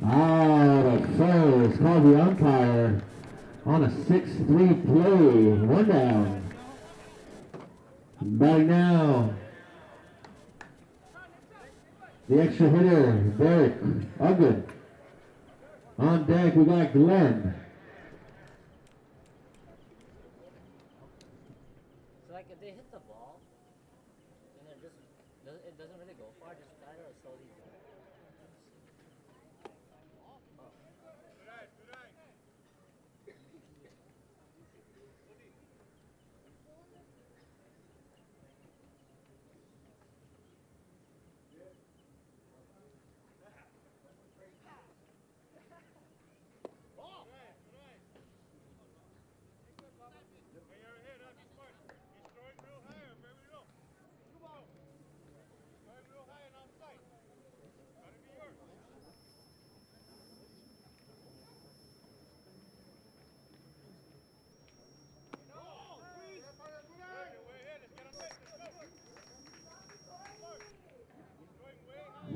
Out of first, called the umpire on a 6-3 play. 1 down. Back now. The extra hitter, Derek Uggood. On deck, we got Glenn. So like if they hit the ball, and it doesn't really go far, just try to slowly.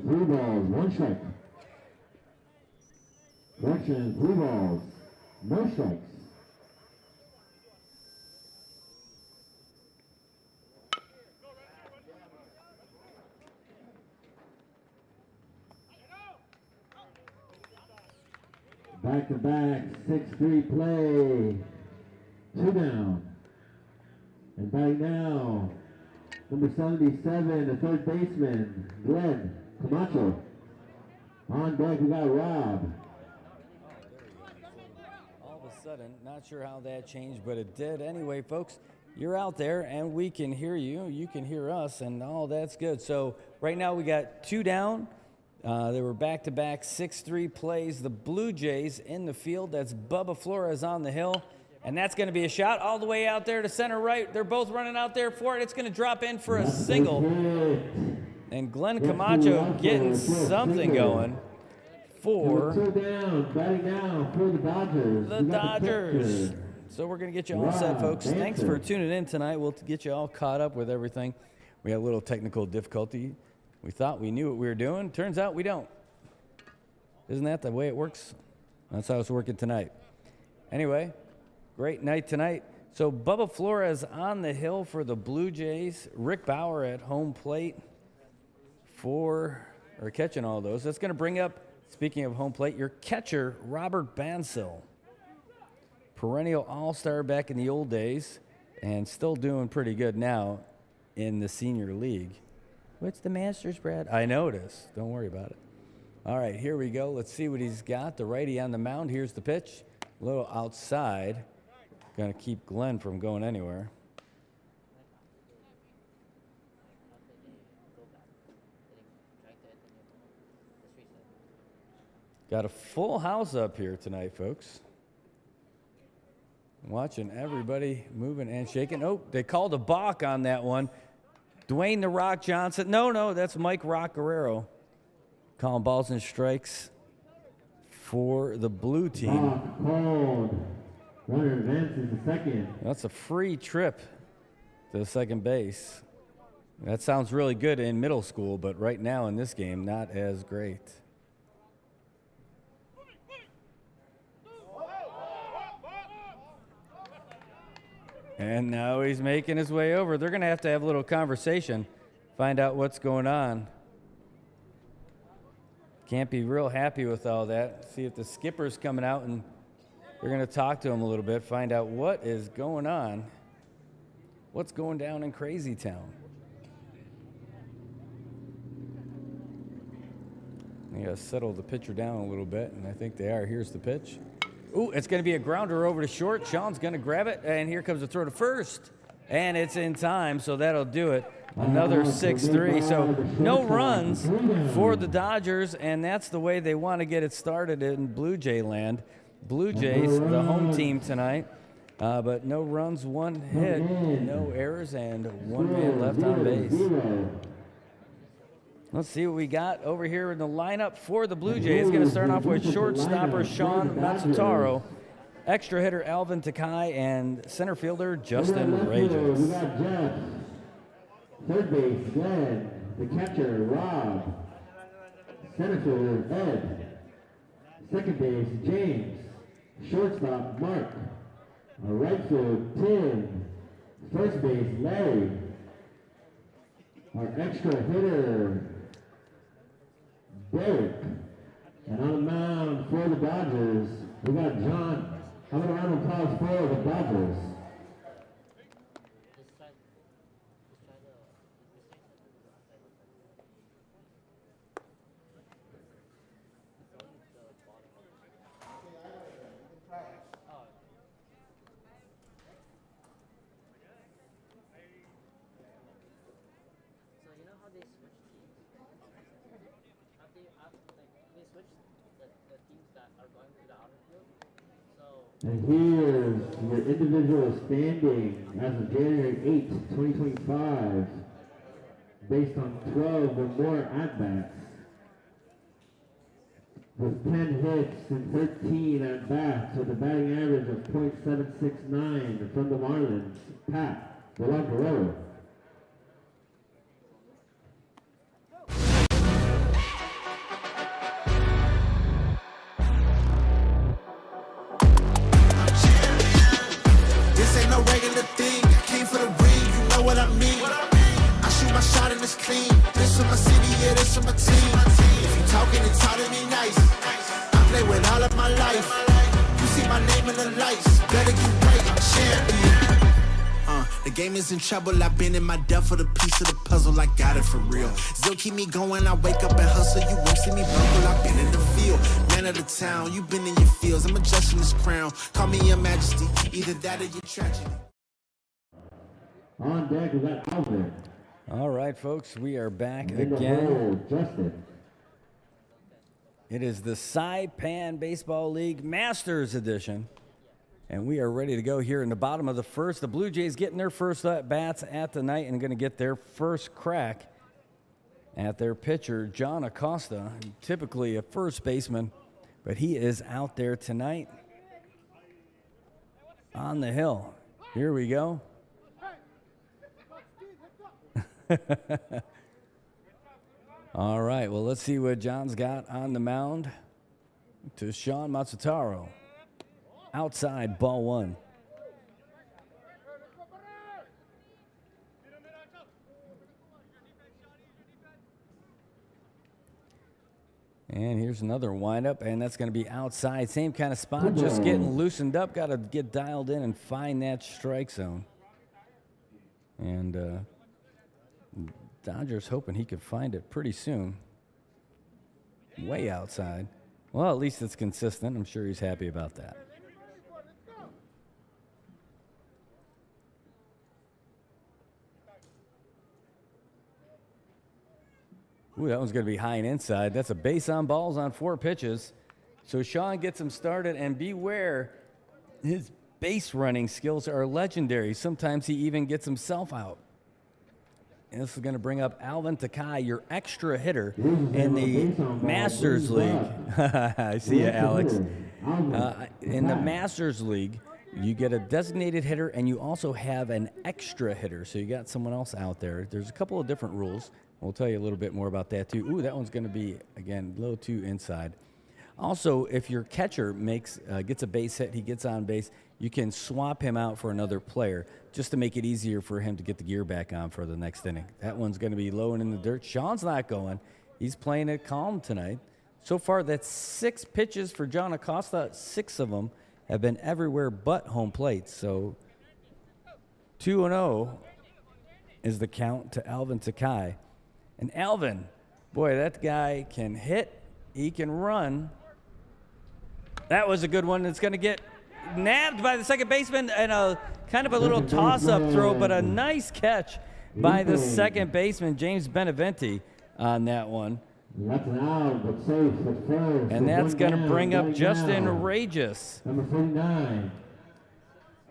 Three balls, 1 strike. Correction, 3 balls, no strikes. Back-to-back, 6-3 play. 2 down. And back now, number 77, the third baseman, Glenn Camacho. On deck, we got Rob. All of a sudden, not sure how that changed, but it did. Anyway, folks, you're out there, and we can hear you. You can hear us, and all that's good. So right now we got 2 down. They were back-to-back 6-3 plays. The Blue Jays in the field. That's Bubba Flores on the hill. And that's going to be a shot all the way out there to center right. They're both running out there for it. It's going to drop in for a single. And Glenn Camacho getting something going for the Dodgers. So we're going to get you all set, folks. Thanks for tuning in tonight. We'll get you all caught up with everything. We had a little technical difficulty. We thought we knew what we were doing. Turns out we don't. Isn't that the way it works? That's how it's working tonight. Anyway, great night tonight. So Bubba Flores on the hill for the Blue Jays. Rick Bauer at home plate catching all those. That's going to bring up, speaking of home plate, your catcher, Robert Bansell. Perennial all-star back in the old days and still doing pretty good now in the senior league. What's the Masters, Brad? I know it is. Don't worry about it. All right, here we go. Let's see what he's got. The righty on the mound. Here's the pitch. A little outside. Going to keep Glenn from going anywhere. Got a full house up here tonight, folks. Watching everybody moving and shaking. Oh, they called a balk on that one. Dwayne "The Rock" Johnson. No, that's Mike "Rock" Guerrero. Calling balls and strikes for the blue team. Runner advances to second. That's a free trip to the second base. That sounds really good in middle school, but right now in this game, not as great. And now he's making his way over. They're going to have a little conversation, find out what's going on. Can't be real happy with all that. See if the skipper's coming out, and they're going to talk to him a little bit, find out what is going on, what's going down in Crazy Town. They got to settle the pitcher down a little bit, and I think they are. Here's the pitch. Ooh, it's going to be a grounder over to short. Sean's going to grab it, and here comes the throw to first. And it's in time, so that'll do it. Another 6-3. So no runs for the Dodgers, and that's the way they want to get it started in Blue Jay land. Blue Jays, the home team tonight. But no runs, 1 hit, no errors, and 1 man left on base. Let's see what we got over here in the lineup for the Blue Jays. Going to start off with shortstopper Sean Matsutaro, extra hitter Alvin Takai, and center fielder Justin Rages. We got Jeff. Third base, Glenn. The catcher, Rob. Center fielder, Ed. Second base, James. Shortstop, Mark. Right field, Tim. First base, Larry. Our extra hitter, Derek. And on the mound for the Dodgers, we got John. How about a round of applause for the Dodgers? And here's your individual standing as of January 8th, 2025, based on 12 or more at-bats. With 10 hits and 13 at-bats with a batting average of .769 from the Marlins, Pat Guerrero. Clean. This is my city, yeah, this is my team. If you talking and talking me nice, I play with all of my life. You see my name in the lights, better get right, champion. The game is in trouble, I've been in my depth for the piece of the puzzle, I got it for real. Still keep me going, I wake up and hustle, you won't see me buckle, I've been in the field. Man of the town, you been in your fields, I'm adjusting this crown. Call me your majesty, either that or your tragedy. On deck, we got Alvin. All right, folks, we are back again. Justin. It is the Saipan Baseball League Masters Edition, and we are ready to go here in the bottom of the first. The Blue Jays getting their first at-bats at the night and going to get their first crack at their pitcher, John Acosta, typically a first baseman, but he is out there tonight on the hill. Here we go. All right, well, let's see what John's got on the mound. To Sean Matsutaro. Outside, ball one. And here's another windup, and that's going to be outside. Same kind of spot, just getting loosened up. Got to get dialed in and find that strike zone. And Dodgers hoping he could find it pretty soon. Way outside. Well, at least it's consistent. I'm sure he's happy about that. Ooh, that one's going to be high and inside. That's a base on balls on 4 pitches. So Sean gets him started, and beware, his base running skills are legendary. Sometimes he even gets himself out. And this is going to bring up Alvin Takai, your extra hitter in the Masters League. I see you, Alex. In the Masters League, you get a designated hitter, and you also have an extra hitter. So you got someone else out there. There's a couple of different rules. We'll tell you a little bit more about that, too. Ooh, that one's going to be, again, low 2 inside. Also, if your catcher gets a base hit, he gets on base, you can swap him out for another player just to make it easier for him to get the gear back on for the next inning. That one's going to be low and in the dirt. Sean's not going. He's playing it calm tonight. So far, that's 6 pitches for John Acosta. 6 of them have been everywhere but home plate. So 2-0 is the count to Alvin Takai. And Alvin, boy, that guy can hit. He can run. That was a good one. It's going to get nabbed by the second baseman and a kind of a little toss-up throw, but a nice catch by the second baseman, James Beneventi, on that one. That's an out, but safe at first. And that's going to bring up Justin Regis. Number 49.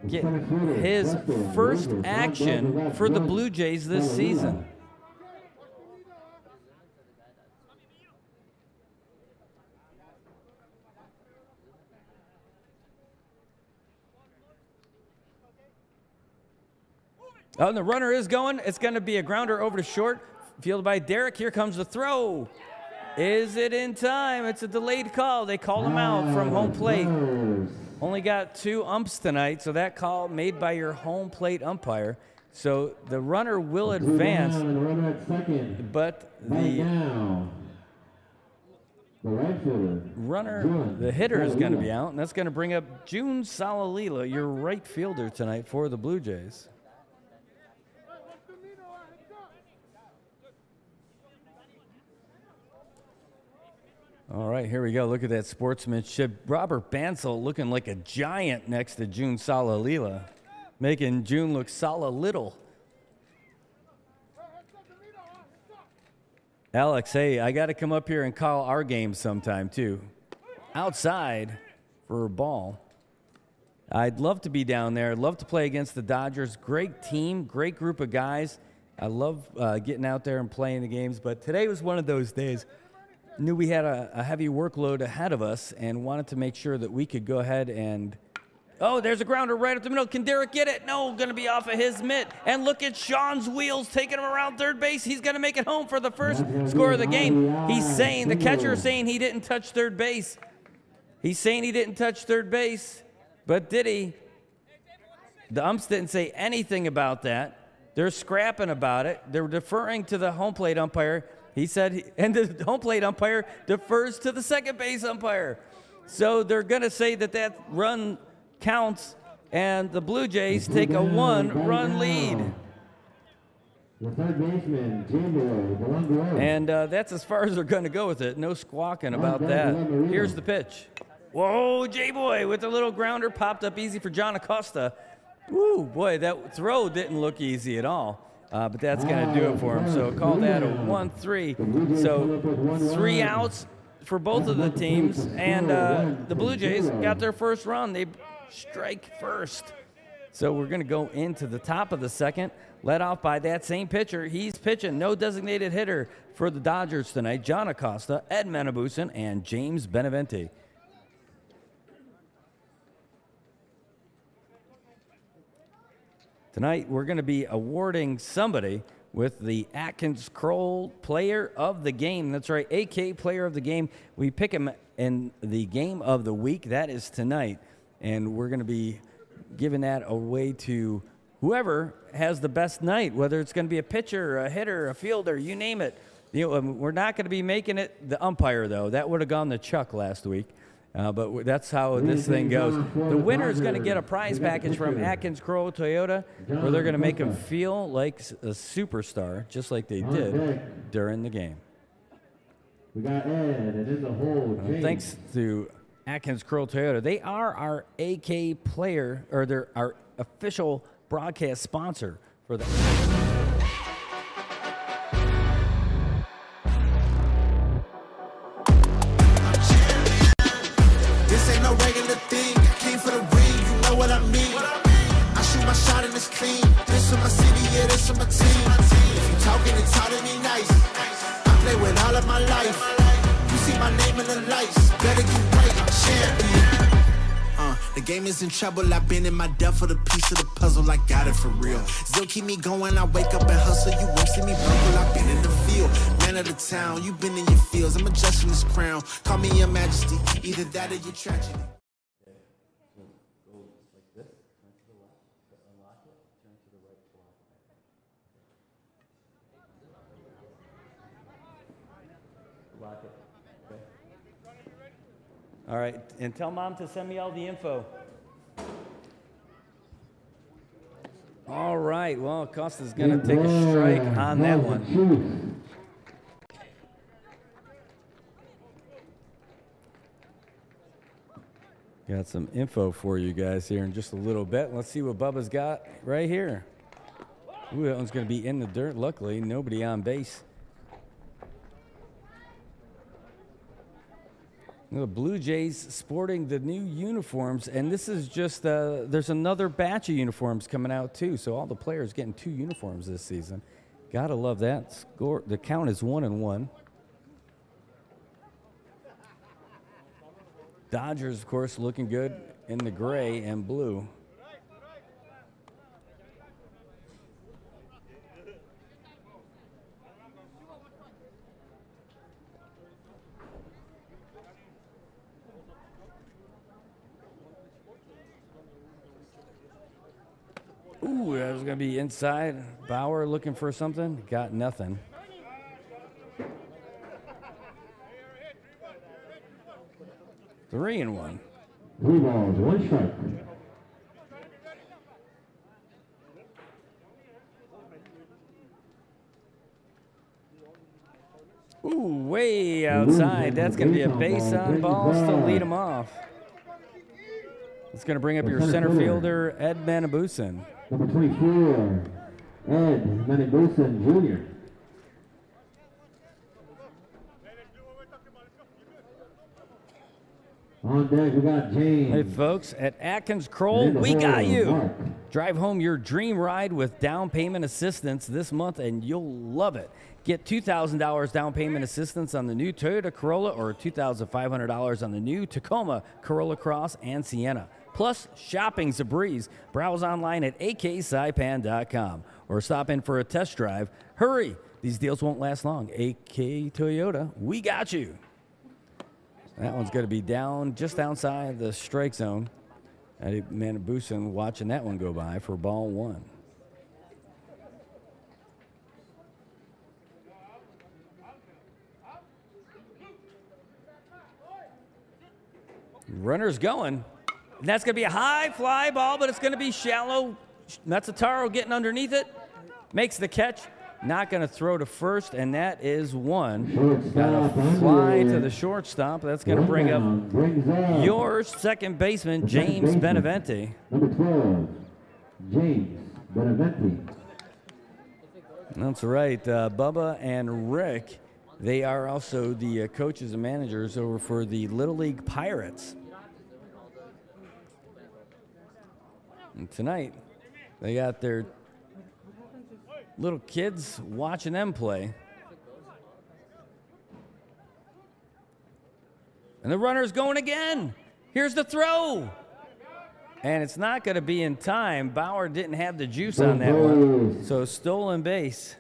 Get his first action for the Blue Jays this season. Oh, and the runner is going. It's going to be a grounder over to short. Fielded by Derek. Here comes the throw. Is it in time? It's a delayed call. They called him out from home plate. Only got 2 umps tonight, so that call made by your home plate umpire. So the runner will advance, but the runner, the hitter is going to be out, and that's going to bring up June Salalila, your right fielder tonight for the Blue Jays. All right, here we go. Look at that sportsmanship. Robert Bansel looking like a giant next to June Salalila, making June look Sala little. Alex, hey, I got to come up here and call our game sometime too. Outside for a ball. I'd love to be down there. I'd love to play against the Dodgers. Great team, great group of guys. I love getting out there and playing the games, but today was one of those days. Knew we had a heavy workload ahead of us and wanted to make sure that we could go ahead and... Oh, there's a grounder right up the middle. Can Derek get it? No, going to be off of his mitt. And look at Sean's wheels taking him around third base. He's going to make it home for the first score of the game. He's saying, the catcher is saying he didn't touch third base. He's saying he didn't touch third base. But did he? The umps didn't say anything about that. They're scrapping about it. They're deferring to the home plate umpire. He said, and the home plate umpire defers to the second base umpire. So they're going to say that that run counts, and the Blue Jays take a 1-run lead. The third baseman, Chamorro. And that's as far as they're going to go with it. No squawking about that. Here's the pitch. Whoa, J-Boy with a little grounder, popped up easy for John Acosta. Woo, boy, that throw didn't look easy at all. But that's going to do it for him. So call that a 1-3. So 3 outs for both of the teams. And the Blue Jays got their first run. They strike first. So we're going to go into the top of the second, led off by that same pitcher. He's pitching. No designated hitter for the Dodgers tonight. John Acosta, Ed Menabusen, and James Benevente. Tonight, we're going to be awarding somebody with the Atkins Kroll Player of the Game. That's right, AK Player of the Game. We pick him in the Game of the Week. That is tonight. And we're going to be giving that away to whoever has the best night, whether it's going to be a pitcher, a hitter, a fielder, you name it. You know, we're not going to be making it the umpire, though. That would have gone to Chuck last week. But that's how this thing goes. The winner is going to get a prize package from Atkins Kroll Toyota, where they're going to make him feel like a superstar, just like they did during the game. We got Ed, and in the hole, James. Thanks to Atkins Kroll Toyota. They are our AK player, or they're our official broadcast sponsor for the... What I mean, I shoot my shot and it's clean. This is my city, yeah, this is my team. If you talking and talking me nice, I play with all of my life. You see my name in the lights, better get right, I'm champion. The game is in trouble, I've been in my depth for the piece of the puzzle, I got it for real. Still keep me going, I wake up and hustle, you won't see me bumble, I've been in the field. Man of the town, you been in your fields, I'm adjusting this crown. Call me your majesty, either that or your tragedy. All right, and tell Mom to send me all the info. All right, well, Acosta's going to take a strike on that one. Got some info for you guys here in just a little bit. Let's see what Bubba's got right here. Ooh, that one's going to be in the dirt. Luckily, nobody on base. The Blue Jays sporting the new uniforms, and this is just, there's another batch of uniforms coming out too, so all the players getting 2 uniforms this season. Gotta love that. Score. The count is 1-1. Dodgers, of course, looking good in the gray and blue. Ooh, that was going to be inside. Bauer looking for something. Got nothing. Three and one. 3 balls, 1 strike. Ooh, way outside. That's going to be a base on balls to lead him off. It's going to bring up your center fielder, Ed Manabusen. Number 24, Ed Manabusen Jr. On deck, we got James. Hey, folks, at Atkins Kroll, we got you. Mark. Drive home your dream ride with down payment assistance this month, and you'll love it. Get $2,000 down payment assistance on the new Toyota Corolla or $2,500 on the new Tacoma, Corolla Cross, and Sienna. Plus, shopping's a breeze. Browse online at aksaipan.com or stop in for a test drive. Hurry! These deals won't last long. AK Toyota, we got you. That one's going to be down just outside the strike zone. Eddie Manabusen watching that one go by for ball 1. Runner's going. And that's going to be a high fly ball, but it's going to be shallow. Matsutaro getting underneath it. Makes the catch. Not going to throw to first, and that is one. Got to fly to the shortstop. That's going to bring up your second baseman, James Beneventi. Number 12, James Beneventi. That's right. Bubba and Rick, they are also the coaches and managers over for the Little League Pirates. And tonight, they got their little kids watching them play. And the runner's going again. Here's the throw. And it's not going to be in time. Bauer didn't have the juice on that one. So stolen base.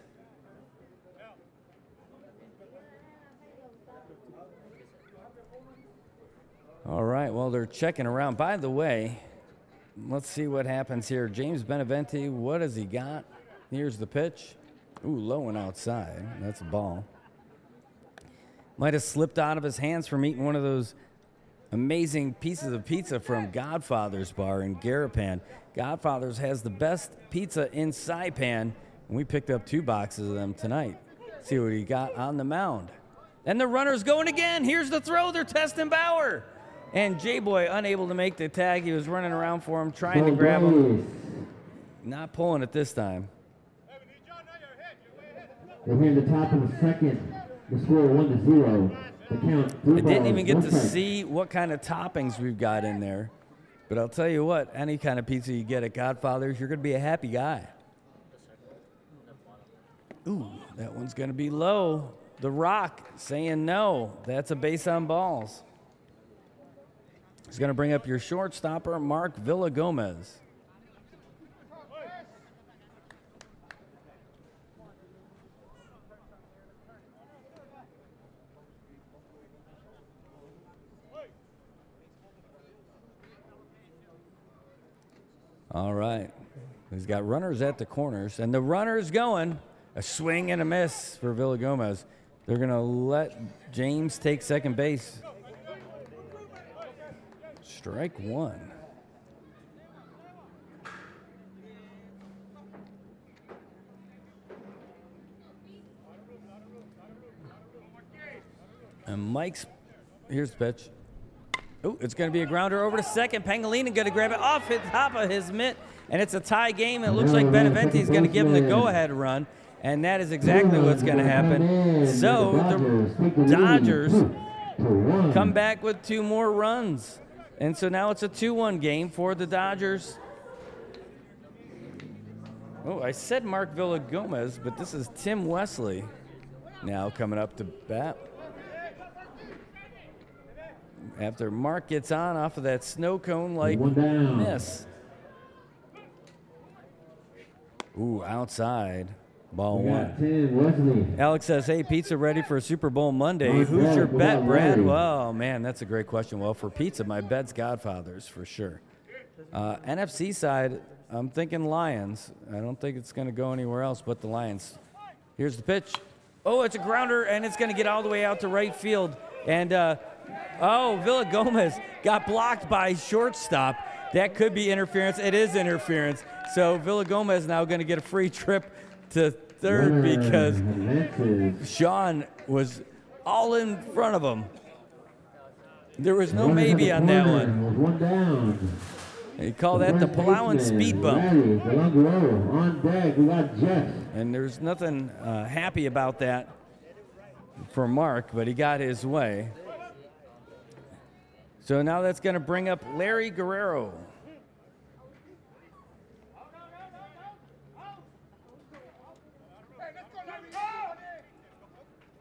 All right, well, they're checking around. By the way, let's see what happens here. James Beneventi, what has he got? Here's the pitch. Ooh, low and outside. That's a ball. Might have slipped out of his hands from eating one of those amazing pieces of pizza from Godfather's Bar in Garapan. Godfather's has the best pizza in Saipan, and we picked up 2 boxes of them tonight. See what he got on the mound. And the runner's going again. Here's the throw. They're testing Bauer. And J-Boy unable to make the tag. He was running around for him, trying to grab him. Not pulling it this time. They're here at the top of the second. The score 1-0. The count 3 I didn't even get balls, to 1 strike. see what kind of toppings we've got in there. But I'll tell you what, any kind of pizza you get at Godfather's, you're going to be a happy guy. Ooh, that one's going to be low. The Rock saying no. That's a base on balls. He's going to bring up your shortstopper, Mark Villagomez. All right. He's got runners at the corners, and the runner's going. A swing and a miss for Villagomez. They're going to let James take second base. Strike 1. And Mike's, here's the pitch. Oh, it's going to be a grounder over to second. Pangolin going to grab it off the top of his mitt, and it's a tie game. It looks like Beneventi's going to give him the go-ahead run, and that is exactly what's going to happen. So the Dodgers come back with 2 more runs, and so now it's a 2-1 game for the Dodgers. Oh, I said Mark Villagomez, but this is Tim Wesley now coming up to bat. After Mark gets on off of that snow cone-like miss. Ooh, outside. Ball 1. Alex says, hey, pizza ready for Super Bowl Monday. Who's your bet, Brad? Well, man, that's a great question. Well, for pizza, my bet's Godfather's for sure. NFC side, I'm thinking Lions. I don't think it's going to go anywhere else but the Lions. Here's the pitch. Oh, it's a grounder, and it's going to get all the way out to right field. And, Villagomez got blocked by shortstop. That could be interference. It is interference. So Villagomez now going to get a free trip to third because Sean was all in front of him. There was no maybe on that one. One down. They call that the Palacios speed bump. On deck, we got Jeff. And there's nothing happy about that for Mark, but he got his way. So now that's going to bring up Larry Guerrero.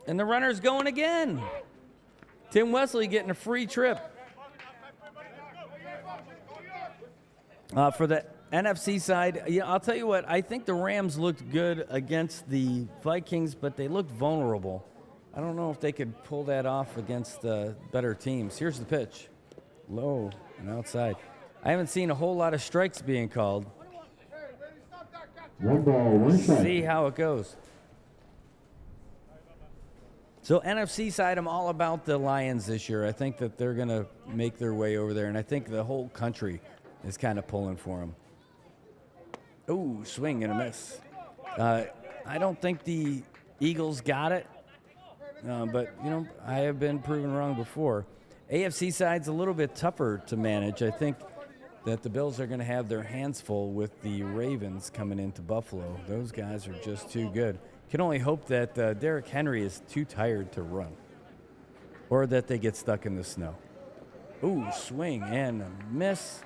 And the runner's going again. Tim Wesley getting a free trip. For the NFC side, I'll tell you what, I think the Rams looked good against the Vikings, but they looked vulnerable. I don't know if they could pull that off against better teams. Here's the pitch. Low and outside. I haven't seen a whole lot of strikes being called. One ball, one strike. See how it goes. So NFC side, I'm all about the Lions this year. I think that they're going to make their way over there, and I think the whole country is kind of pulling for them. Ooh, swing and a miss. I don't think the Eagles got it, but, I have been proven wrong before. AFC side's a little bit tougher to manage. I think that the Bills are going to have their hands full with the Ravens coming into Buffalo. Those guys are just too good. Can only hope that Derrick Henry is too tired to run or that they get stuck in the snow. Ooh, swing and a miss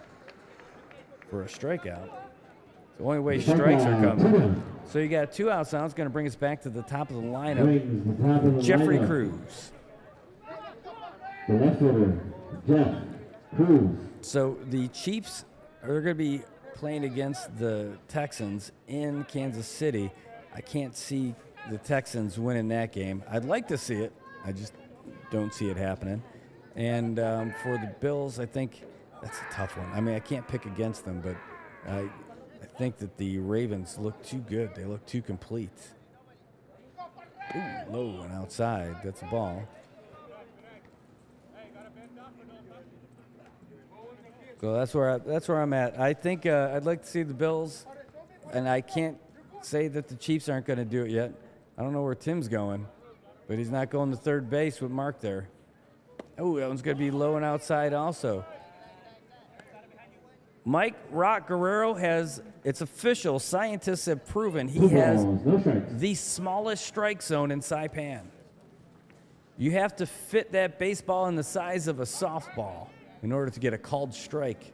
for a strikeout. It's the only way strikes are coming. So you got 2 outs now. It's going to bring us back to the top of the lineup. Jeffrey Cruz. The left fielder, Jeff Cruz. So the Chiefs are going to be playing against the Texans in Kansas City. I can't see the Texans winning that game. I'd like to see it. I just don't see it happening. And for the Bills, I think that's a tough one. I mean, I can't pick against them, but I think that the Ravens look too good. They look too complete. Ooh, low and outside. That's a ball. So that's where I'm at. I think I'd like to see the Bills, and I can't say that the Chiefs aren't going to do it yet. I don't know where Tim's going, but he's not going to third base with Mark there. Oh, that one's going to be low and outside also. Mike Rock Guerrero has, it's official, scientists have proven he has the smallest strike zone in Saipan. You have to fit that baseball in the size of a softball in order to get a called strike.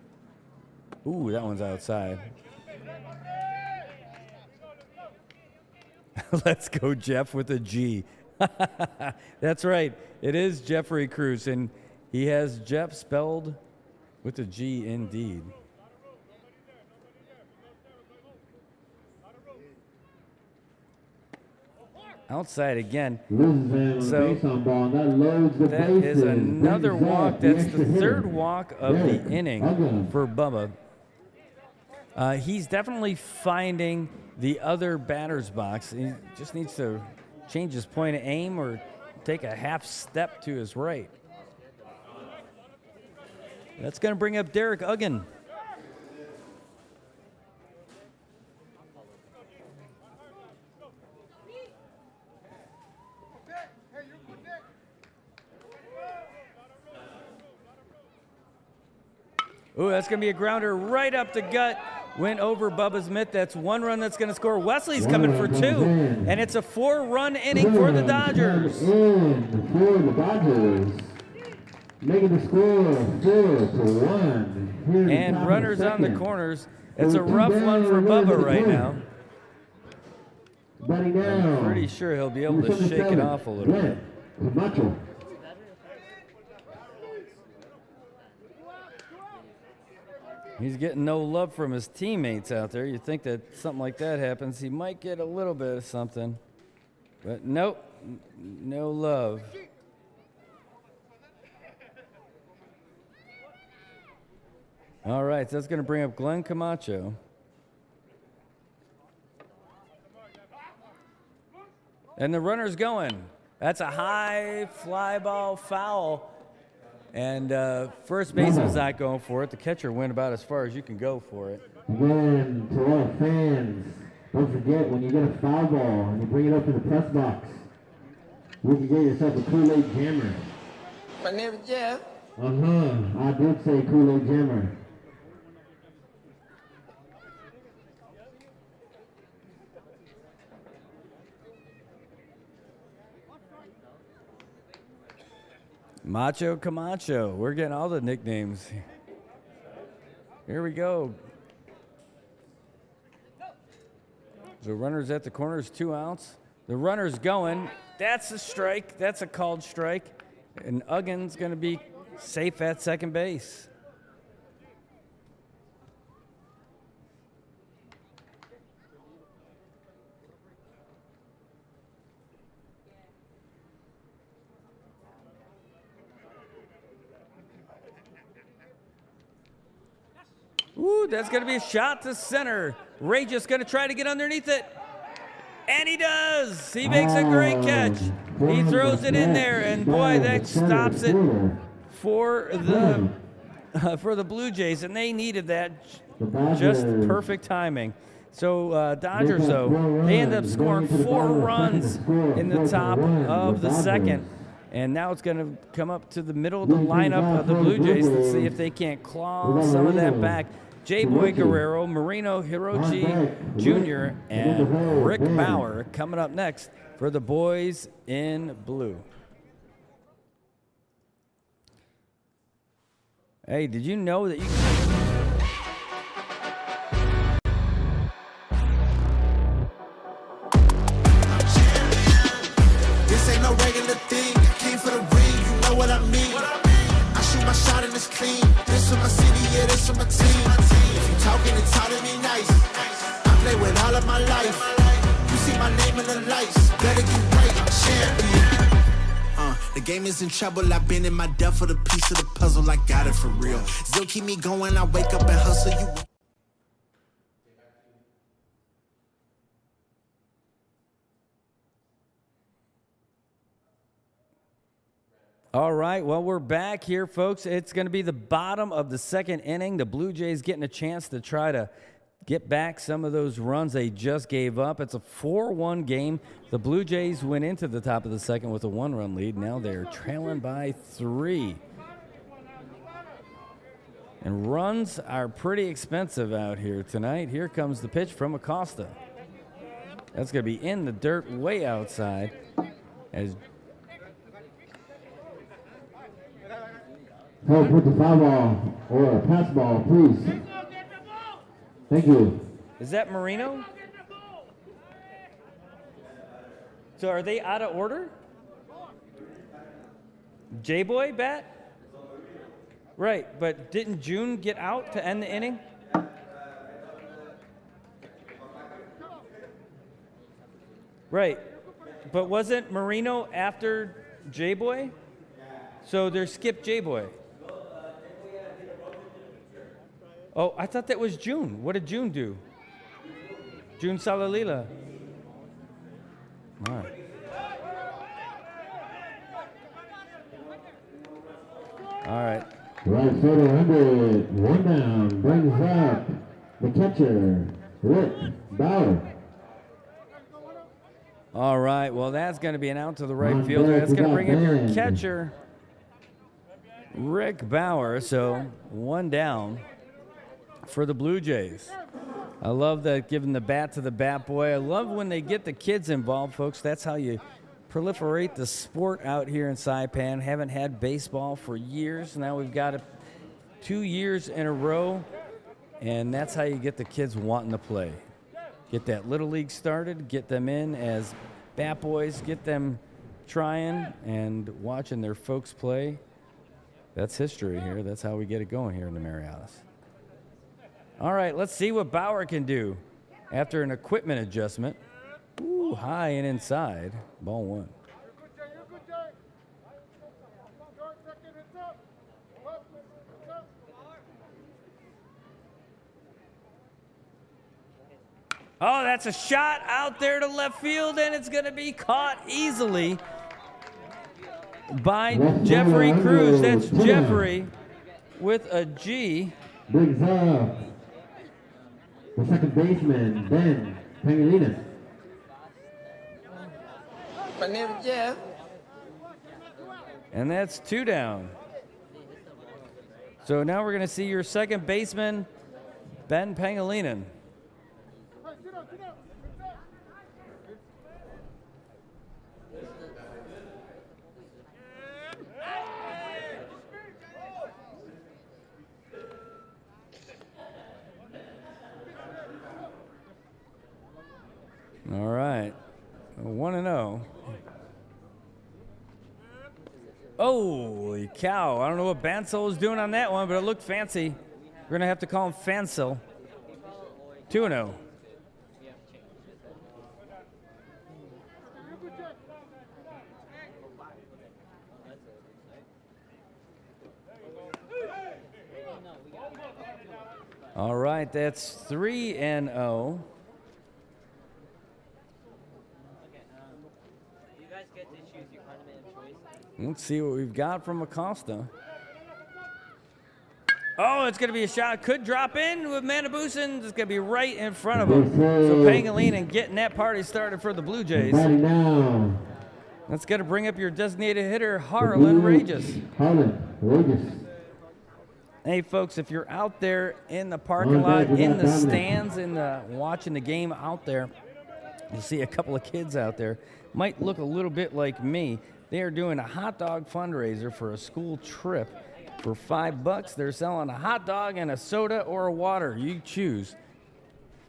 Ooh, that one's outside. Let's go, Jeff, with a G. That's right. It is Jeffrey Cruz, and he has Jeff spelled with a G indeed. Outside again. So that is another walk. That's the third walk of the inning for Bubba. He's definitely finding the other batter's box. He just needs to change his point of aim or take a half step to his right. That's going to bring up Derek Uggan. Ooh, that's going to be a grounder right up the gut. Went over Bubba's mitt. That's one run that's going to score. Wesley's coming for two, and it's a 4-run inning for the Dodgers. For the Dodgers, making the score 4-1. And runners on the corners. It's a rough one for Bubba right now. I'm pretty sure he'll be able to shake it off a little bit. He's getting no love from his teammates out there. You'd think that something like that happens, he might get a little bit of something. But nope, no love. All right, so that's going to bring up Glenn Camacho. And the runner's going. That's a high fly ball foul. And first baseman's not going for it. The catcher went about as far as you can go for it. Again, to all fans, don't forget when you get a foul ball and you bring it up to the press box, you can get yourself a Kool-Aid jammer. My name is Jeff. I did say Kool-Aid jammer. Macho Camacho. We're getting all the nicknames. Here we go. The runner's at the corners, 2 outs. The runner's going. That's a strike. That's a called strike. And Uggin's going to be safe at second base. Ooh, that's going to be a shot to center. Ray just going to try to get underneath it. And he does. He makes a great catch. He throws it in there, and boy, that stops it for the Blue Jays, and they needed that. Just perfect timing. So Dodgers, though, they end up scoring 4 runs in the top of the second. And now it's going to come up to the middle of the lineup of the Blue Jays to see if they can't claw some of that back. J-Boy Guerrero, Marino Hirochi Jr., and Rick Bauer coming up next for the boys in blue. Hey, did you know that you This ain't no regular thing. I came for the ring, you know what I mean. I shoot my shot and it's clean. This for my city, yeah, this for my team. If you talking and talking me nice, I play with all of my life. You see my name in the lights, better get right, champion. The game is in trouble, I've been in my depth for the piece of the puzzle, I got it for real. Still keep me going, I wake up and hustle you. All right, well, we're back here, folks. It's going to be the bottom of the second inning. The Blue Jays getting a chance to try to get back some of those runs they just gave up. It's a 4-1 game. The Blue Jays went into the top of the second with a 1-run lead. Now they're trailing by 3. And runs are pretty expensive out here tonight. Here comes the pitch from Acosta. That's going to be in the dirt way outside as Help with the foul ball or a pass ball, please. Thank you. Is that Marino? So are they out of order? J-Boy bat? Right, but didn't June get out to end the inning? Right, but wasn't Marino after J-Boy? So there's skip J-Boy. Oh, I thought that was June. What did June do? June Salalila. All right. All right. Right fielder under it. 1 down. Brings up the catcher, Rick Bauer. All right. Well, that's going to be an out to the right fielder. That's going to bring in your catcher, Rick Bauer. So 1 down for the Blue Jays. I love that, giving the bat to the bat boy. I love when they get the kids involved, folks. That's how you proliferate the sport out here in Saipan. Haven't had baseball for years. Now we've got it 2 years in a row, and that's how you get the kids wanting to play. Get that little league started, get them in as bat boys, get them trying and watching their folks play. That's history here. That's how we get it going here in the Marianas. All right, let's see what Bauer can do after an equipment adjustment. Ooh, high and inside. Ball 1. Oh, that's a shot out there to left field, and it's going to be caught easily by Jeffrey Cruz. That's Jeffrey with a G. Brings up the second baseman, Ben Pangilinan. My name is Jeff. And that's 2 down. So now we're going to see your second baseman, Ben Pangilinan. All right, 1-0. Holy cow, I don't know what Bansel was doing on that one, but it looked fancy. We're going to have to call him Fansel. 2-0. All right, that's 3-0. Let's see what we've got from Acosta. Oh, it's going to be a shot. Could drop in with Manabusen. It's going to be right in front of him. So Pangilinan getting that party started for the Blue Jays. That's going to bring up your designated hitter, Harlan Regis. Hey, folks, if you're out there in the parking lot, in the stands, watching the game out there, you'll see a couple of kids out there. Might look a little bit like me. They are doing a hot dog fundraiser for a school trip. For $5, they're selling a hot dog and a soda or a water. You choose.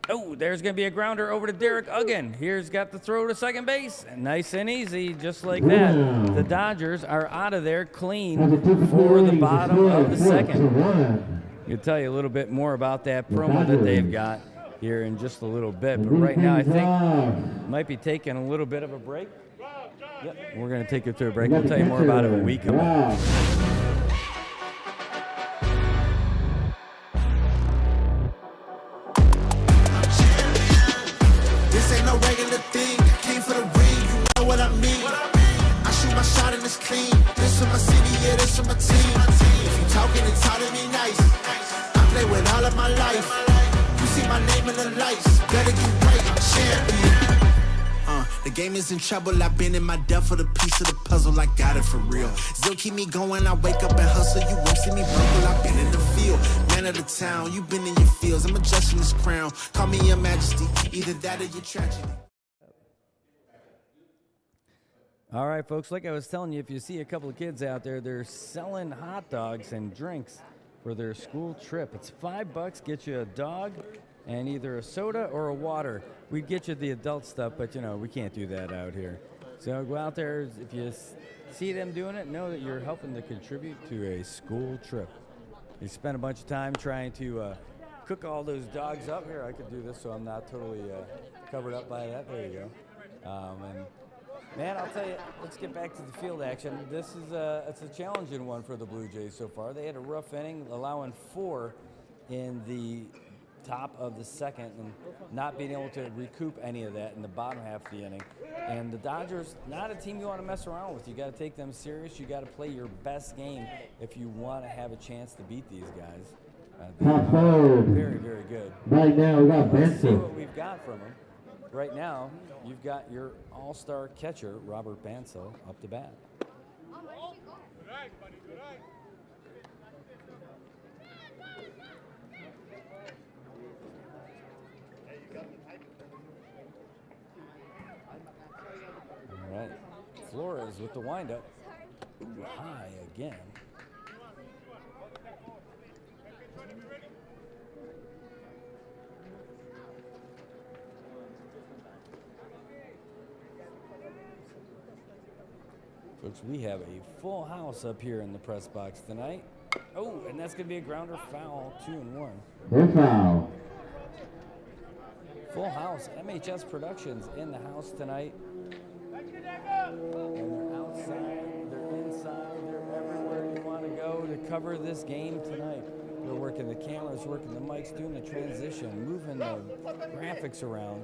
Oh, there's going to be a grounder over to Derek Uggan. Here's got the throw to second base. Nice and easy, just like that. The Dodgers are out of there clean for the bottom of the second. I'll tell you a little bit more about that promo that they've got here in just a little bit. But right now, I think might be taking a little bit of a break. Yep, we're going to take it to a break. We'll tell you more about it when we come back. This ain't no regular thing. I came for the ring, you know what I mean. I shoot my shot and it's clean. This for my city, yeah, this for my team. If you talking and talking me nice, I play with all of my life. You see my name in the lights, better get right, I'm champion. The game is in trouble, I've been in my depth for the piece of the puzzle, I got it for real. Still keep me going, I wake up and hustle, you won't see me bumble, I've been in the field. Man of the town, you been in your fields, I'm adjusting this crown. Call me your majesty, either that or your tragedy. All right, folks, like I was telling you, if you see a couple of kids out there, they're selling hot dogs and drinks for their school trip. It's $5, get you a dog and either a soda or a water. We'd get you the adult stuff, but, you know, we can't do that out here. So go out there. If you see them doing it, know that you're helping to contribute to a school trip. You spend a bunch of time trying to cook all those dogs up. Here, I could do this so I'm not totally covered up by that. There you go. And, man, I'll tell you, let's get back to the field action. This is it's a challenging one for the Blue Jays so far. They had a rough inning, allowing 4 in the top of the second and not being able to recoup any of that in the bottom half of the inning. And the Dodgers, not a team you want to mess around with. You got to take them serious. You got to play your best game if you want to have a chance to beat these guys. Very, very good. Right now, we got Let's see Benson. what we've got from them. Right now, you've got your all-star catcher, Robert Bansel, up to bat. All right, Flores with the windup. Ooh, high again. Folks, we have a full house up here in the press box tonight. Oh, and that's going to be a grounder foul, 2-1. Good foul. Full house, MHS Productions in the house tonight. And they're outside, they're inside, they're everywhere you want to go to cover this game tonight. They're working the cameras, working the mics, doing the transition, moving the graphics around.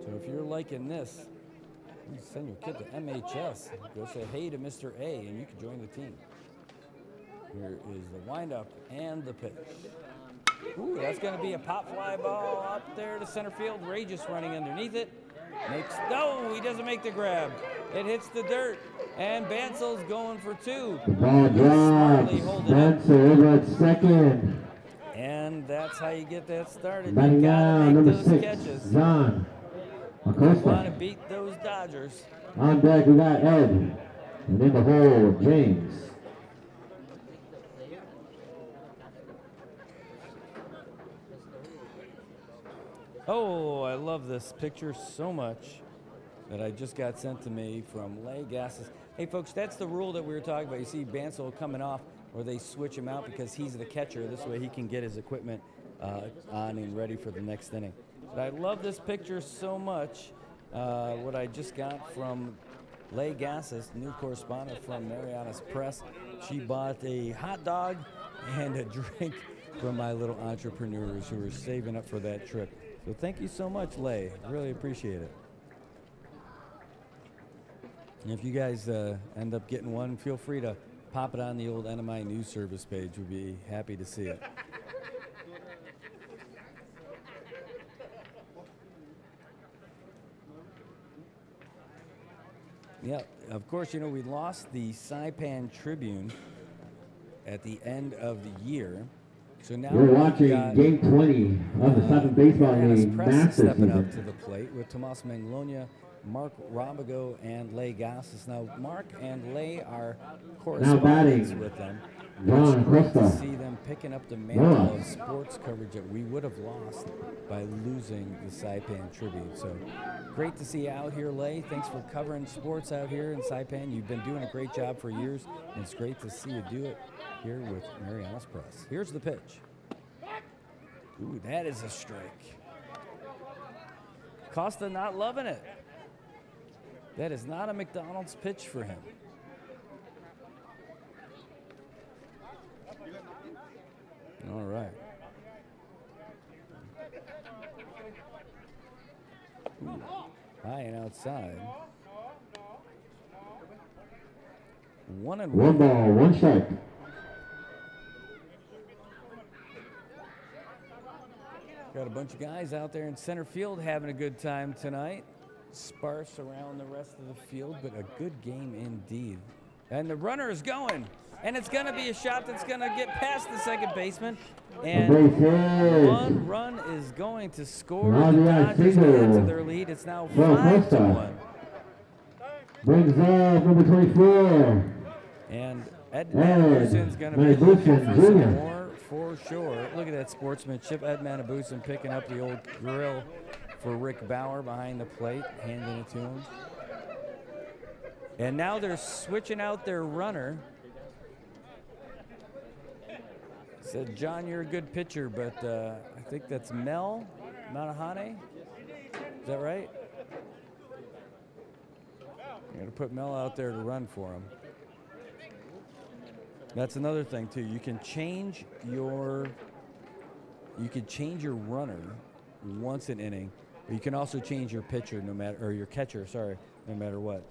So if you're liking this, you send your kid to MHS. Go say hey to Mr. A, and you can join the team. Here is the windup and the pitch. Ooh, that's going to be a pop fly ball up there to center field. Ray just running underneath it. No, he doesn't make the grab. It hits the dirt, and Bansel's going for two. The ball drops. Bansel over at second. And that's how you get that started. Batting You gotta down, make number those 6, catches. John You want to Acosta. beat those Dodgers. On deck, we got Ed. And in the hole, James. Oh, I love this picture so much that I just got sent to me from Lay Gassis. Hey, folks, that's the rule that we were talking about. You see Bansel coming off, or they switch him out because he's the catcher. This way he can get his equipment on and ready for the next inning. But I love this picture so much. What I just got from Lay Gassis, new correspondent from Mariana's Press. She bought a hot dog and a drink from my little entrepreneurs who were saving up for that trip. So thank you so much, Lay. Really appreciate it. And if you guys end up getting one, feel free to pop it on the old NMI News Service page. We'd be happy to see it. Yeah, of course, you know, we lost the Saipan Tribune at the end of the year. So now We're watching got, game 20 of the Southern Baseball Mariana's game. Press Massive stepping up to season. the plate with Tomas Manglonia, Mark Robigo, and Lay Gassis. Now, Mark and Lay are correspondents batting, with them. John It's great to Acosta. see them picking up the mantle of sports coverage that we would have lost by losing the Saipan Tribune. So great to see you out here, Lay. Thanks for covering sports out here in Saipan. You've been doing a great job for years, and it's great to see you do it here with Mariana's Press. Here's the pitch. Ooh, that is a strike. Costa not loving it. That is not a McDonald's pitch for him. All right. Ooh, high and outside. 1-1. One ball, one strike. Got a bunch of guys out there in center field having a good time tonight. Sparse around the rest of the field, but a good game indeed. And the runner is going. And it's going to be a shot that's going to get past the second baseman. And Base hit. one run is going to score. The Nadia Dodgers single. add to their lead. It's now Well, 5-1. Brings up number 24. And Ed Ed Manabusen's going to be looking Manabusen for some Jr. more for sure. Look at that sportsmanship. Ed Manabusen picking up the old grill for Rick Bauer behind the plate, handing it to him. And now they're switching out their runner. Said, John, you're a good pitcher, but I think that's Mel Manahane. Is that right? You're going to put Mel out there to run for him. That's another thing too. You can change your runner once an inning, but you can also change your pitcher or your catcher, sorry, no matter what.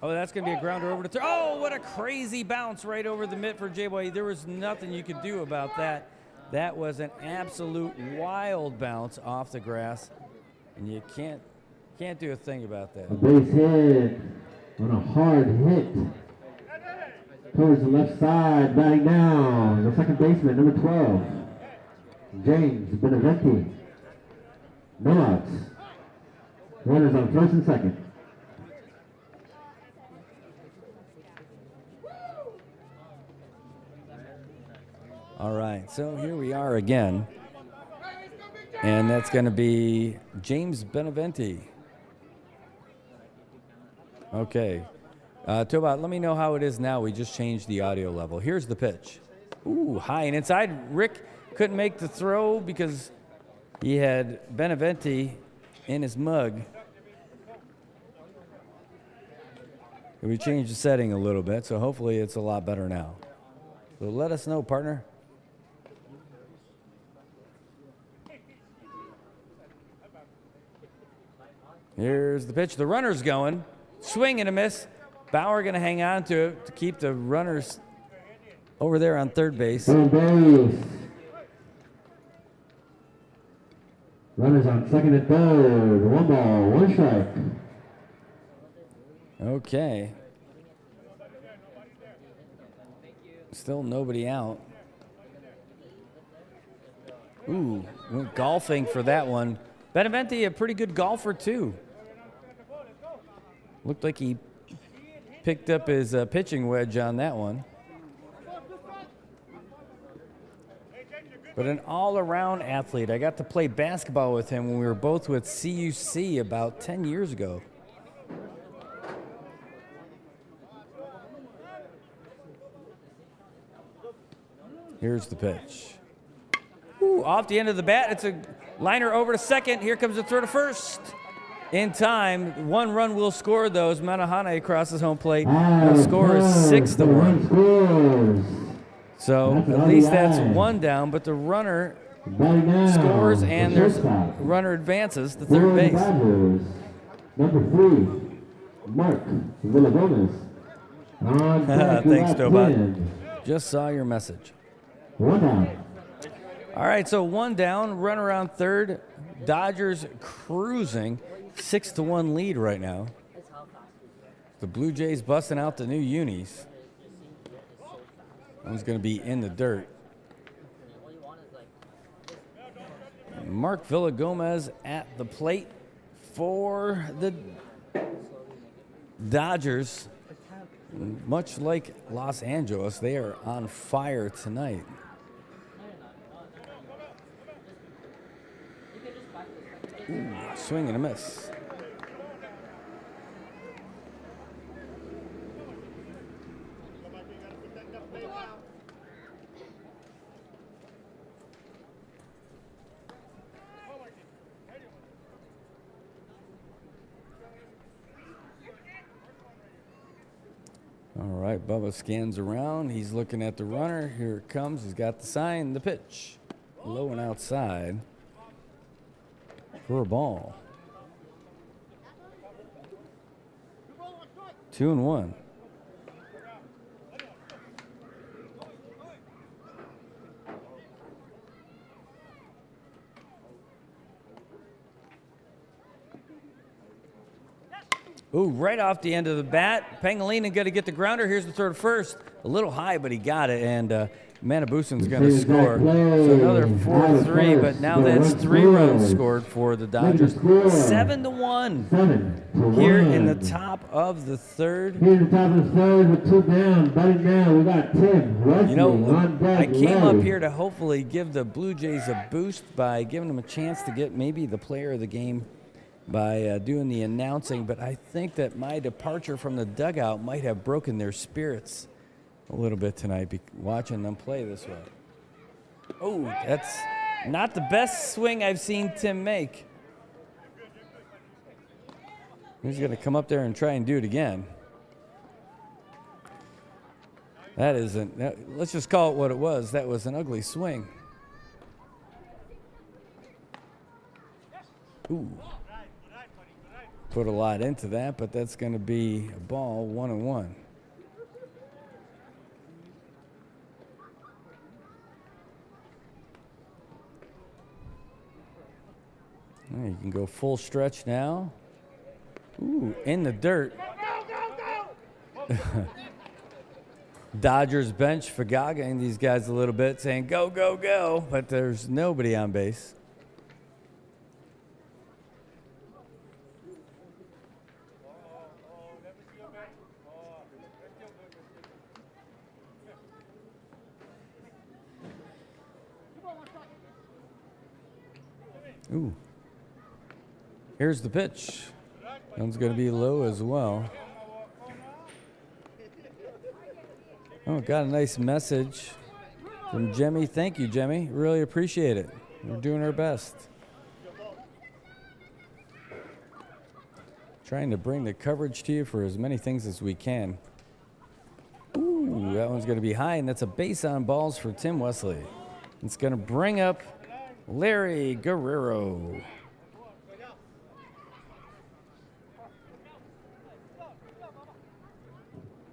Oh, that's going to be a grounder over to third. Oh, what a crazy bounce right over the mitt for J-Boy. There was nothing you could do about that. That was an absolute wild bounce off the grass, and you can't do a thing about that. A base hit on a hard hit towards the left side, batting down. The second baseman, number 12, James Beneventi. No outs. Runners on first and second. All right, so here we are again, and that's going to be James Beneventi. Okay, Tobot, let me know how it is now. We just changed the audio level. Here's the pitch. Ooh, high and inside. Rick couldn't make the throw because he had Beneventi in his mug. We changed the setting a little bit, so hopefully it's a lot better now. So let us know, partner. Here's the pitch. The runner's going. Swing and a miss. Bauer going to hang on to it to keep the runners over there on third base. Third base. Runners on second and third. 1 ball, 1 strike. Okay. Still nobody out. Ooh, went golfing for that one. Beneventi, a pretty good golfer, too. Looked like he picked up his pitching wedge on that one. But an all-around athlete. I got to play basketball with him when we were both with CUC about 10 years ago. Here's the pitch. Ooh, off the end of the bat. It's a liner over to second. Here comes the throw to first. In time, 1 run will score those. Manahane crosses home plate. The score is 6-1. So at least that's 1 down, but the runner scores and there's runner advances to third base. Number 3, Mark Villagomez. Thanks, Tobot. Just saw your message. 1 down. All right, so 1 down, runner on third. Dodgers cruising, 6-1 lead right now. The Blue Jays busting out the new unis. One's going to be in the dirt. Mark Villagomez at the plate for the Dodgers. Much like Los Angeles, they are on fire tonight. Ooh, swing and a miss. All right, Bubba scans around. He's looking at the runner. Here it comes. He's got the sign, the pitch. Low and outside for a ball. 2-1. Ooh, right off the end of the bat. Pangolina got to get the grounder. Here's the throw to first. A little high, but he got it, and Manabusen's going to score. So another 4-3, but now that's 3 runs scored for the Dodgers. 7-1 here in the top of the third. Here in the top of the third with 2 down. Batting down, we got Tim Wesley. You know, on deck. I came up here to hopefully give the Blue Jays a boost by giving them a chance to get maybe the player of the game by doing the announcing, but I think that my departure from the dugout might have broken their spirits a little bit tonight, watching them play this way. Oh, that's not the best swing I've seen Tim make. He's going to come up there and try and do it again. That isn't, let's just call it what it was. That was an ugly swing. Ooh. Put a lot into that, but that's going to be a ball, 1-1. You can go full stretch now. Ooh, in the dirt. Dodgers bench Fagaga these guys a little bit, saying go, go, go, but there's nobody on base. Ooh. Here's the pitch. One's going to be low as well. Oh, got a nice message from Jemmy. Thank you, Jemmy. Really appreciate it. We're doing our best. Trying to bring the coverage to you for as many things as we can. Ooh, that one's going to be high, and that's a base on balls for Tim Wesley. It's going to bring up Larry Guerrero.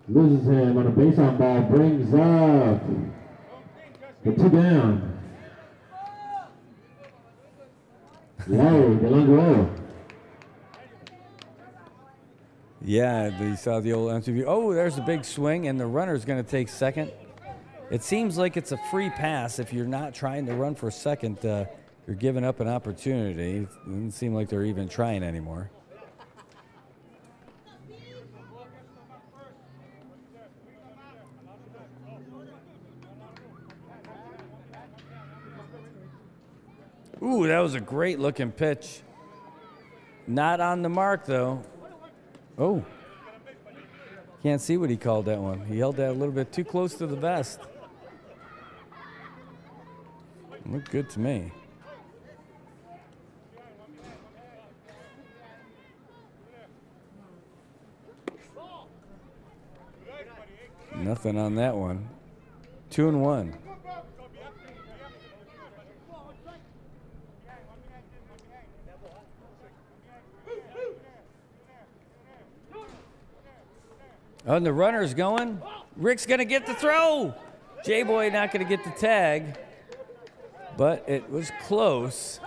Loses him on a base on ball, brings up the 2 down. Larry Guerrero. Yeah, you saw the old MTV. Oh, there's a big swing, and the runner's going to take second. It seems like it's a free pass. If you're not trying to run for second, you're giving up an opportunity. It doesn't seem like they're even trying anymore. Ooh, that was a great looking pitch. Not on the mark, though. Oh, can't see what he called that one. He held that a little bit too close to the vest. Looked good to me. Nothing on that one. 2-1. Oh, and the runner's going. Rick's going to get the throw. J-Boy not going to get the tag, but it was close.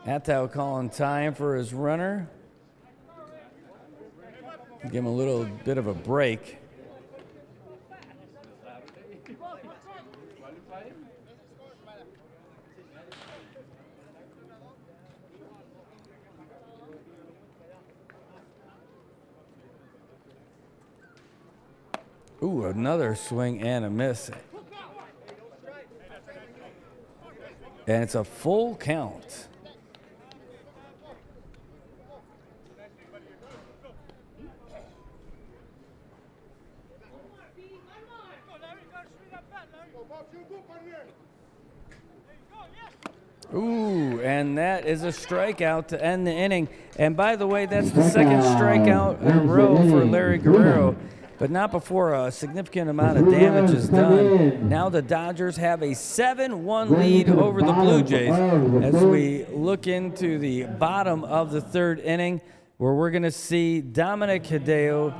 Attow calling time for his runner. Give him a little bit of a break. Ooh, another swing and a miss. And it's a full count. Ooh, and that is a strikeout to end the inning. And by the way, that's the second strikeout in a row for Larry Guerrero, but not before a significant amount of damage is done. Now the Dodgers have a 7-1 lead over the Blue Jays as we look into the bottom of the third inning, where we're going to see Dominic Hideo,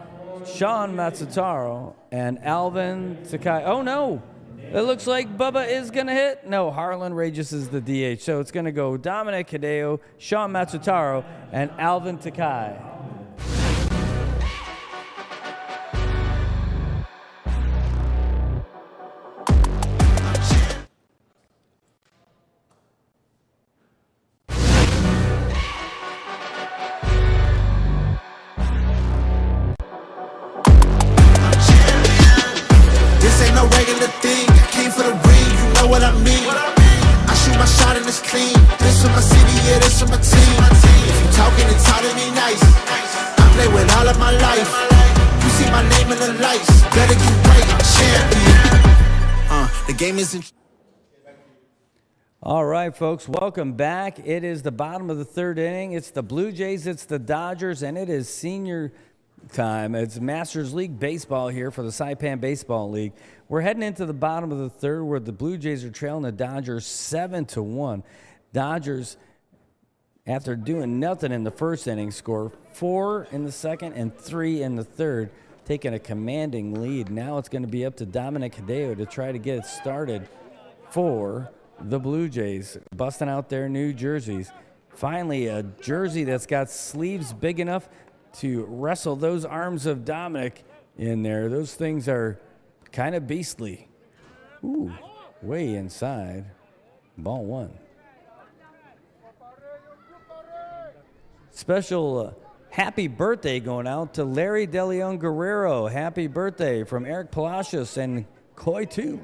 Sean Matsutaro, and Alvin Takai. Oh, no. It looks like Bubba is going to hit. No, Harlan Regis is the DH. So it's going to go Dominic Hideo, Sean Matsutaro, and Alvin Takai. All right, folks, welcome back. It is the bottom of the third inning. It's the Blue Jays, it's the Dodgers, and it is senior time. It's Masters League baseball here for the Saipan Baseball League. We're heading into the bottom of the third, where the Blue Jays are trailing the Dodgers 7-1. Dodgers, after doing nothing in the first inning, score 4 in the second and 3 in the third, taking a commanding lead. Now it's going to be up to Dominic Hideo to try to get it started for the Blue Jays, busting out their new jerseys. Finally, a jersey that's got sleeves big enough to wrestle those arms of Dominic in there. Those things are kind of beastly. Ooh, way inside. Ball 1. Special happy birthday going out to Larry DeLeon Guerrero. Happy birthday from Eric Palacios and Koi 2.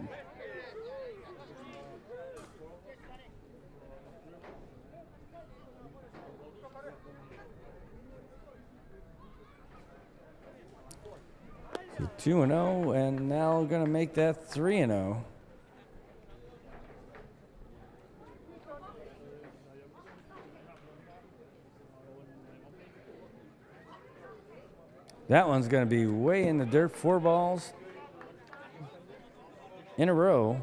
So 2-0, and now going to make that 3-0. That one's going to be way in the dirt. 4 balls in a row.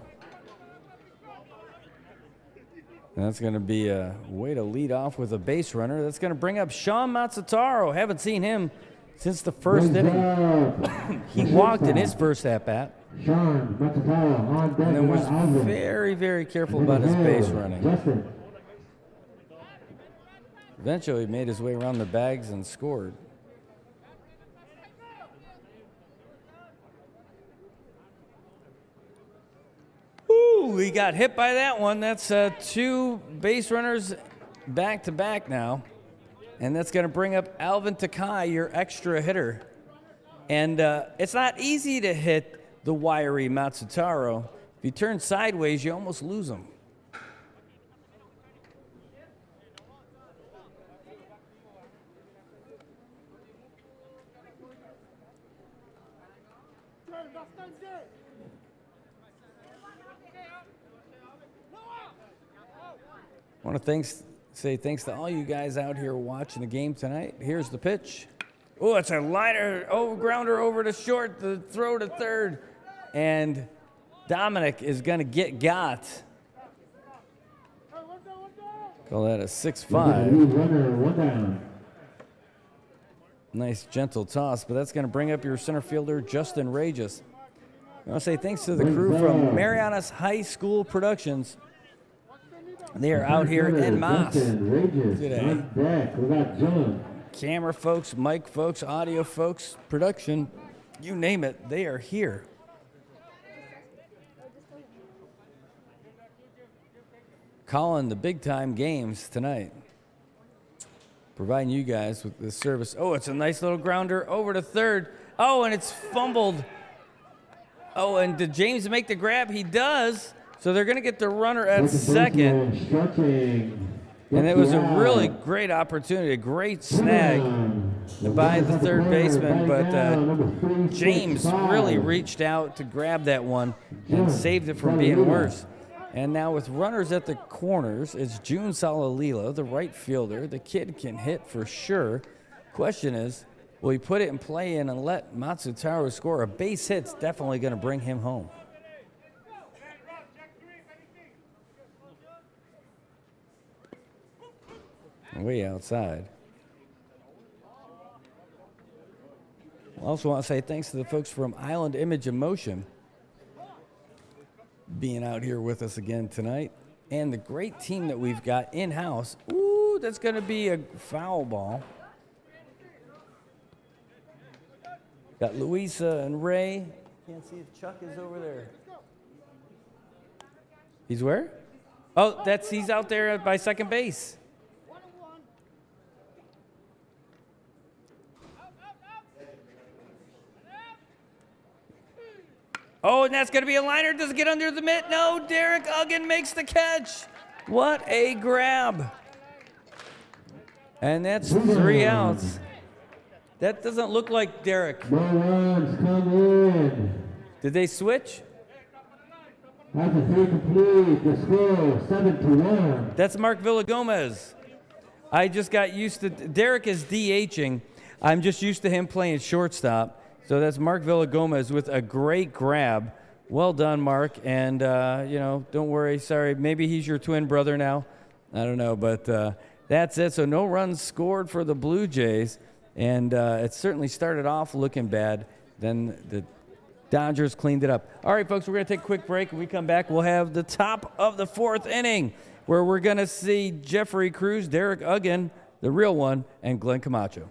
And that's going to be a way to lead off with a base runner. That's going to bring up Sean Matsutaro. Haven't seen him since the first inning. He walked in his first at-bat. Sean Matsutaro on deck. And then was very, very careful about his base running. Justin. Eventually, he made his way around the bags and scored. Ooh, he got hit by that one. That's 2 base runners back-to-back now. And that's going to bring up Alvin Takai, your extra hitter. And it's not easy to hit the wiry Matsutaro. If you turn sideways, you almost lose him. I want to say thanks to all you guys out here watching the game tonight. Here's the pitch. Oh, it's a liner, grounder over to short, the throw to third. And Dominic is going to get got. Call that a 6-5. Runner, 1 down. Nice gentle toss, but that's going to bring up your center fielder, Justin Regis. I want to say thanks to the crew from Marianas High School Productions. They are out here en masse today. Camera folks, mic folks, audio folks, production, you name it, they are here. Calling the big-time games tonight. Providing you guys with this service. Oh, it's a nice little grounder over to third. Oh, and it's fumbled. Oh, and did James make the grab? He does. So they're going to get the runner at second. And it was a really great opportunity, a great snag by the third baseman. But James really reached out to grab that one and saved it from being worse. And now with runners at the corners, it's June Salalila, the right fielder. The kid can hit for sure. Question is, will he put it in play in and let Matsutaro score? A base hit's definitely going to bring him home. Way outside. I also want to say thanks to the folks from Island Image and Motion being out here with us again tonight. And the great team that we've got in-house. Ooh, that's going to be a foul ball. Got Luisa and Ray. Can't see if Chuck is over there. He's where? Oh, he's out there by second base. Oh, and that's going to be a liner. Does it get under the mitt? No, Derek Uggan makes the catch. What a grab. And that's 3 outs. That doesn't look like Derek. No runs come in. Did they switch? After 3 complete, the score 7-1. That's Mark Villagomez. I just got used to, Derek is DHing. I'm just used to him playing shortstop. So that's Mark Villagomez with a great grab. Well done, Mark. And, don't worry. Sorry, maybe he's your twin brother now. I don't know, but that's it. So no runs scored for the Blue Jays. And it certainly started off looking bad. Then the Dodgers cleaned it up. All right, folks, we're going to take a quick break. When we come back, we'll have the top of the 4th inning where we're going to see Jeffrey Cruz, Derek Uggan, the real one, and Glenn Camacho.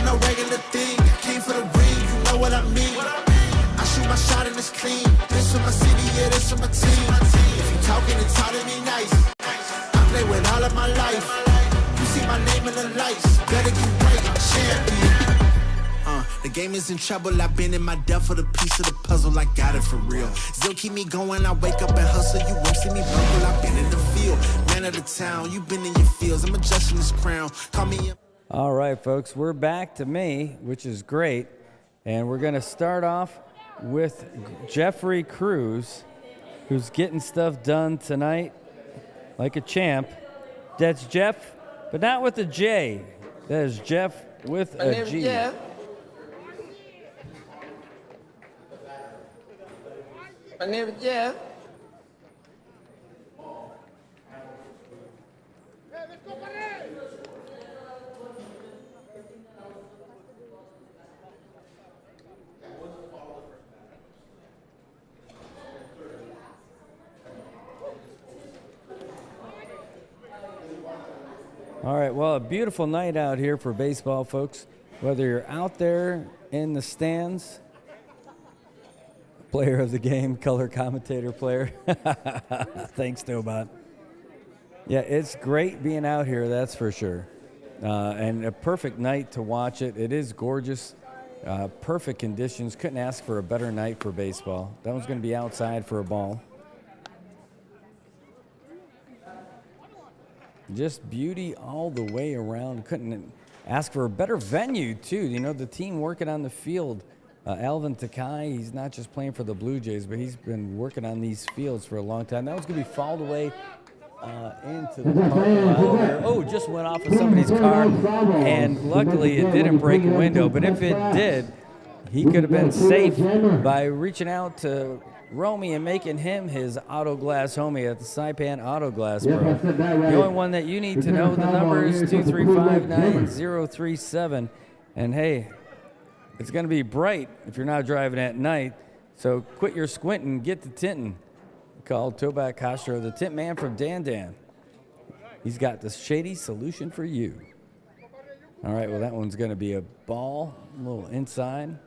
No regular thing, came for the ring, you know what I mean. I shoot my shot and it's clean. This for my city, yeah, this for my team. If you talking and talking me nice, I play with all of my life. You see my name in the lights, better get right, champion. The game is in trouble, I've been in my depth for the piece of the puzzle, I got it for real. Still keep me going, I wake up and hustle, you won't see me bumble, I've been in the field. Man of the town, you been in your fields, I'm adjusting this crown, call me in. All right, folks, we're back to me, which is great. And we're going to start off with Jeffrey Cruz. who's getting stuff done tonight like a champ. That's Jeff, but not with a J. That is Jeff with My a name's G. Jeff. My name is Jeff. All right, well, a beautiful night out here for baseball, folks. Whether you're out there in the stands, player of the game, color commentator player. Thanks, Nobot. Yeah, it's great being out here, that's for sure. And a perfect night to watch it. It is gorgeous. Perfect conditions. Couldn't ask for a better night for baseball. That one's going to be outside for a ball. Just beauty all the way around. Couldn't ask for a better venue, too. You know, the team working on the field, Alvin Takai, he's not just playing for the Blue Jays, but he's been working on these fields for a long time. That one's going to be fouled away into the parking lot. Oh, just went off of somebody's car, and luckily it didn't break a window. But if it did, he could have been safe by reaching out to Romy and making him his auto glass homie at the Saipan Auto Glass Pro. The only one that you need to know, the number is 235-9037. And hey, it's going to be bright if you're not driving at night, so quit your squinting, get the tinting. Call Tobak Castro, the tint man from Dan Dan. He's got the shady solution for you. All right, well, that one's going to be a ball, a little inside.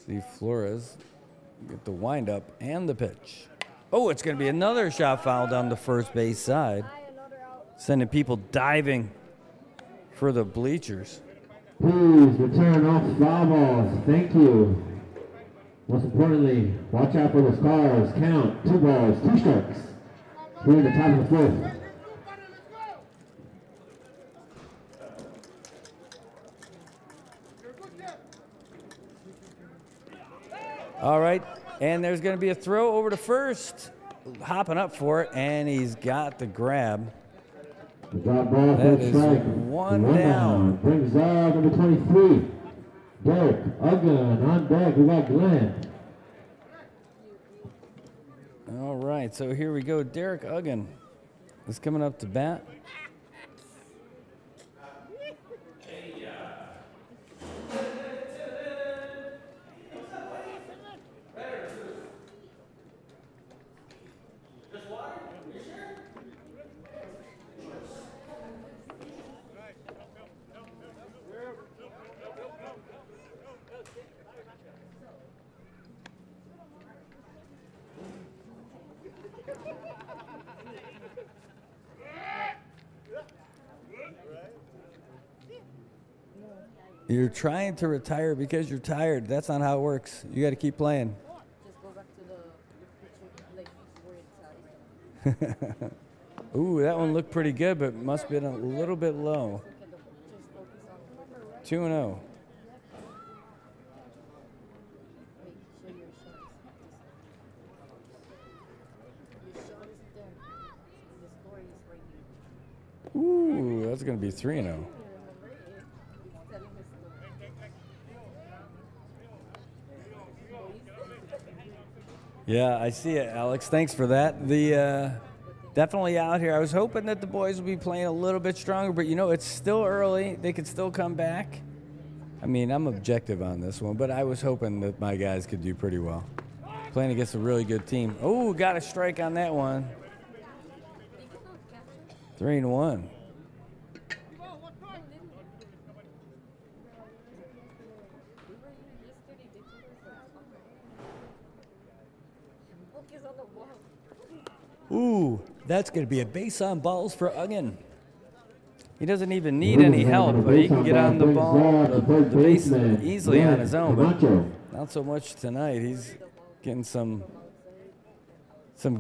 See Flores get the windup and the pitch. Oh, it's going to be another shot foul down the first base side, sending people diving for the bleachers. Please return off foul balls. Thank you. Most importantly, watch out for those cars. Count 2 balls, 2 strikes. Here at the top of the 4th. All right, and there's going to be a throw over to first. Hopping up for it, and he's got the grab. Drop ball, That first is strike. one down. Brings up number 23. Derek Uggan on deck. We got Glenn. All right, so here we go. Derek Uggan is coming up to bat. You're trying to retire because you're tired. That's not how it works. You got to keep playing. Just go back to the like where it's at right now. Ooh, that one looked pretty good, but must have been a little bit low. Just focus on 2-0. show your shot. Your shot is there. The story is right here. Ooh, that's going to be 3-0. You remember it? It's telling the story. Yeah, I see it, Alex. Thanks for that. The definitely out here. I was hoping that the boys would be playing a little bit stronger, but you know, it's still early. They could still come back. I mean, I'm objective on this one, but I was hoping that my guys could do pretty well. Playing against a really good team. Oh, got a strike on that one. 3-1. Focus on the ball. Ooh, that's going to be a base on balls for Uggan. He doesn't even need any help, but he can get on the ball, the base easily on his own, but not so much tonight. He's getting some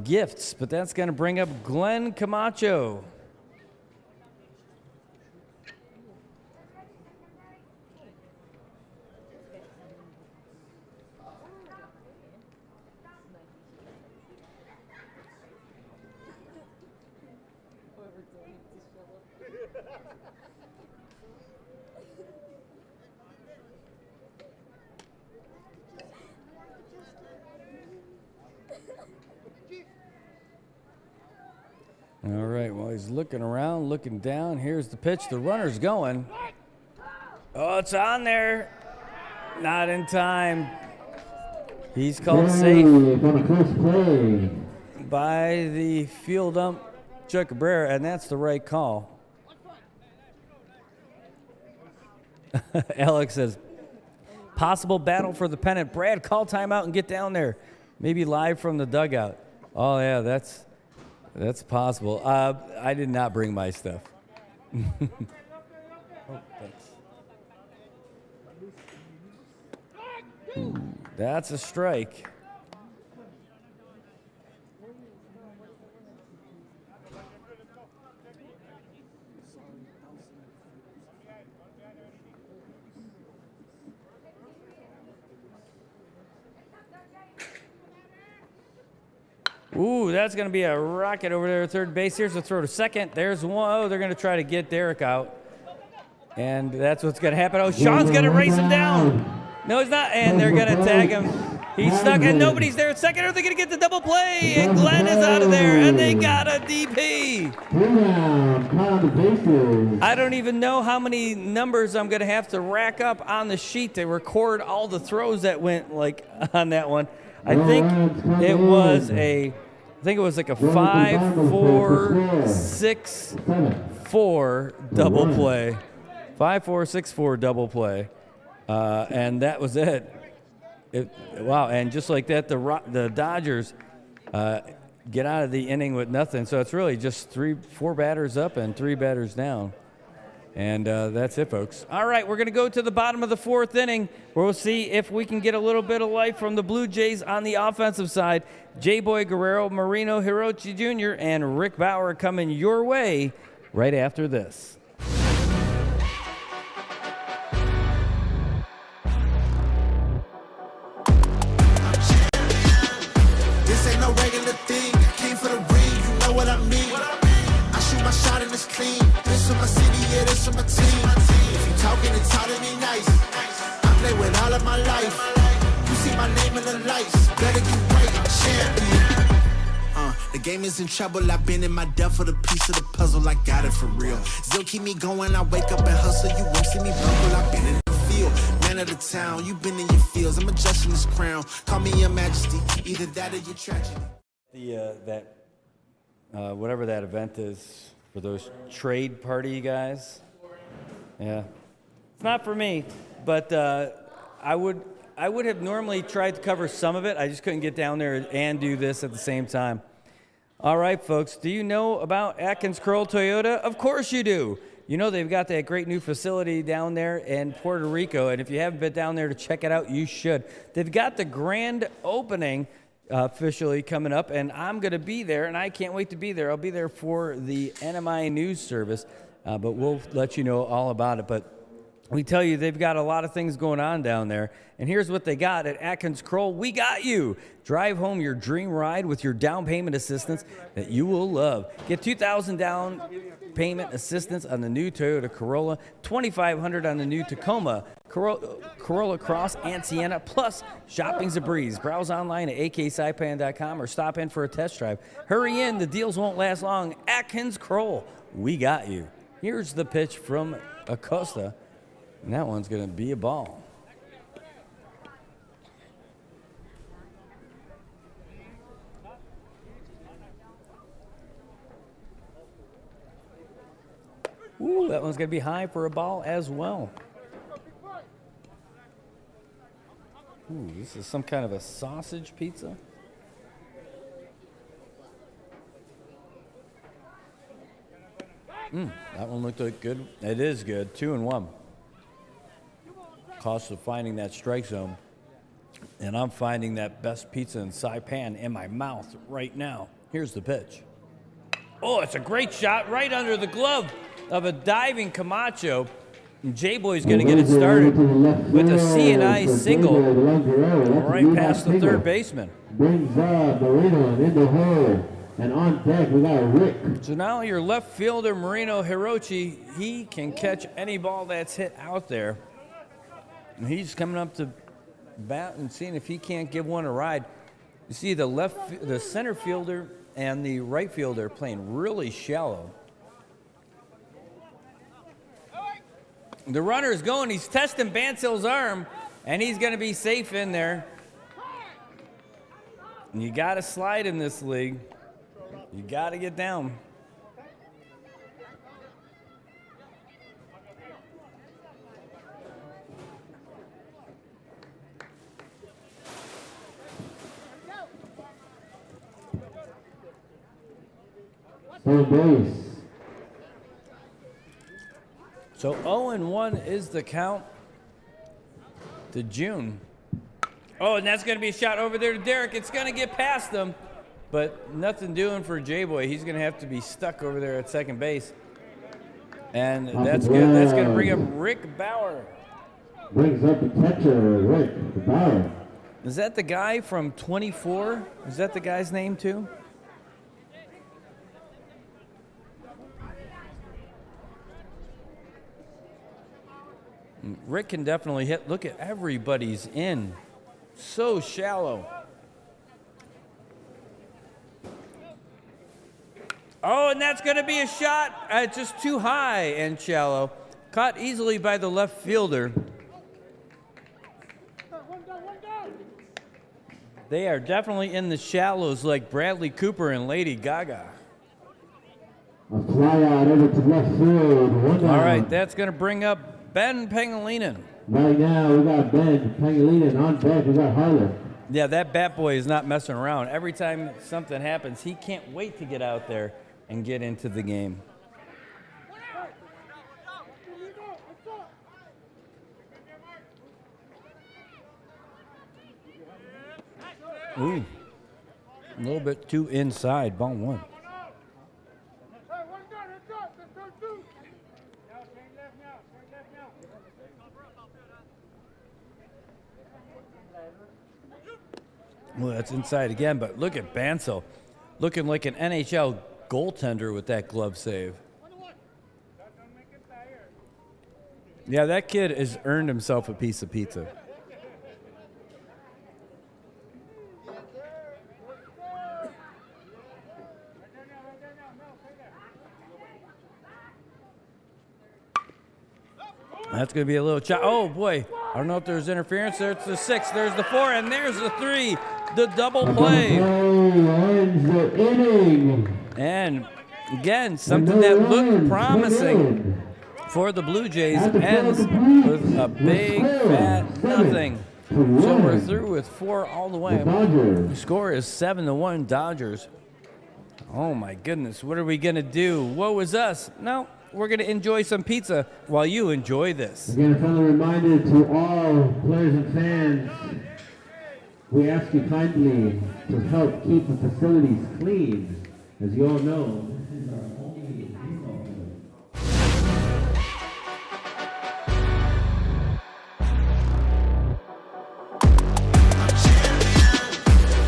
gifts, but that's going to bring up Glenn Camacho. All right, well, he's looking around, looking down. Here's the pitch. The runner's going. Oh, it's on there. Not in time. He's called safe On a close play. by the field ump, Chuck Cabrera, and that's the right call. Alex says, possible battle for the pennant. Brad, call timeout and get down there. Maybe live from the dugout. Oh, yeah, that's possible. I did not bring my stuff. Oh, thanks. Ooh, that's a strike. Ooh, that's going to be a rocket over there at third base. Here's the throw to second. There's one. Oh, they're going to try to get Derek out. And that's what's going to happen. Oh, Sean's going to race him down. No, he's not. And they're going to tag him. He's stuck, and nobody's there at second. Are they going to get the double play? And Glenn is out of there, and they got a DP. I don't even know how many numbers I'm going to have to rack up on the sheet to record all the throws that went like on that one. I think it was like a 5-4-6-4 double play. 5-4-6-4 double play. And that was it. Wow, and just like that, the Dodgers get out of the inning with nothing. So it's really just 4 batters up and 3 batters down. And that's it, folks. All right, we're going to go to the bottom of the 4th inning, where we'll see if we can get a little bit of life from the Blue Jays on the offensive side. J-Boy Guerrero, Marino Hirochi Jr., and Rick Bauer coming your way right after this. This ain't no regular thing. I came for the ring, you know what I mean. I shoot my shot and it's clean. This for my city, yeah, this for my team. If you talking and talking me nice, I play with all of my life. You see my name in the lights, better get right, champion. The game is in trouble, I've been in my depth for the piece of the puzzle, I got it for real. Still keep me going, I wake up and hustle, you won't see me buckle, I've been in the field. Man of the town, you been in your fields, I'm adjusting this crown. Call me your majesty, either that or your tragedy. Whatever that event is for those trade party guys. Yeah. It's not for me, but I would have normally tried to cover some of it. I just couldn't get down there and do this at the same time. All right, folks, do you know about Atkins Kroll Toyota? Of course you do. You know they've got that great new facility down there in Puerto Rico, and if you haven't been down there to check it out, you should. They've got the grand opening officially coming up, and I'm going to be there, and I can't wait to be there. I'll be there for the NMI News service, but we'll let you know all about it. But we tell you they've got a lot of things going on down there, and here's what they got at Atkins Kroll. We got you. Drive home your dream ride with your down payment assistance that you will love. Get $2,000 down payment assistance on the new Toyota Corolla, $2,500 on the new Tacoma, Corolla Cross, and Sienna, plus shopping's a breeze. Browse online at aksaipan.com or stop in for a test drive. Hurry in, the deals won't last long. Atkins Kroll, we got you. Here's the pitch from Acosta, and that one's going to be a ball. Ooh, that one's going to be high for a ball as well. Ooh, this is some kind of a sausage pizza. That one looked like good. It is good. 2-1. Cost of finding that strike zone. And I'm finding that best pizza in Saipan in my mouth right now. Here's the pitch. Oh, it's a great shot right under the glove of a diving Camacho. And J-Boy's going to get it started with a C&I single right past the third baseman. Brings Marino in the hole. And on deck, we got Rick. So now your left fielder, Marino Hirochi, he can catch any ball that's hit out there. And he's coming up to bat and seeing if he can't give one a ride. You see the center fielder and the right fielder playing really shallow. The runner is going. He's testing Bansil's arm, and he's going to be safe in there. And you got to slide in this league. You got to get down. Third base. So 0-1 is the count to June. Oh, and that's going to be a shot over there to Derek. It's going to get past him, but nothing doing for J-Boy. He's going to have to be stuck over there at second base. And that's good. That's going to bring up Rick Bauer. Brings up the catcher, Rick Bauer. Is that the guy from 24? Is that the guy's name too? Rick can definitely hit. Look at everybody's in. So shallow. Oh, and that's going to be a shot. Just too high and shallow. Caught easily by the left fielder. They are definitely in the shallows like Bradley Cooper and Lady Gaga. A fly out over to left field. One down. All right, that's going to bring up Ben Pangilinan. Right now, we got Ben Pangilinan on deck. We got Harlan. Yeah, that bat boy is not messing around. Every time something happens, he can't wait to get out there and get into the game. Ooh, a little bit too inside, ball one. Well, that's inside again, but look at Bansil looking like an NHL goaltender with that glove save. Yeah, that kid has earned himself a piece of pizza. That's going to be a little shot. Oh, boy. I don't know if there's interference. There's the 6. There's the 4. And there's the 3. The double play. Ends the inning. And, again, something that looked promising for the Blue Jays ends with a big, fat nothing. So we're through with 4 all the way. The score is 7-1 Dodgers. Oh, my goodness. What are we going to do? Woe is us. No. We're going to enjoy some pizza while you enjoy this. Again, a friendly reminder to all players and fans, we ask you kindly to help keep the facilities clean. As you all know, this is our only baseball field.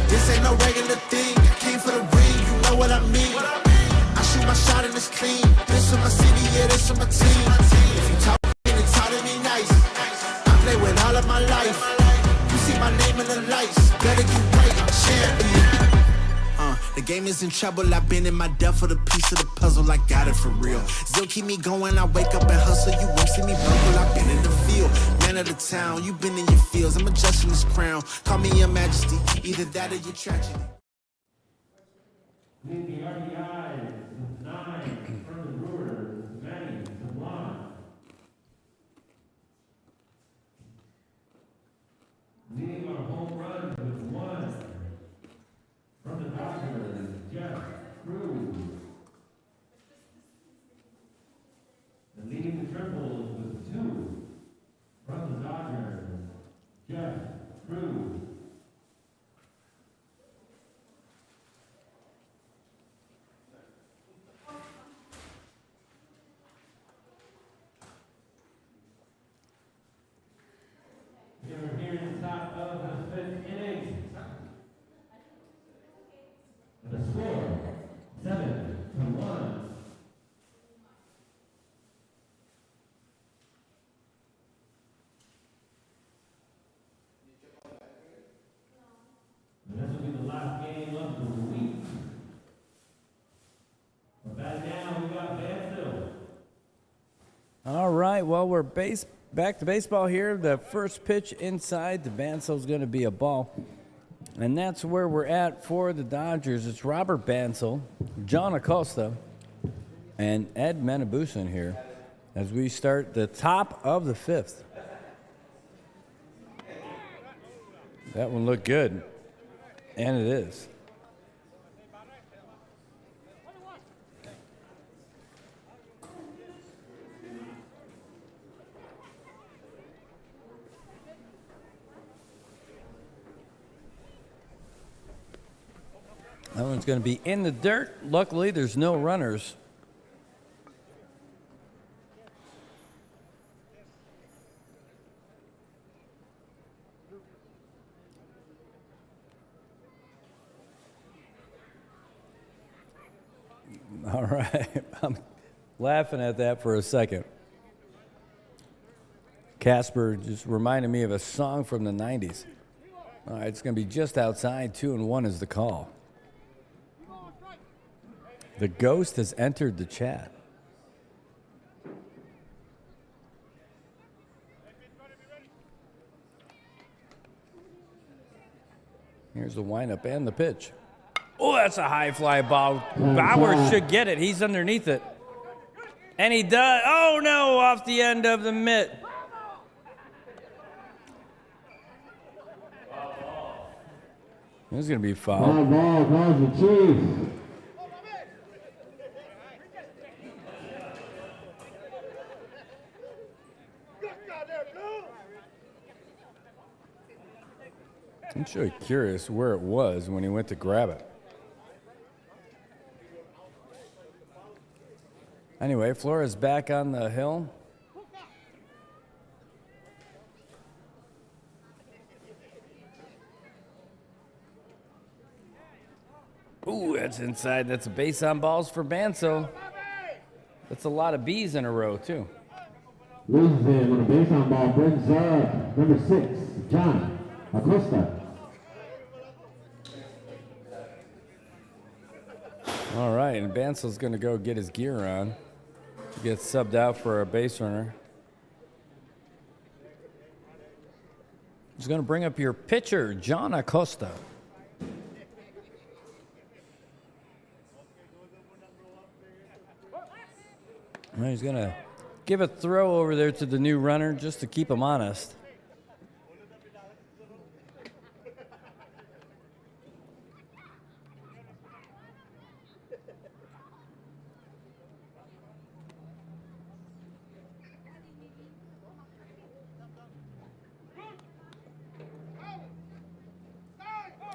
This ain't no regular thing. I came for the ring, you know what I mean. I shoot my shot and it's clean. This for my city, yeah, this for my team. If you talking and talking me nice, I play with all of my life. You see my name in the lights, better get right, champion. The game is in trouble, I've been in my depth for the piece of the puzzle, I got it for real. Still keep me going, I wake up and hustle, you won't see me bubble, I've been in the field. Man of the town, you been in your fields, I'm adjusting this crown. Call me your majesty, either that or your tragedy. Lead the RBIs with 9 from the Brewers, Manny Sablon. Leading our home runs with 1 from the Dodgers, Jeff Cruz. And leading the triples with 2 from the Dodgers, Jeff Cruz. Here in the top of the 5th inning. well, we're back to baseball here. The first pitch inside to Bansel's going to be a ball. And that's where we're at for the Dodgers. It's Robert Bansel, John Acosta, and Ed Manabusan here as we start the top of the fifth. That one looked good, and it is. That one's going to be in the dirt. Luckily, there's no runners. All right. I'm laughing at that for a second. Casper just reminded me of a song from the 90s. All right, it's going to be just outside. 2-1 is the call. The ghost has entered the chat. Here's the windup and the pitch. Oh, that's a high fly ball. Bauer should get it. He's underneath it. And he does. Oh, no, off the end of the mitt. This is going to be foul. Ball, the Chief. I'm sure curious where it was when he went to grab it. Anyway, Flores back on the hill. Ooh, that's inside. That's a base on balls for Banso. That's a lot of B's in a row, too. Loses him on a base on ball. Brings up number 6, John Acosta. All right, and Bansel's going to go get his gear on. He gets subbed out for a base runner. He's going to bring up your pitcher, John Acosta. And he's going to give a throw over there to the new runner just to keep him honest.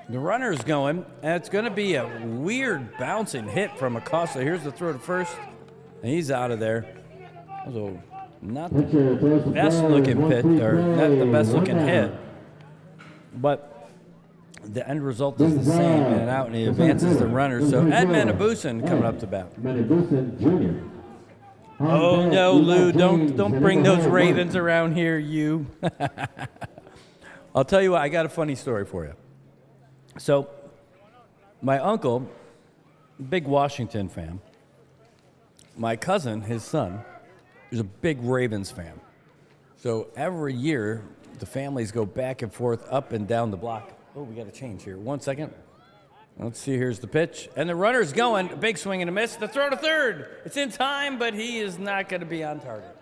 The runner's going, and it's going to be a weird bouncing hit from Acosta. Here's the throw to first, and he's out of there. That was not the best looking pitch, or not the best looking hit, but the end result is the same, and out, and he advances the runner. So Ed Manabusan coming up to bat. Manabusan Jr. Oh no, Lou! Don't bring those Ravens around here, you. I'll tell you what. I got a funny story for you. So, my uncle, big Washington fan. My cousin, his son, is a big Ravens fan. So every year, the families go back and forth up and down the block. Oh, we got to change here. 1 second. Let's see. Here's the pitch, and the runner's going. A big swing and a miss. The throw to third. It's in time, but he is not going to be on target.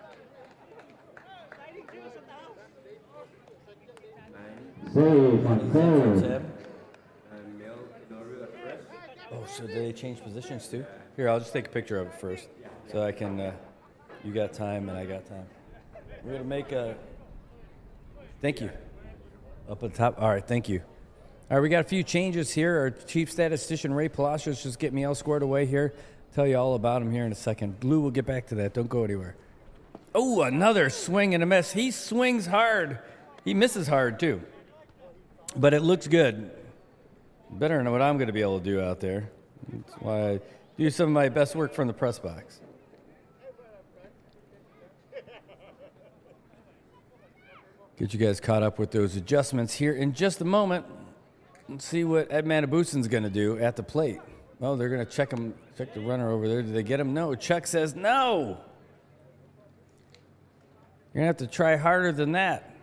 Save on third. Oh, so did they change positions too? Here, I'll just take a picture of it first, so I can. You got time, and I got time. We're gonna make a. Thank you. Up at the top. All right, thank you. All right, we got a few changes here. Our chief statistician Ray Palacios just getting me all squared away here. Tell you all about him here in a second. Lou will get back to that. Don't go anywhere. Oh, another swing and a miss. He swings hard. He misses hard too. But it looks good. Better than what I'm going to be able to do out there. That's why I do some of my best work from the press box. Get you guys caught up with those adjustments here in just a moment. Let's see what Ed Manabusan's going to do at the plate. Oh, they're going to check the runner over there. Did they get him? No. Chuck says no. You're going to have to try harder than that.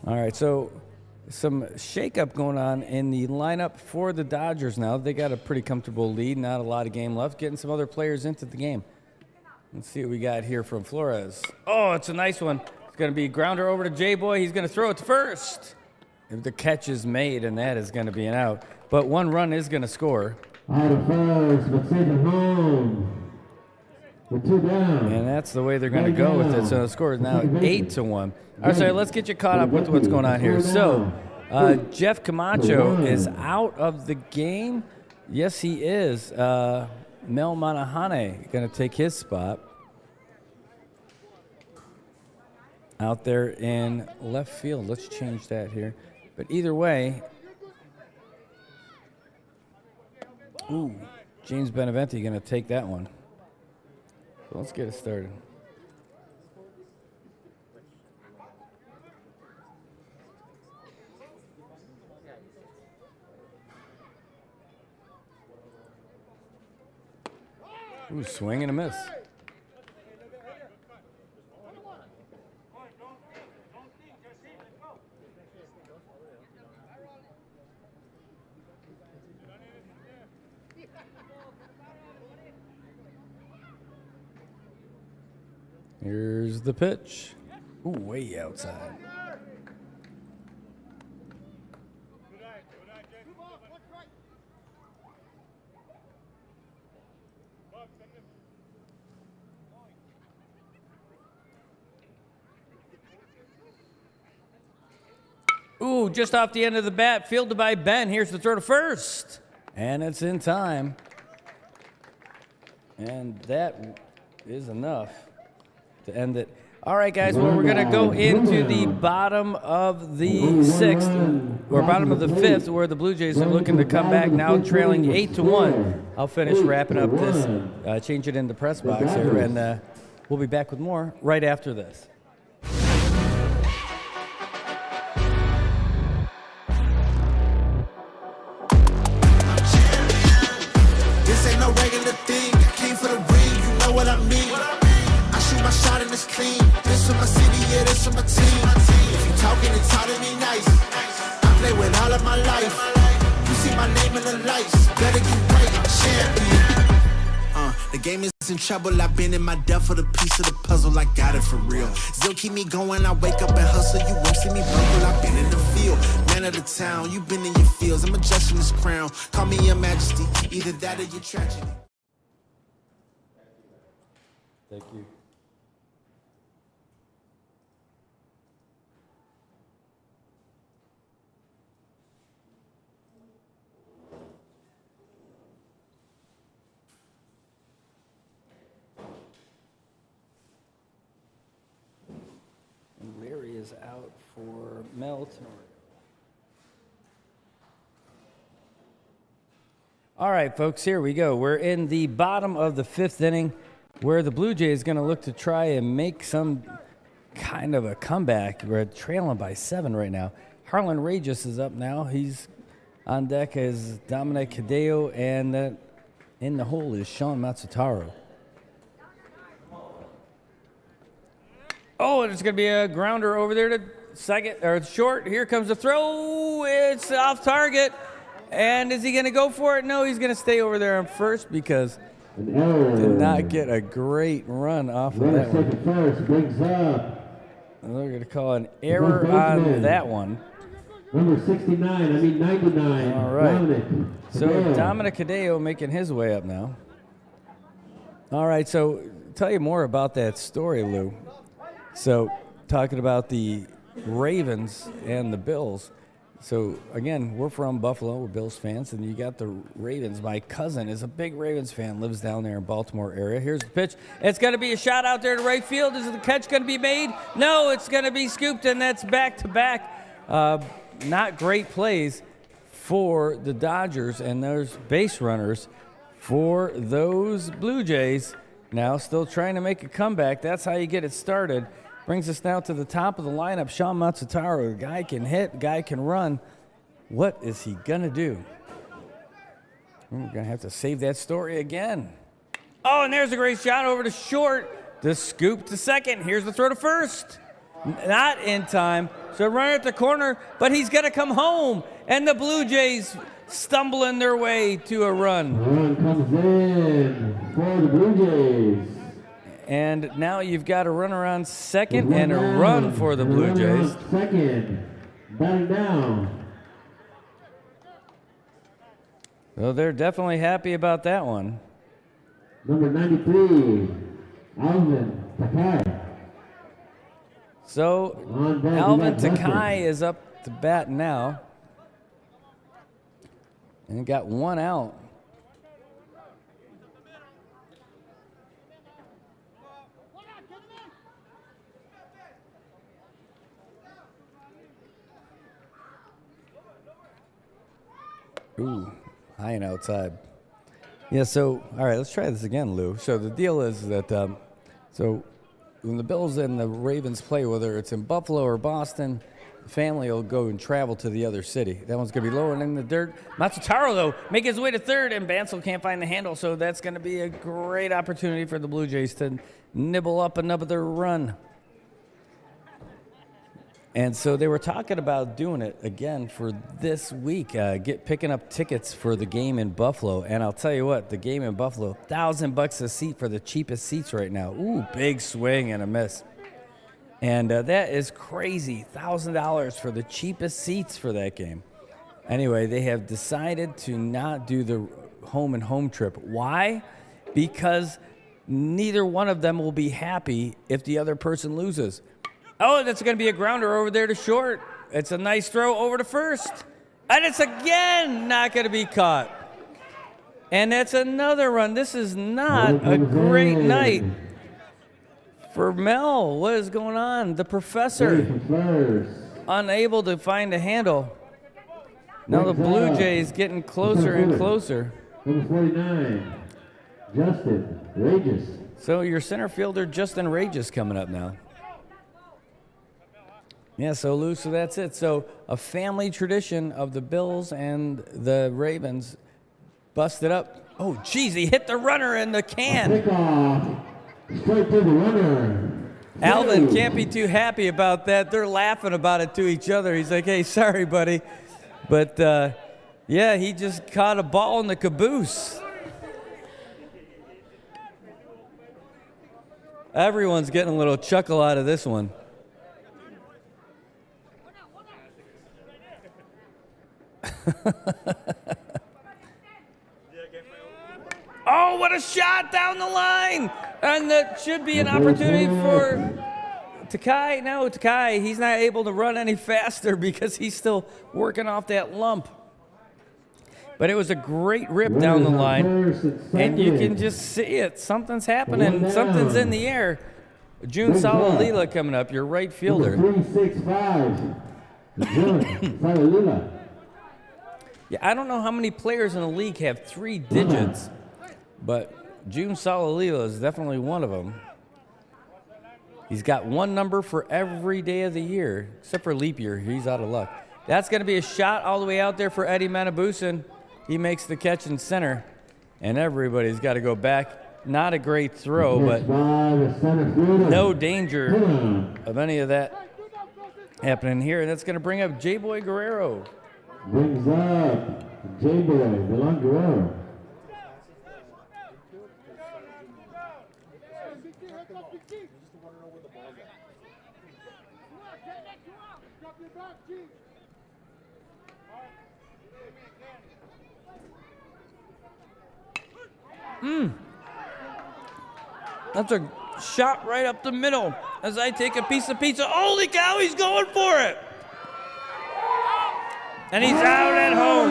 All right, so some shakeup going on in the lineup for the Dodgers now. They got a pretty comfortable lead, not a lot of game left, getting some other players into the game. Let's see what we got here from Flores. Oh, it's a nice one. It's going to be a grounder over to J-Boy. He's going to throw it to first. If the catch is made, and that is going to be an out. But one run is going to score. Out of first, but safe at home. With 2 down. And that's the way they're going to go with it. So the score is now 8-1. All right, sorry, let's get you caught up with what's going on here. So Jeff Camacho is out of the game. Yes, he is. Mel Manahane going to take his spot out there in left field. Let's change that here. But either way, James Beneventi going to take that one. So let's get it started. Ooh, swing and a miss. Here's the pitch. Ooh, way outside. Ooh, just off the end of the bat, fielded by Ben. Here's the throw to first. And it's in time. And that is enough to end it. All right, guys, well, we're going to go into the bottom of the 6th, or bottom of the 5th, where the Blue Jays are looking to come back, now trailing 8-1. I'll finish wrapping up this, change it in the press box here, and we'll be back with more right after this. This ain't no regular thing. I came for the ring, you know what I mean. I shoot my shot and it's clean. This for my city, yeah, this for my team. If you talking and talking me nice, I play with all of my life. You see my name in the lights, better get right, I'm champion. The game is in trouble, I've been in my depth for the piece of the puzzle, I got it for real. Still keep me going, I wake up and hustle, you won't see me bumble, I've been in the field. Man of the town, you been in your fields, I'm adjusting this crown. Call me your majesty, either that or your tragedy. Thank you. And Larry is out for Mel Tenorio. All right, folks, here we go. We're in the bottom of the 5th inning, where the Blue Jays going to look to try and make some kind of a comeback. We're trailing by 7 right now. Harlan Regis is up now. He's on deck as Dominic Hideo, and in the hole is Sean Matsutaro. Oh, and it's going to be a grounder over there to second, or short. Here comes the throw. It's off target. And is he going to go for it? No, he's going to stay over there on first because did not get a great run off of that one. First brings up. And they're going to call an error on that one. Number 99. All right. Dominic. So Dominic Hideo making his way up now. All right, so tell you more about that story, Lou. So talking about the Ravens and the Bills. So, again, we're from Buffalo. We're Bills fans, and you got the Ravens. My cousin is a big Ravens fan, lives down there in Baltimore area. Here's the pitch. It's going to be a shot out there to right field. Is the catch going to be made? No, it's going to be scooped, and that's back-to-back. Not great plays for the Dodgers, and there's base runners for those Blue Jays. Now still trying to make a comeback. That's how you get it started. Brings us now to the top of the lineup. Sean Matsutaro, the guy can hit, guy can run. What is he going to do? We're going to have to save that story again. Oh, and there's a great shot over to short. The scoop to second. Here's the throw to first. Not in time. So runner at the corner, but he's going to come home. And the Blue Jays stumbling their way to a run. The run comes in for the Blue Jays. And now you've got a runner on second and a run for the Blue Jays. Second, batting down. So they're definitely happy about that one. Number 93, Alvin Takai. So On deck, Alvin we got Takai Buster. is up to bat now. And got one out. Ooh, high and outside. Yeah, so, all right, let's try this again, Lou. So the deal is that, so when the Bills and the Ravens play, whether it's in Buffalo or Boston, the family will go and travel to the other city. That one's going to be lower in the dirt. Matsutaro, though, making his way to third, and Bansel can't find the handle, so that's going to be a great opportunity for the Blue Jays to nibble up another run. And so they were talking about doing it again for this week, picking up tickets for the game in Buffalo. And I'll tell you what, the game in Buffalo, $1,000 a seat for the cheapest seats right now. Ooh, big swing and a miss. And that is crazy, $1,000 for the cheapest seats for that game. Anyway, they have decided to not do the home and home trip. Why? Because neither one of them will be happy if the other person loses. Oh, that's going to be a grounder over there to short. It's a nice throw over to first. And it's again not going to be caught. And that's another run. This is not a great night for Mel. What is going on? The professor unable to find a handle. Now the Blue Jays getting closer and closer. Number 49, Justin Regis. So your center fielder, Justin Regis, coming up now. Yeah, so Lou, so that's it. So a family tradition of the Bills and the Ravens busted up. Oh, geez, he hit the runner in the can. Kickoff, straight to the runner. Alvin can't be too happy about that. They're laughing about it to each other. He's like, hey, sorry, buddy. But, yeah, he just caught a ball in the caboose. Everyone's getting a little chuckle out of this one. Oh, what a shot down the line! And that should be an opportunity for Takai. No, Takai, he's not able to run any faster because he's still working off that lump. But it was a great rip down the line, and you can just see it. Something's happening. Something's in the air. June Salalila coming up, your right fielder. 365, June Salalila. Yeah, I don't know how many players in the league have 3 digits, but June Salalila is definitely one of them. He's got one number for every day of the year, except for leap year. He's out of luck. That's going to be a shot all the way out there for Eddie Manabusan. He makes the catch in center, and everybody's got to go back. Not a great throw, but no danger of any of that happening here. And that's going to bring up J-Boy Guerrero. Brings up J-Boy, Milan Guerrero. That's a shot right up the middle as I take a piece of pizza. Holy cow, he's going for it. And he's out at home.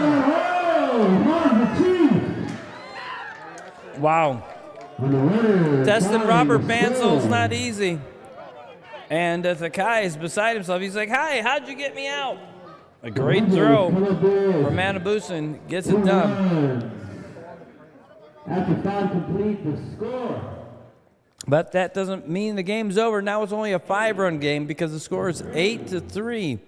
Wow. Testing Robert Bansel's not easy. And Takai is beside himself. He's like, hi, how'd you get me out? A great throw for Manabusan. Gets it done. After 5 complete, the score. But that doesn't mean the game's over. Now it's only a 5-run game because the score is 8-3.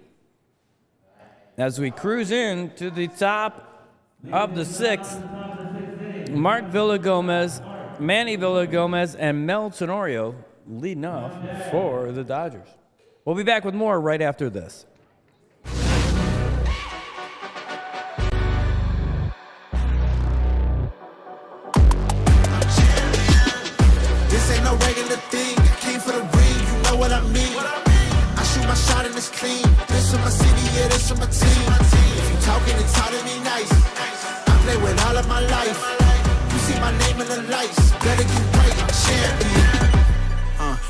As we cruise in to the top of the 6th, Mark Villagomez Manny Villagomez and Mel Tenorio leading off for the Dodgers. We'll be back with more right after this. This ain't no regular thing. I came for the ring, you know what I mean. I shoot my shot and it's clean. This for my city, yeah, this for my team. If you talking and talking me nice, I play with all of my life. You see my name in the lights, better get right, I'm champion.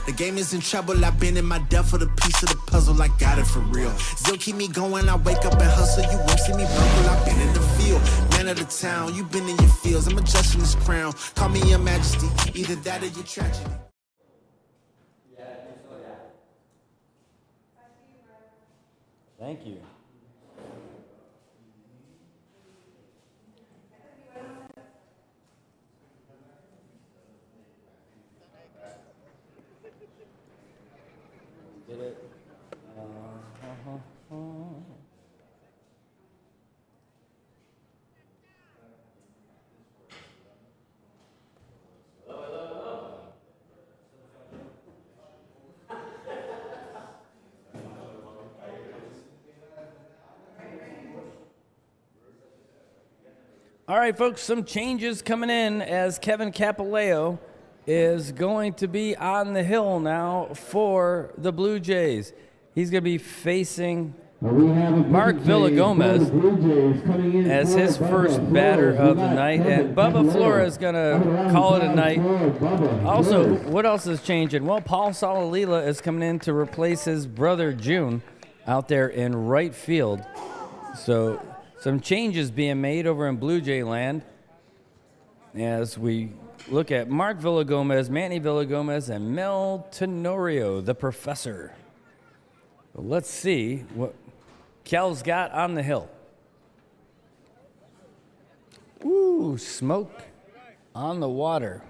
The game is in trouble, I've been in my depth for the piece of the puzzle, I got it for real. Still keep me going, I wake up and hustle, you won't see me buckle, I've been in the field. Man of the town, you been in your fields, I'm adjusting this crown. Call me your majesty, either that or your tragedy. Thank you. Did it? All right, folks, some changes coming in as Kevin Capileo is going to be on the hill now for the Blue Jays. He's going to be facing Mark Villagomez as his first batter of the night, and Bubba Flores is going to call it a night. Also, what else is changing? Well, Paul Salalila is coming in to replace his brother June out there in right field. So some changes being made over in Blue Jay land as we look at Mark Villagomez, Manny Villagomez, and Mel Tenorio, the professor. Well, let's see what Kel's got on the hill. Ooh, smoke on the water.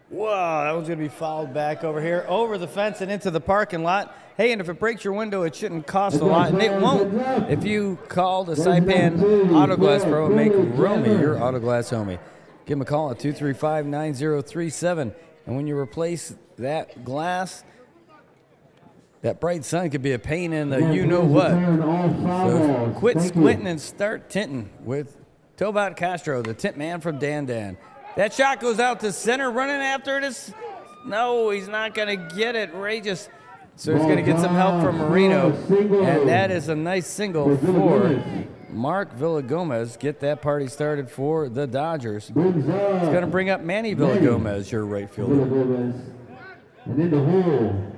Whoa, that one's going to be fouled back over here, over the fence and into the parking lot. Hey, and if it breaks your window, it shouldn't cost a lot, and it won't if you call the Saipan Auto Glass Pro and make Romy your Auto Glass homie. Give them a call at 235-9037, and when you replace that glass, that bright sun could be a pain in the you-know-what. So quit squinting and start tinting with Tobat Castro, the tint man from Dan Dan. That shot goes out to center, running after it is, no, he's not going to get it. Ray just, so he's going to get some help from Marino, and that is a nice single for Mark Villagomez. Get that party started for the Dodgers. He's going to bring up Manny Villagomez, your right fielder. And in the hole,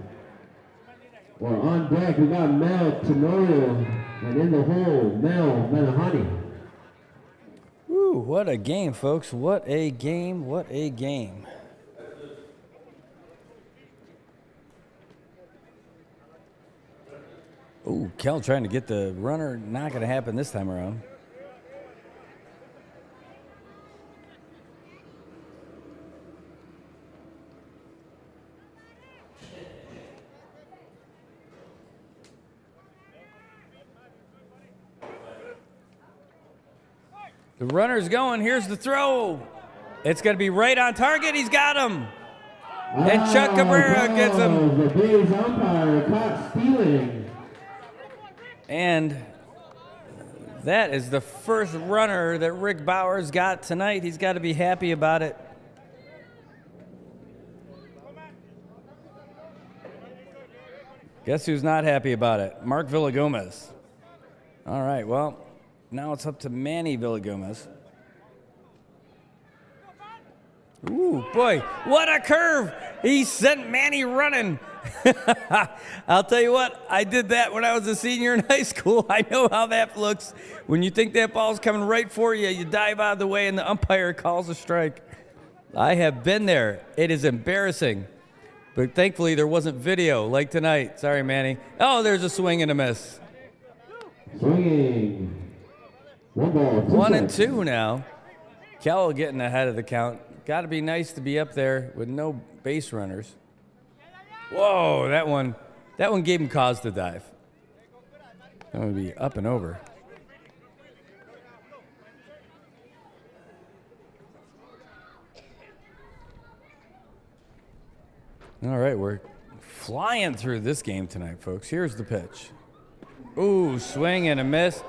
or on deck, we got Mel Tenorio, and in the hole, Mel Menahani. Woo, what a game, folks. What a game, what a game. Ooh, Kel trying to get the runner. Not going to happen this time around. The runner's going. Here's the throw. It's going to be right on target. He's got him. And Chuck Cabrera gets him. The Bays umpire caught stealing. And that is the first runner that Rick Bowers got tonight. He's got to be happy about it. Guess who's not happy about it? Mark Villagomez. All right, well, now it's up to Manny Villagomez. Ooh, boy, what a curve. He sent Manny running. I'll tell you what, I did that when I was a senior in high school. I know how that looks. When you think that ball's coming right for you, you dive out of the way and the umpire calls a strike. I have been there. It is embarrassing. But thankfully, there wasn't video like tonight. Sorry, Manny. Oh, there's a swing and a miss. Swinging. 1 ball, 2 1 and strikes. 2 now. Cal getting ahead of the count. Got to be nice to be up there with no base runners. Whoa, that one gave him cause to dive. That would be up and over. All right, we're flying through this game tonight, folks. Here's the pitch. Ooh, swing and a miss.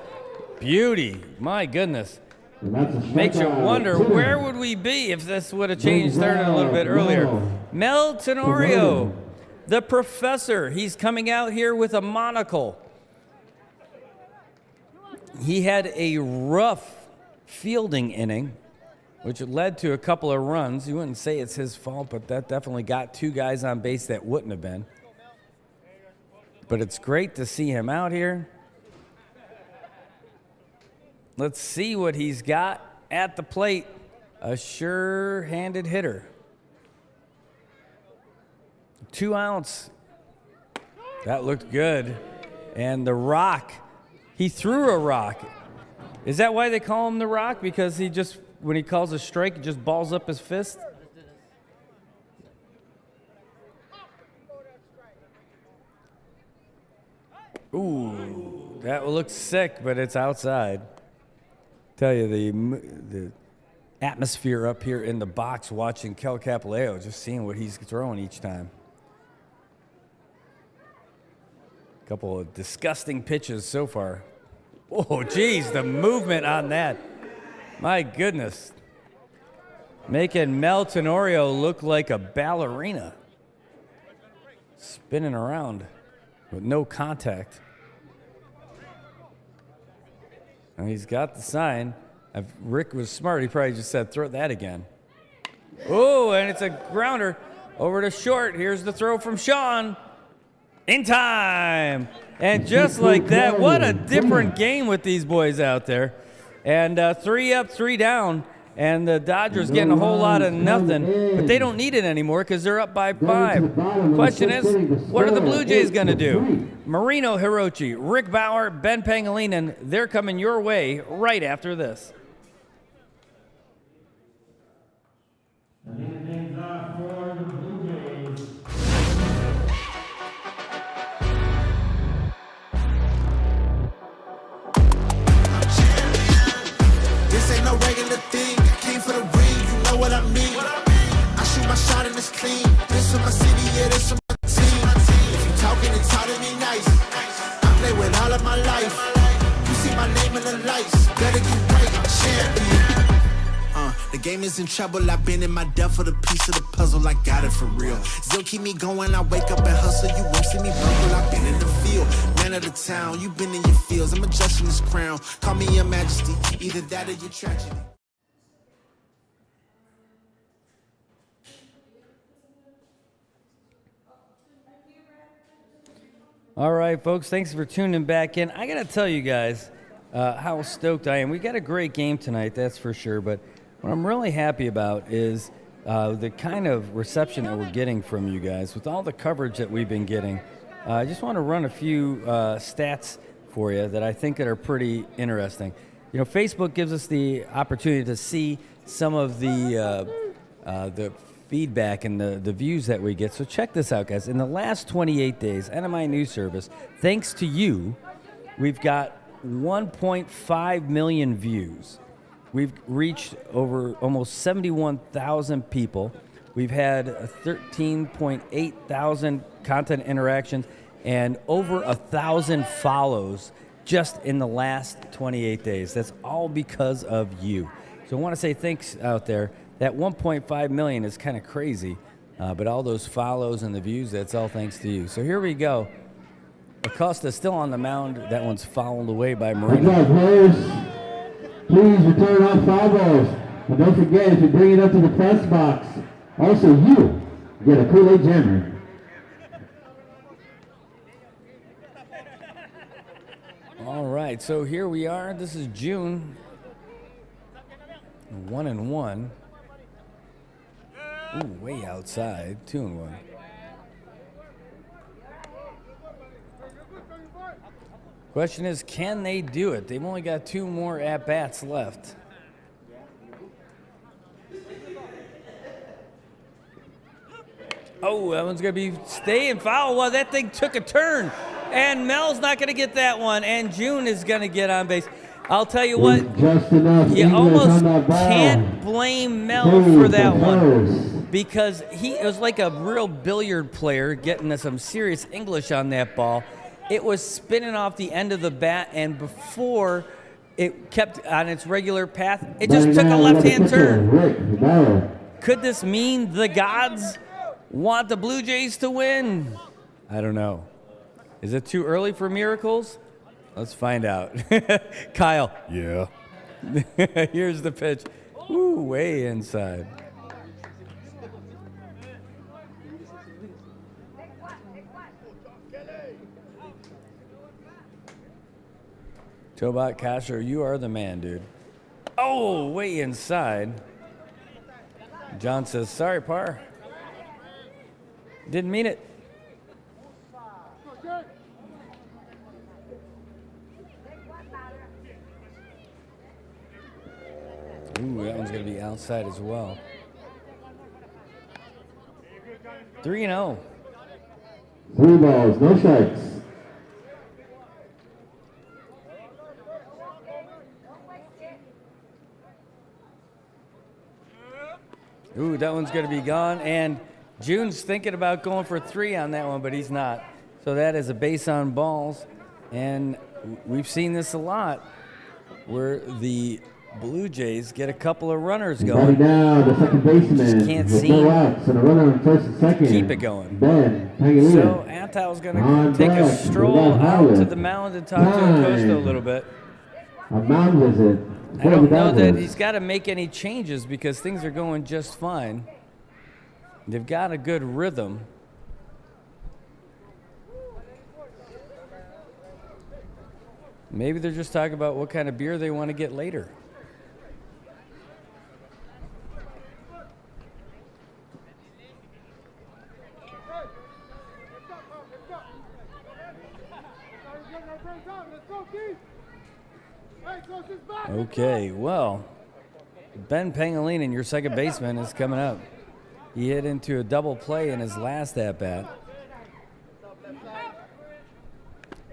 Beauty. My goodness. Makes you wonder, where would we be if this would have started a little bit earlier? Mel Tenorio, the professor. He's coming out here with a monocle. He had a rough fielding inning, which led to a couple of runs. You wouldn't say it's his fault, but that definitely got two guys on base that wouldn't have been. But it's great to see him out here. Let's see what he's got at the plate. A sure-handed hitter. 2 outs. That looked good. And the Rock, he threw a rock. Is that why they call him the Rock? Because he just, when he calls a strike, he just balls up his fist? Ooh, that looks sick, but it's outside. Tell you, the atmosphere up here in the box watching Kel Capileo, just seeing what he's throwing each time. A couple of disgusting pitches so far. Oh, geez, the movement on that. My goodness. Making Mel Tenorio look like a ballerina. Spinning around with no contact. And he's got the sign. If Rick was smart, he probably just said, throw that again. Oh, and it's a grounder over to short. Here's the throw from Sean. In time. And just like that, what a different game with these boys out there. And 3 up, 3 down. And the Dodgers getting a whole lot of nothing. But they don't need it anymore because they're up by 5. Question is, what are the Blue Jays going to do? Marino Hirochi, Rick Bauer, Ben Pangilinan, they're coming your way right after this. This ain't no regular thing. I came for the ring, you know what I mean. I shoot my shot and it's clean. This for my city, yeah, this for my team. If you talking and talking me nice, I play with all of my life. You see my name in the lights, better get right, I'm champion. The game is in trouble, I've been in my depth for the piece of the puzzle, I got it for real. Still keep me going, I wake up and hustle, you won't see me bumble, I've been in the field. Man of the town, you been in your fields, I'm adjusting this crown. Call me your majesty, either that or your tragedy. All right, folks, thanks for tuning back in. I got to tell you guys how stoked I am. We got a great game tonight, that's for sure, but what I'm really happy about is the kind of reception that we're getting from you guys with all the coverage that we've been getting. I just want to run a few stats for you that I think that are pretty interesting. You know, Facebook gives us the opportunity to see some of the feedback and the views that we get. So check this out, guys. In the last 28 days, NMI News Service, thanks to you, we've got 1.5 million views. We've reached over almost 71,000 people. We've had 13.8 thousand content interactions and over 1,000 follows just in the last 28 days. That's all because of you. So I want to say thanks out there. That 1.5 million is kind of crazy, but all those follows and the views, that's all thanks to you. So here we go. Acosta's still on the mound. That one's fouled away by Marino. Okay, players, please return all foul balls. And don't forget, if you bring it up to the press box, also you get a Kool-Aid jammer. All right, so here we are. This is June. 1-1. Ooh, way outside. 2-1. Question is, can they do it? They've only got 2 more at-bats left. Oh, that one's going to be staying foul. Well, that thing took a turn. And Mel's not going to get that one. And June is going to get on base. I'll tell you what, Just enough you English almost on that ball. can't blame Mel Save for that the one. Pillars. Because it was like a real billiard player getting some serious English on that ball. It was spinning off the end of the bat, and before it kept on its regular path, it just took a left-hand turn. Could this mean the gods want the Blue Jays to win? I don't know. Is it too early for miracles? Let's find out. Kyle. Yeah. Here's the pitch. Ooh, way inside. Tobot Kasher, you are the man, dude. Oh, way inside. John says, sorry, Par. Didn't mean it. Ooh, that one's going to be outside as well. 3-0. 3 balls, no strikes. Ooh, that one's going to be gone. And June's thinking about going for 3 on that one, but he's not. So that is a base on balls. And we've seen this a lot where the Blue Jays get a couple of runners going. Now the second baseman. Just can't with seem no outs and a runner on first and second. keep it going. Ben Pangolina. So Antal's going to take a stroll out to the mound and talk to Acosta a little bit. A mound visit. I don't know that he's got to make any changes because things are going just fine. They've got a good rhythm. Maybe they're just talking about what kind of beer they want to get later. Okay, well, Ben Pangolin, your second baseman, is coming up. He hit into a double play in his last at-bat.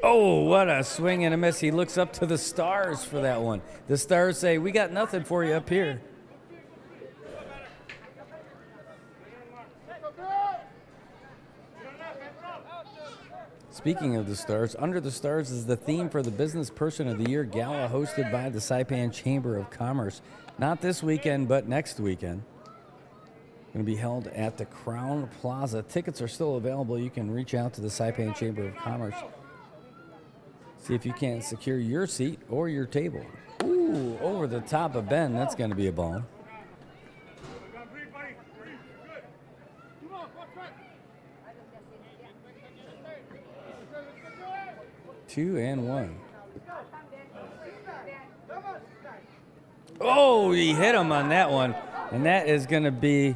Oh, what a swing and a miss. He looks up to the Stars for that one. The Stars say, we got nothing for you up here. Speaking of the Stars, Under the Stars is the theme for the Business Person of the Year Gala hosted by the Saipan Chamber of Commerce. Not this weekend, but next weekend. Going to be held at the Crown Plaza. Tickets are still available. You can reach out to the Saipan Chamber of Commerce. See if you can't secure your seat or your table. Ooh, over the top of Ben. That's going to be a ball. Two and one. Oh, he hit him on that one. And that is going to be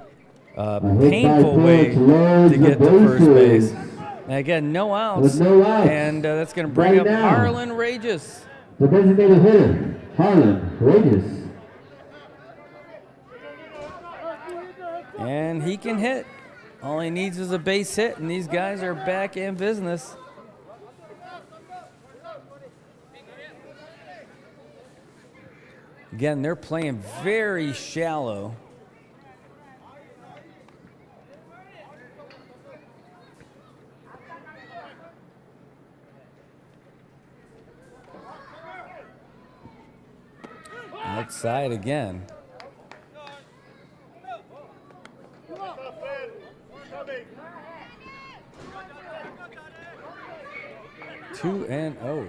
a painful way to get to first base. And again, no outs. And that's going to bring up Harlan Regis. The designated hitter, Harlan Regis. And he can hit. All he needs is a base hit, and these guys are back in business. Again, they're playing very shallow. Outside again. Two and oh.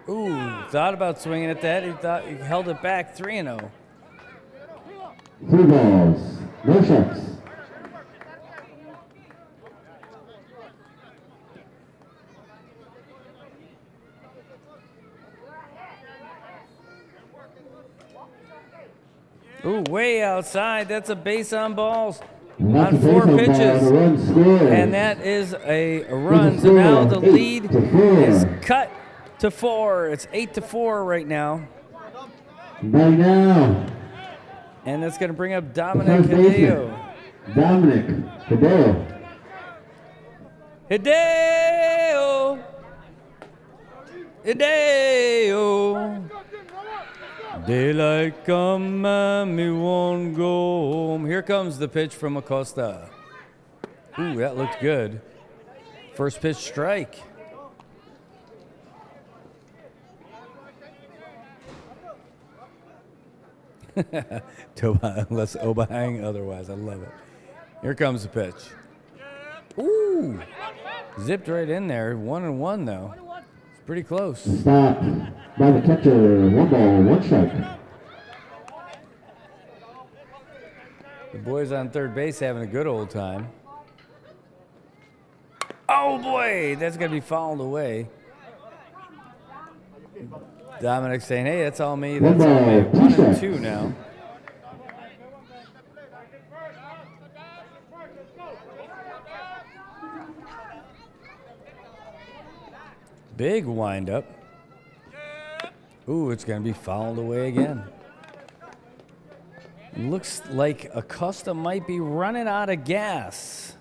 Ooh, thought about swinging at that. He thought he held it back 3-0. 3 balls, no strikes. Ooh, way outside. That's a base on balls And on that's a 4 base on pitches. ball, and a run scored. And that is a run. So now the lead is cut to 4. It's 8-4 right now. By now. And that's going to bring up The Dominic first baseman, Hideo. Dominic Hideo. Hideo! Hideo! Daylight come and me won't go home. Here comes the pitch from Acosta. Ooh, that looked good. First pitch strike. Unless Obahang otherwise. I love it. Here comes the pitch. Ooh, zipped right in there. 1-1 though. It's pretty close. Stopped by the catcher. 1 ball, 1 strike. The boys on third base having a good old time. Oh boy, that's gonna be fouled away. Dominic saying, "Hey, that's all me. That's all me." 1-2 now. Big windup. Ooh, it's going to be fouled away again. Looks like Acosta might be running out of gas.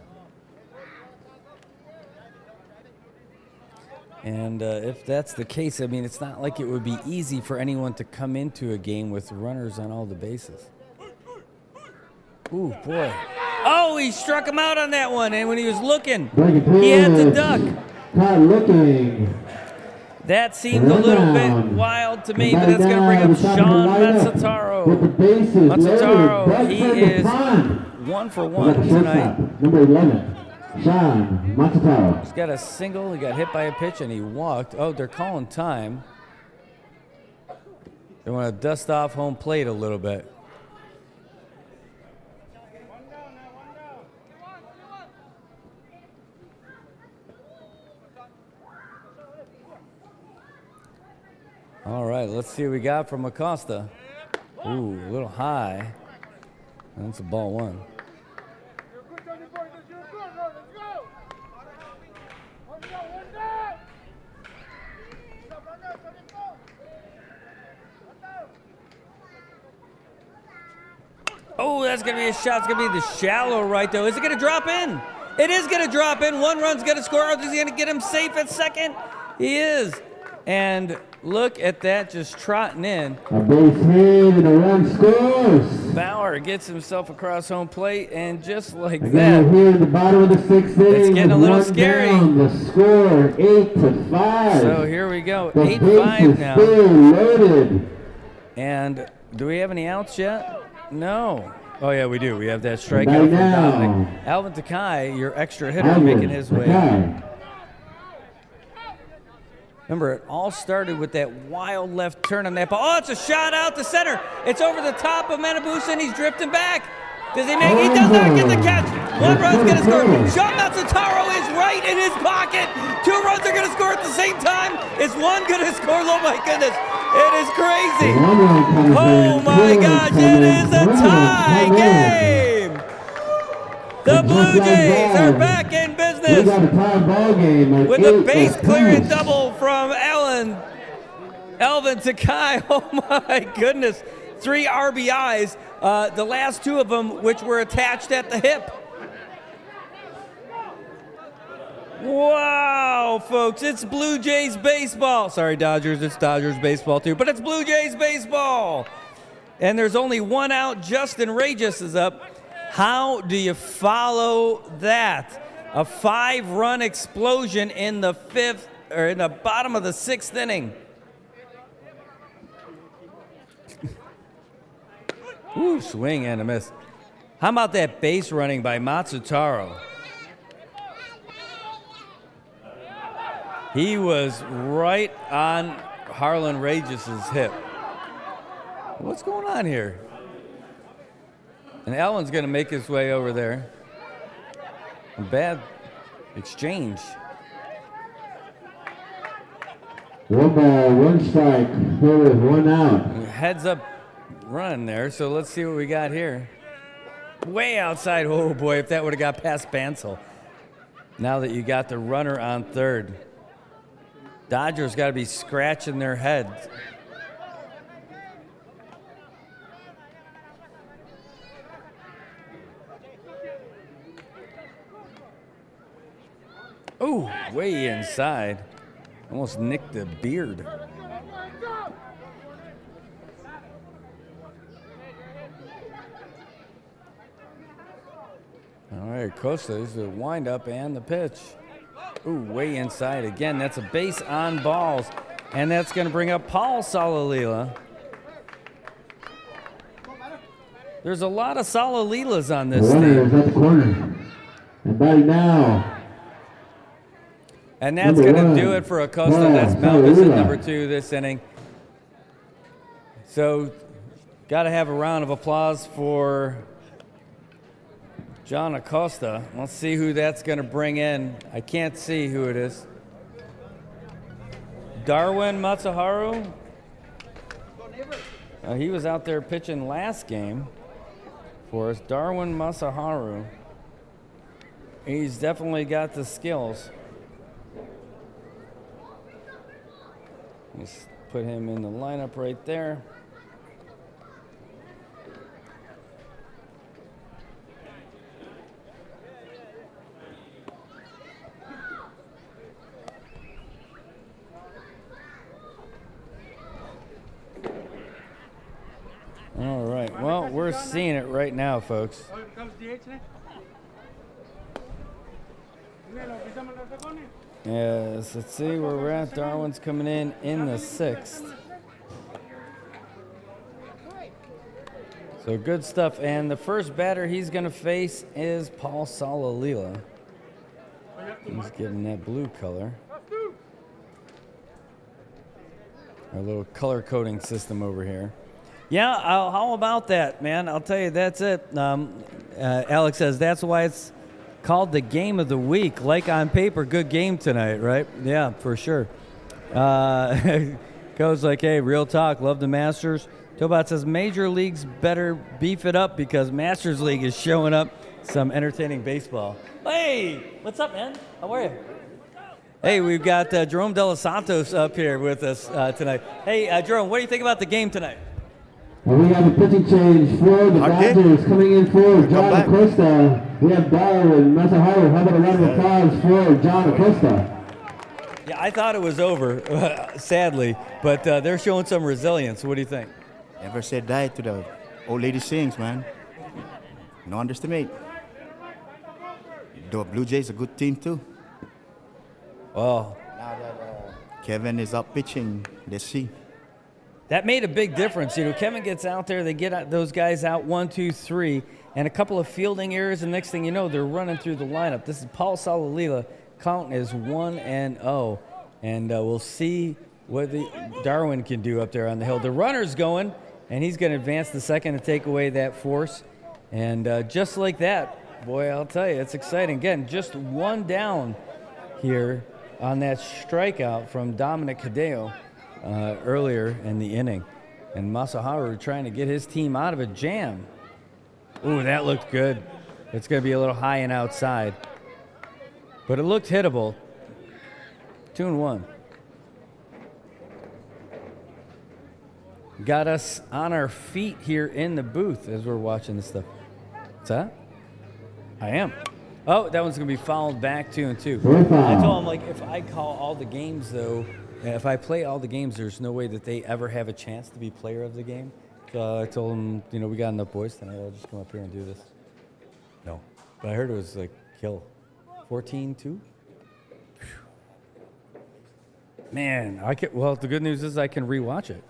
And if that's the case, I mean, it's not like it would be easy for anyone to come into a game with runners on all the bases. Ooh, boy. Oh, he struck him out on that one. And when he was looking, he had to duck. Caught looking. That seemed a little bit wild to me, but that's going to bring up Sean Matsutaro. Matsutaro, he is 1 for 1 tonight. Number 11, Sean Matsutaro. He's got a single, he got hit by a pitch, and he walked. Oh, they're calling time. They want to dust off home plate a little bit. All right, let's see what we got from Acosta. Ooh, a little high. That's a ball 1. Oh, that's going to be a shot. It's going to be the shallow right, though. Is it going to drop in? It is going to drop in. 1 run's going to score. Is he going to get him safe at second? He is. And look at that, just trotting in. A base hit and a run scores. Bauer gets himself across home plate, and just like Again, that, here in the bottom of the 6th inning, it's getting a with little 1 scary. down, the score 8-5. So here we go, The 8-5 base now. is still loaded. And do we have any outs yet? No. Oh yeah, we do. We have that strikeout Right from now. Dominic. Alvin Takai, your extra hitter, Alvin making his way. Takai. Remember, it all started with that wild left turn on that ball. Oh, it's a shot out to center. It's over the top of Manabusa, and he's drifting back. Does he make it? He does not get the catch. 1 run's going to score. Sean Matsutaro is right in his pocket. 2 runs are going to score at the same time. Is 1 going to score? Oh, my goodness. It is crazy. Oh, my gosh. It is a tie game. The Blue Jays are back in We business got a tie ball game with a base clearing double from Alvin Takai. Oh, my goodness. 3 RBIs. The last 2 of them, which were attached at the hip. Wow, folks, it's Blue Jays baseball. Sorry, Dodgers, it's Dodgers baseball too, but it's Blue Jays baseball. And there's only 1 out. Justin Regis is up. How do you follow that? A 5-run explosion in the 5th, or in the bottom of the 6th inning. Ooh, swing and a miss. How about that base running by Matsutaro? He was right on Harlan Regis's hip. What's going on here? And Allen's going to make his way over there. A bad exchange. 1 ball, 1 strike. Here with 1 out. Heads up run there, so let's see what we got here. Way outside. Oh boy, if that would have got past Bansel. Now that you got the runner on third. Dodgers got to be scratching their heads. Ooh, way inside. Almost nicked the beard. All right, Costa is the windup and the pitch. Ooh, way inside again. That's a base on balls. And that's going to bring up Paul Salalila. There's a lot of Salalilas on this Runner team. is at the corner. And batting now. And that's Number going to do one, it for Acosta. Paul That's Malvis at Salalila. number 2 this inning. So, got to have a round of applause for John Acosta. Let's see who that's going to bring in. I can't see who it is. Darwin Matsuharu. He was out there pitching last game for us. Darwin Masaharu. He's definitely got the skills. Let's put him in the lineup right there. All right, well, we're seeing it right now, folks. Yes, let's see where we're at. Darwin's coming in the 6th. So good stuff. And the first batter he's going to face is Paul Salalila. He's getting that blue color. Our little color coding system over here. Yeah, how about that, man? I'll tell you, that's it. Alex says that's why it's called the game of the week. Like on paper, good game tonight, right? Yeah, for sure. Coach like, hey, real talk, love the Masters. Tobot says Major Leagues better beef it up because Masters League is showing up some entertaining baseball. Hey, what's up, man? How are you? Hey, we've got Jerome De Los Santos up here with us tonight. Hey, Jerome, what do you think about the game tonight? Well, we have a pitching change for the Dodgers coming in for John Acosta. We have Darwin Masaharu. How about a round of applause for John Acosta? Yeah, I thought it was over, sadly, but they're showing some resilience. What do you think? Never say die to the old lady sings, man. No underestimate. The Blue Jays a good team too. Oh, Now that Kevin is up pitching, let's see. that made a big difference. You know, Kevin gets out there, they get those guys out 1, 2, 3, and a couple of fielding errors, and next thing you know, they're running through the lineup. This is Paul Salalila. Count is 1-0, and we'll see what Darwin can do up there on the hill. The runner's going, and he's going to advance the second and take away that force. And just like that, boy, I'll tell you, it's exciting. Again, just one down here on that strikeout from Dominic Cadeo earlier in the inning. And Masaharu trying to get his team out of a jam. Ooh, that looked good. It's going to be a little high and outside. But it looked hittable. 2-1. Got us on our feet here in the booth as we're watching this stuff. What's that? I am. Oh, that one's going to be fouled back 2-2. I told him, like, if I call all the games, though, if I play all the games, there's no way that they ever have a chance to be player of the game. So I told him, you know, we got enough boys tonight. I'll just come up here and do this. No. But I heard it was, like, kill. 14-2? Man, well, the good news is I can rewatch it.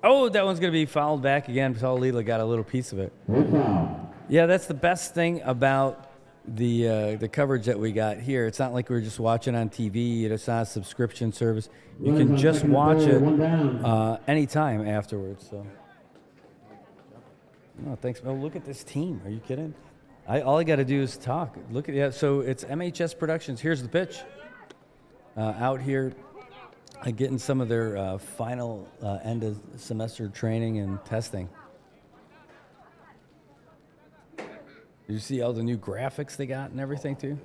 Oh, that one's going to be fouled back again. Salalila got a little piece of it. Yeah, that's the best thing about the coverage that we got here. It's not like we're just watching on TV. It's not a subscription service. You can just watch it anytime afterwards. So, oh, thanks. Oh, look at this team. Are you kidding? All I got to do is talk. Look at that. So it's MHS Productions. Here's the pitch. Out here, getting some of their final end of semester training and testing. Did you see all the new graphics they got and everything too?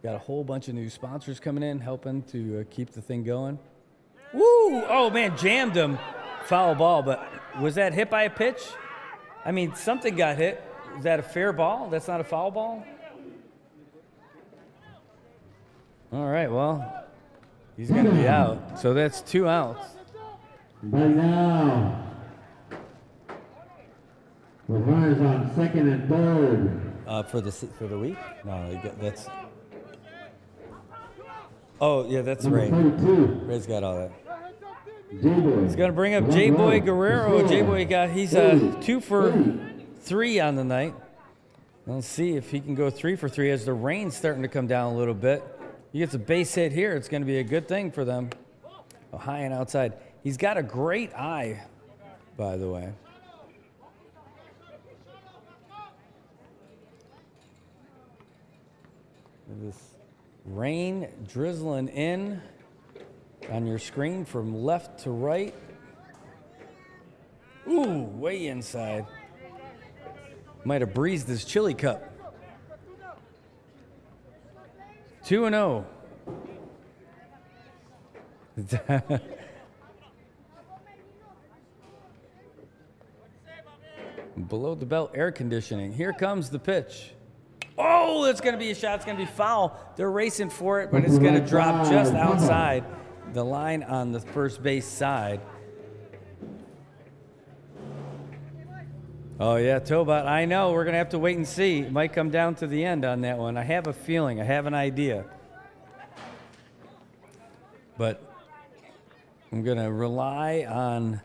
Got a whole bunch of new sponsors coming in, helping to keep the thing going. Woo! Oh man, jammed him. Foul ball, but was that hit by a pitch? I mean, something got hit. Is that a fair ball? That's not a foul ball? All right, well, he's going to be out. So that's 2 outs. Batting now. With runners on second and third. For the week? No, that's. Oh yeah, that's Number Ray. 32. Ray's got all that. J-Boy. He's gonna bring up One J-Boy run. Guerrero. J-Boy he's 2 for 3. 3 on the night. Let's see if he can go 3 for 3 as the rain's starting to come down a little bit. He gets a base hit here. It's going to be a good thing for them. Oh, high and outside. He's got a great eye, by the way. This rain drizzling in on your screen from left to right. Ooh, way inside. Might have breezed his chili cup. 2-0. Below the belt air conditioning. Here comes the pitch. Oh, it's going to be a shot. It's going to be foul. They're racing for it, but it's going to drop just outside the line on the first base side. Oh, yeah, Tobot. I know. We're going to have to wait and see. It might come down to the end on that one. I have a feeling. I have an idea. But I'm going to rely on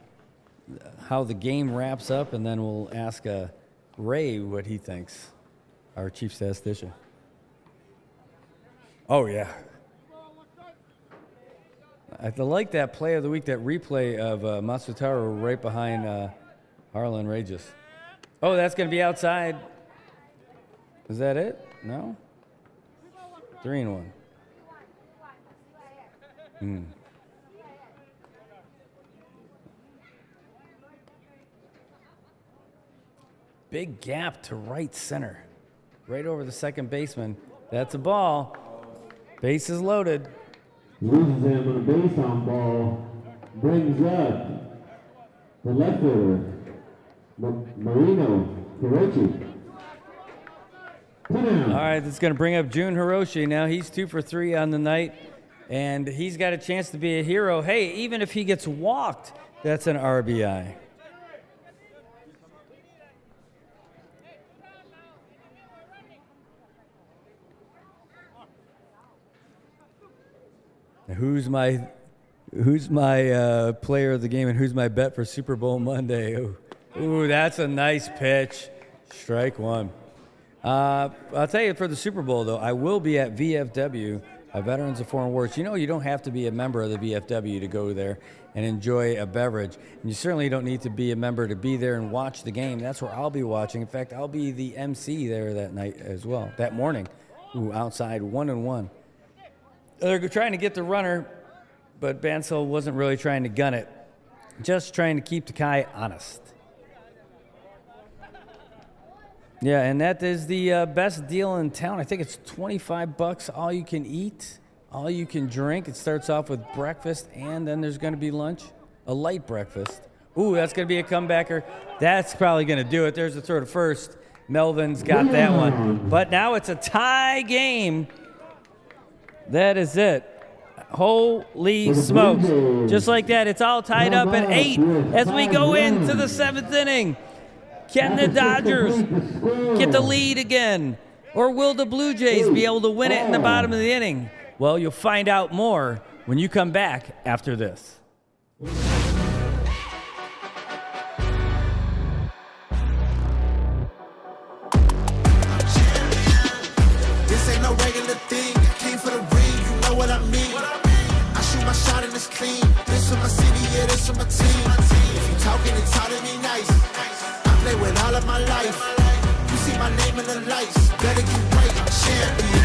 how the game wraps up, and then we'll ask Ray what he thinks, our chief statistician. Oh, yeah. I like that play of the week, that replay of Matsutaro right behind Harlan Regis. Oh, that's going to be outside. Is that it? No? 3-1. Big gap to right center. Right over the second baseman. That's a ball. Base is loaded. Loses him on a base on ball. Brings up the left fielder, Marino Hiroshi. All right, that's going to bring up Jun Hiroshi now. He's 2 for 3 on the night, and he's got a chance to be a hero. Hey, even if he gets walked, that's an RBI. Who's my player of the game, and who's my bet for Super Bowl Monday? Ooh, that's a nice pitch. Strike one. I'll tell you, for the Super Bowl, though, I will be at VFW, Veterans of Foreign Wars. You know, you don't have to be a member of the VFW to go there and enjoy a beverage. And you certainly don't need to be a member to be there and watch the game. That's where I'll be watching. In fact, I'll be the MC there that night as well, that morning. Ooh, outside, 1-1. They're trying to get the runner, but Bansell wasn't really trying to gun it. Just trying to keep the Kai honest. Yeah, and that is the best deal in town. I think it's $25, all you can eat, all you can drink. It starts off with breakfast, and then there's going to be lunch, a light breakfast. Ooh, that's going to be a comebacker. That's probably going to do it. There's the throw to first. Melvin's got that one. But now it's a tie game. That is it. Holy smokes. Just like that, it's all tied up at 8 as we go into the 7th inning. Can the Dodgers get the lead again? Or will the Blue Jays be able to win it in the bottom of the inning? Well, you'll find out more when you come back after this. This ain't no regular thing. I came for the ring, you know what I mean. I shoot my shot and it's clean. This for my city, yeah, this for my team. If you talking and talking me nice, I play with all of my life. You see my name in the lights, better get right, champion.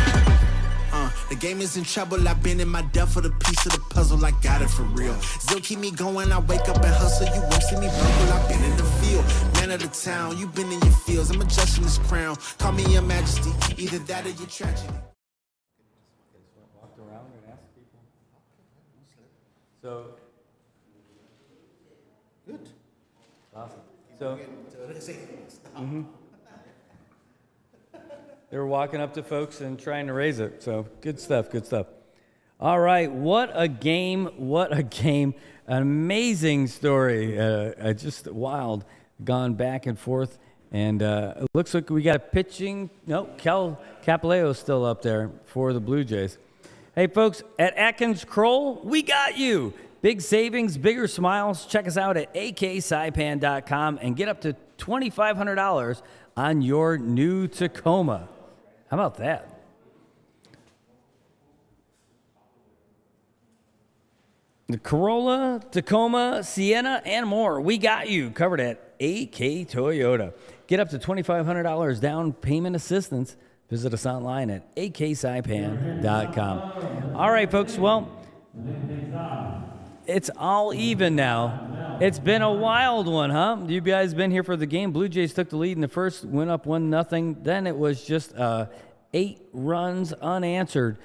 The game is in trouble, I've been in my depth for the piece of the puzzle, I got it for real. Still keep me going, I wake up and hustle, you won't see me buckle, I've been in the field. Man of the town, you been in your fields, I'm adjusting this crown. Call me your majesty, either that or your tragedy. Walked around and asked people. So, Good. awesome. So, they were walking up to folks and trying to raise it. So good stuff, good stuff. All right, what a game, what a game. An amazing story, just wild, gone back and forth. And it looks like we got a pitching, Kel Capaleo's still up there for the Blue Jays. Hey, folks, at Atkins Kroll, we got you. Big savings, bigger smiles. Check us out at aksaipan.com and get up to $2,500 on your new Tacoma. How about that? The Corolla, Tacoma, Sienna, and more. We got you covered at AK Toyota. Get up to $2,500 down payment assistance. Visit us online at aksaipan.com. All right, folks. Well, it's all even now. It's been a wild one, huh? You guys been here for the game. Blue Jays took the lead in the first, went up 1-0. Then it was just 8 runs unanswered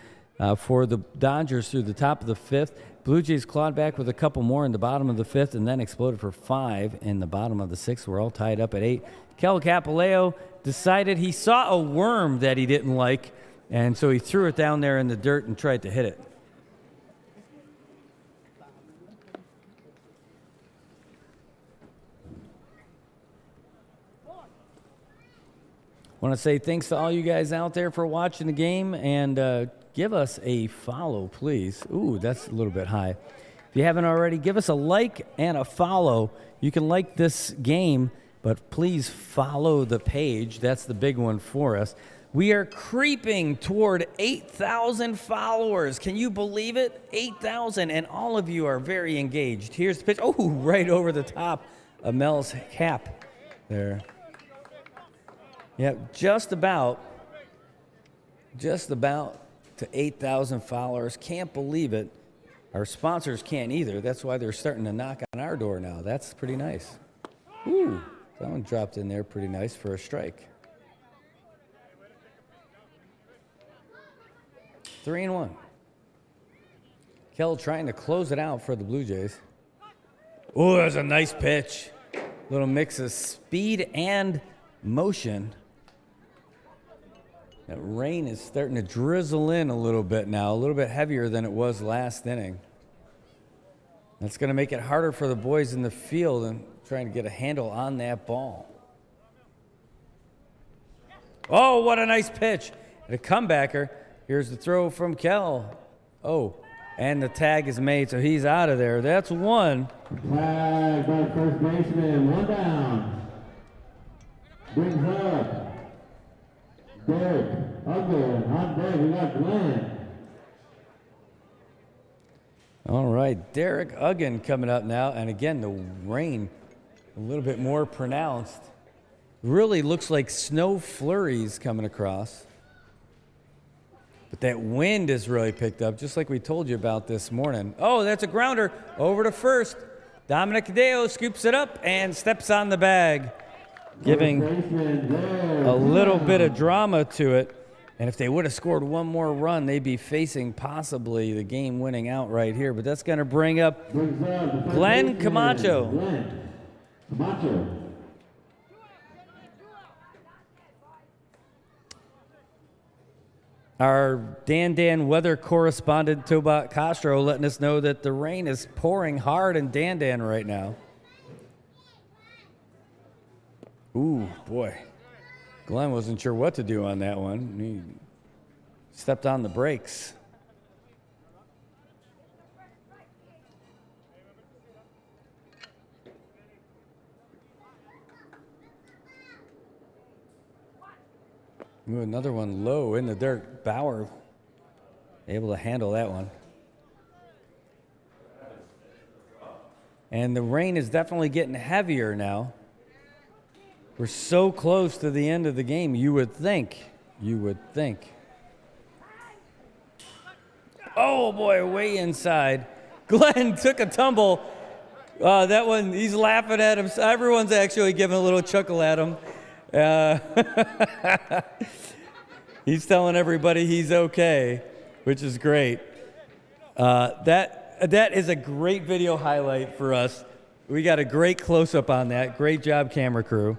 for the Dodgers through the top of the 5th. Blue Jays clawed back with a couple more in the bottom of the 5th and then exploded for 5 in the bottom of the 6th. We're all tied up at 8. Kel Capaleo decided he saw a worm that he didn't like, and so he threw it down there in the dirt and tried to hit it. I want to say thanks to all you guys out there for watching the game, and give us a follow, please. Ooh, that's a little bit high. If you haven't already, give us a like and a follow. You can like this game, but please follow the page. That's the big one for us. We are creeping toward 8,000 followers. Can you believe it? 8,000, and all of you are very engaged. Here's the pitch. Oh, right over the top of Mel's cap there. Yeah, just about to 8,000 followers. Can't believe it. Our sponsors can't either. That's why they're starting to knock on our door now. That's pretty nice. Ooh, that one dropped in there pretty nice for a strike. 3-1. Kel trying to close it out for the Blue Jays. Oh, that's a nice pitch. Little mix of speed and motion. That rain is starting to drizzle in a little bit now, a little bit heavier than it was last inning. That's going to make it harder for the boys in the field and trying to get a handle on that ball. Oh, what a nice pitch. And a comebacker. Here's the throw from Kel. Oh, and the tag is made, so he's out of there. That's one. Tag by first baseman, 1 down. Brings up Derek Uggen. On deck, we got Glenn. All right, Derek Uggen coming up now. And again, the rain a little bit more pronounced. Really looks like snow flurries coming across. But that wind has really picked up, just like we told you about this morning. Oh, that's a grounder over to first. Dominic Cadeo scoops it up and steps on the bag, giving a little bit of drama to it. And if they would have scored one more run, they'd be facing possibly the game-winning out right here. But that's going to bring up Glenn Camacho. Glenn Camacho. Our Dan weather correspondent, Tobat Castro, letting us know that the rain is pouring hard in Dan right now. Ooh, boy. Glenn wasn't sure what to do on that one. He stepped on the brakes. Ooh, another one low in the dirt. Bauer able to handle that one. And the rain is definitely getting heavier now. We're so close to the end of the game, you would think. Oh, boy, way inside. Glenn took a tumble. That one, he's laughing at him. Everyone's actually giving a little chuckle at him. He's telling everybody he's okay, which is great. That is a great video highlight for us. We got a great close-up on that. Great job, camera crew.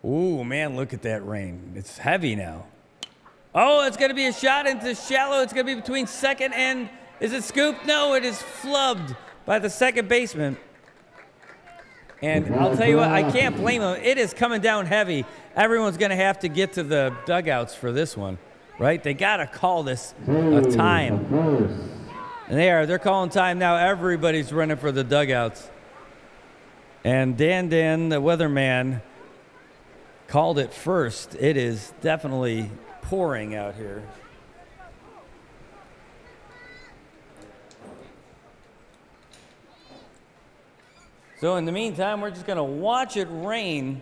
Ooh, man, look at that rain. It's heavy now. Oh, it's going to be a shot into shallow. It's going to be between second and, is it scooped? No, it is flubbed by the second baseman. And I'll tell you what, I can't blame him. It is coming down heavy. Everyone's going to have to get to the dugouts for this one, right? They got to call this a time. And they're calling time now. Everybody's running for the dugouts. And Dan, the weatherman, called it first. It is definitely pouring out here. So in the meantime, we're just going to watch it rain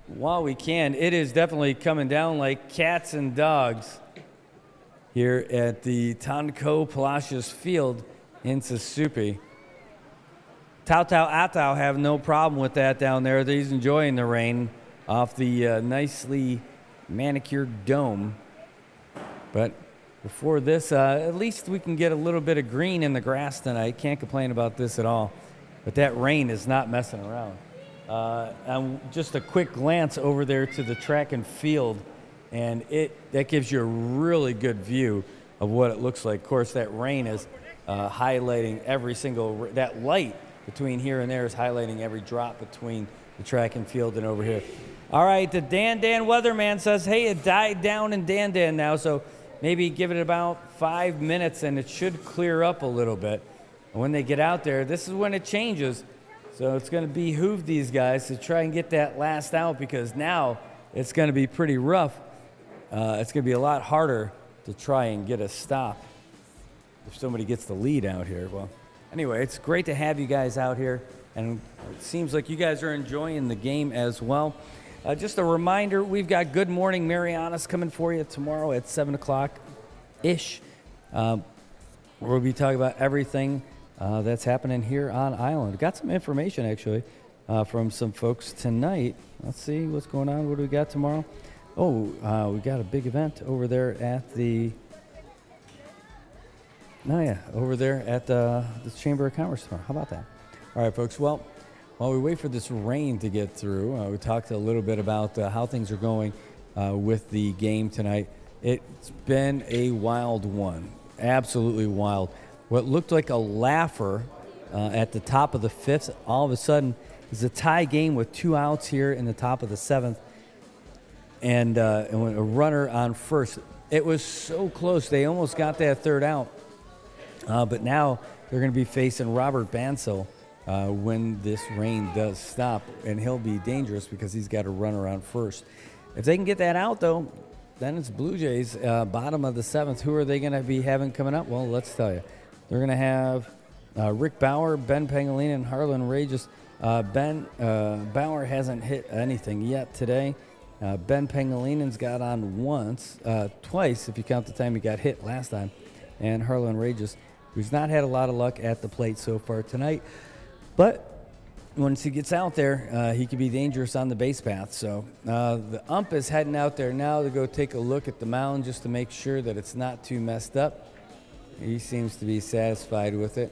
while we can. It is definitely coming down like cats and dogs here at the Tonko Palacios Field in Susupe. Tau Atau have no problem with that down there. He's enjoying the rain off the nicely manicured dome. But before this, at least we can get a little bit of green in the grass tonight. Can't complain about this at all. But that rain is not messing around. And just a quick glance over there to the track and field, and that gives you a really good view of what it looks like. Of course, that rain is highlighting every single, that light between here and there is highlighting every drop between the track and field and over here. All right, the Dan weatherman says, hey, it died down in Dan now, so maybe give it about 5 minutes and it should clear up a little bit. And when they get out there, this is when it changes. So it's going to behoove these guys to try and get that last out, because now it's going to be pretty rough. It's going to be a lot harder to try and get a stop if somebody gets the lead out here. Well, anyway, it's great to have you guys out here, and it seems like you guys are enjoying the game as well. Just a reminder, we've got Good Morning Marianas coming for you tomorrow at 7 o'clock-ish. We'll be talking about everything that's happening here on Island. Got some information, actually, from some folks tonight. Let's see what's going on. What do we got tomorrow? Oh, we got a big event over there at the... over there at the Chamber of Commerce tomorrow. How about that? All right, folks. Well, while we wait for this rain to get through, we talked a little bit about how things are going with the game tonight. It's been a wild one. Absolutely wild. What looked like a laugher at the top of the fifth, all of a sudden, is a tie game with 2 outs here in the top of the seventh, and a runner on first. It was so close. They almost got that third out. But now they're going to be facing Robert Bansell when this rain does stop, and he'll be dangerous because he's got a runner on first. If they can get that out, though, then it's Blue Jays, bottom of the seventh. Who are they going to be having coming up? Well, let's tell you. They're going to have Rick Bauer, Ben Pangolin, and Harlan Regis. Bauer hasn't hit anything yet today. Ben Pangolinen's got on twice, if you count the time he got hit last time. And Harlan Regis, who's not had a lot of luck at the plate so far tonight. But once he gets out there, he can be dangerous on the base path. So the ump is heading out there now to go take a look at the mound just to make sure that it's not too messed up. He seems to be satisfied with it,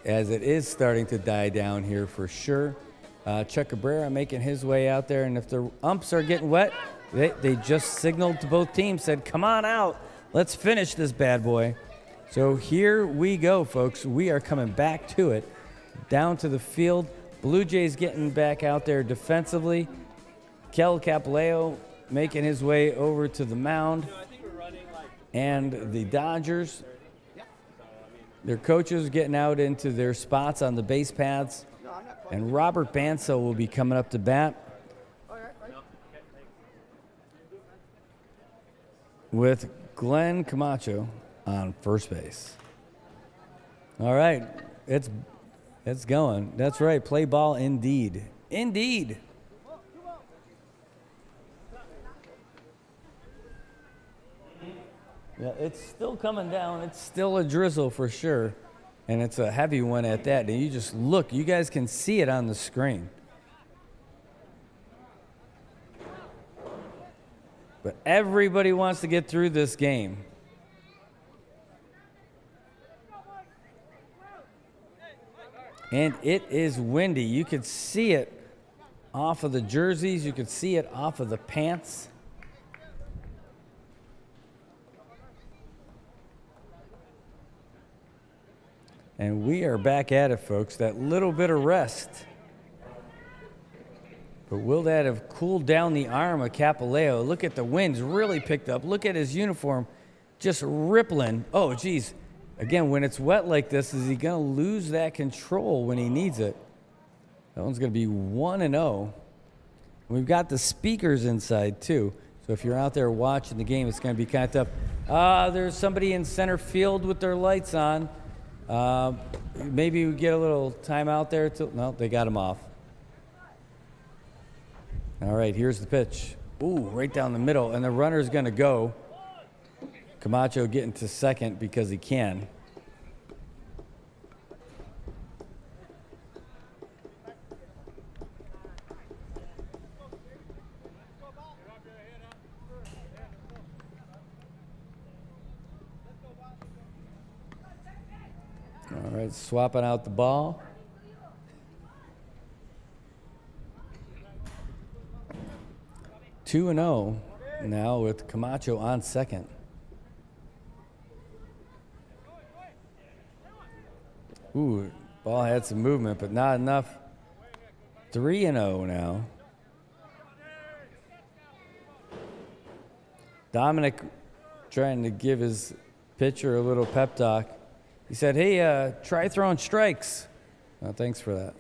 as it is starting to die down here for sure. Chuck Cabrera making his way out there, and if the umps are getting wet, they just signaled to both teams, said, come on out, let's finish this bad boy. So here we go, folks. We are coming back to it, down to the field. Blue Jays getting back out there defensively. Kel Capileo making his way over to the mound. And the Dodgers, their coaches getting out into their spots on the base paths. And Robert Bansell will be coming up to bat with Glenn Camacho on first base. All right, it's going. That's right, play ball indeed. Indeed. Yeah, it's still coming down. It's still a drizzle for sure. And it's a heavy one at that. And you just look, you guys can see it on the screen. But everybody wants to get through this game. And it is windy. You could see it off of the jerseys. You could see it off of the pants. And we are back at it, folks. That little bit of rest. But will that have cooled down the arm of Capileo? Look at the winds really picked up. Look at his uniform just rippling. Oh, geez. Again, when it's wet like this, is he going to lose that control when he needs it? That one's going to be 1-0. We've got the speakers inside, too. So if you're out there watching the game, it's going to be kind of tough. There's somebody in center field with their lights on. Maybe we get a little time out there. No, they got him off. All right, here's the pitch. Ooh, right down the middle. And the runner's going to go. Camacho getting to second because he can. All right, swapping out the ball. Two and 0 now with Camacho on second. Ooh, ball had some movement, but not enough. 3-0 now. Dominic trying to give his pitcher a little pep talk. He said, hey, try throwing strikes. Well, thanks for that.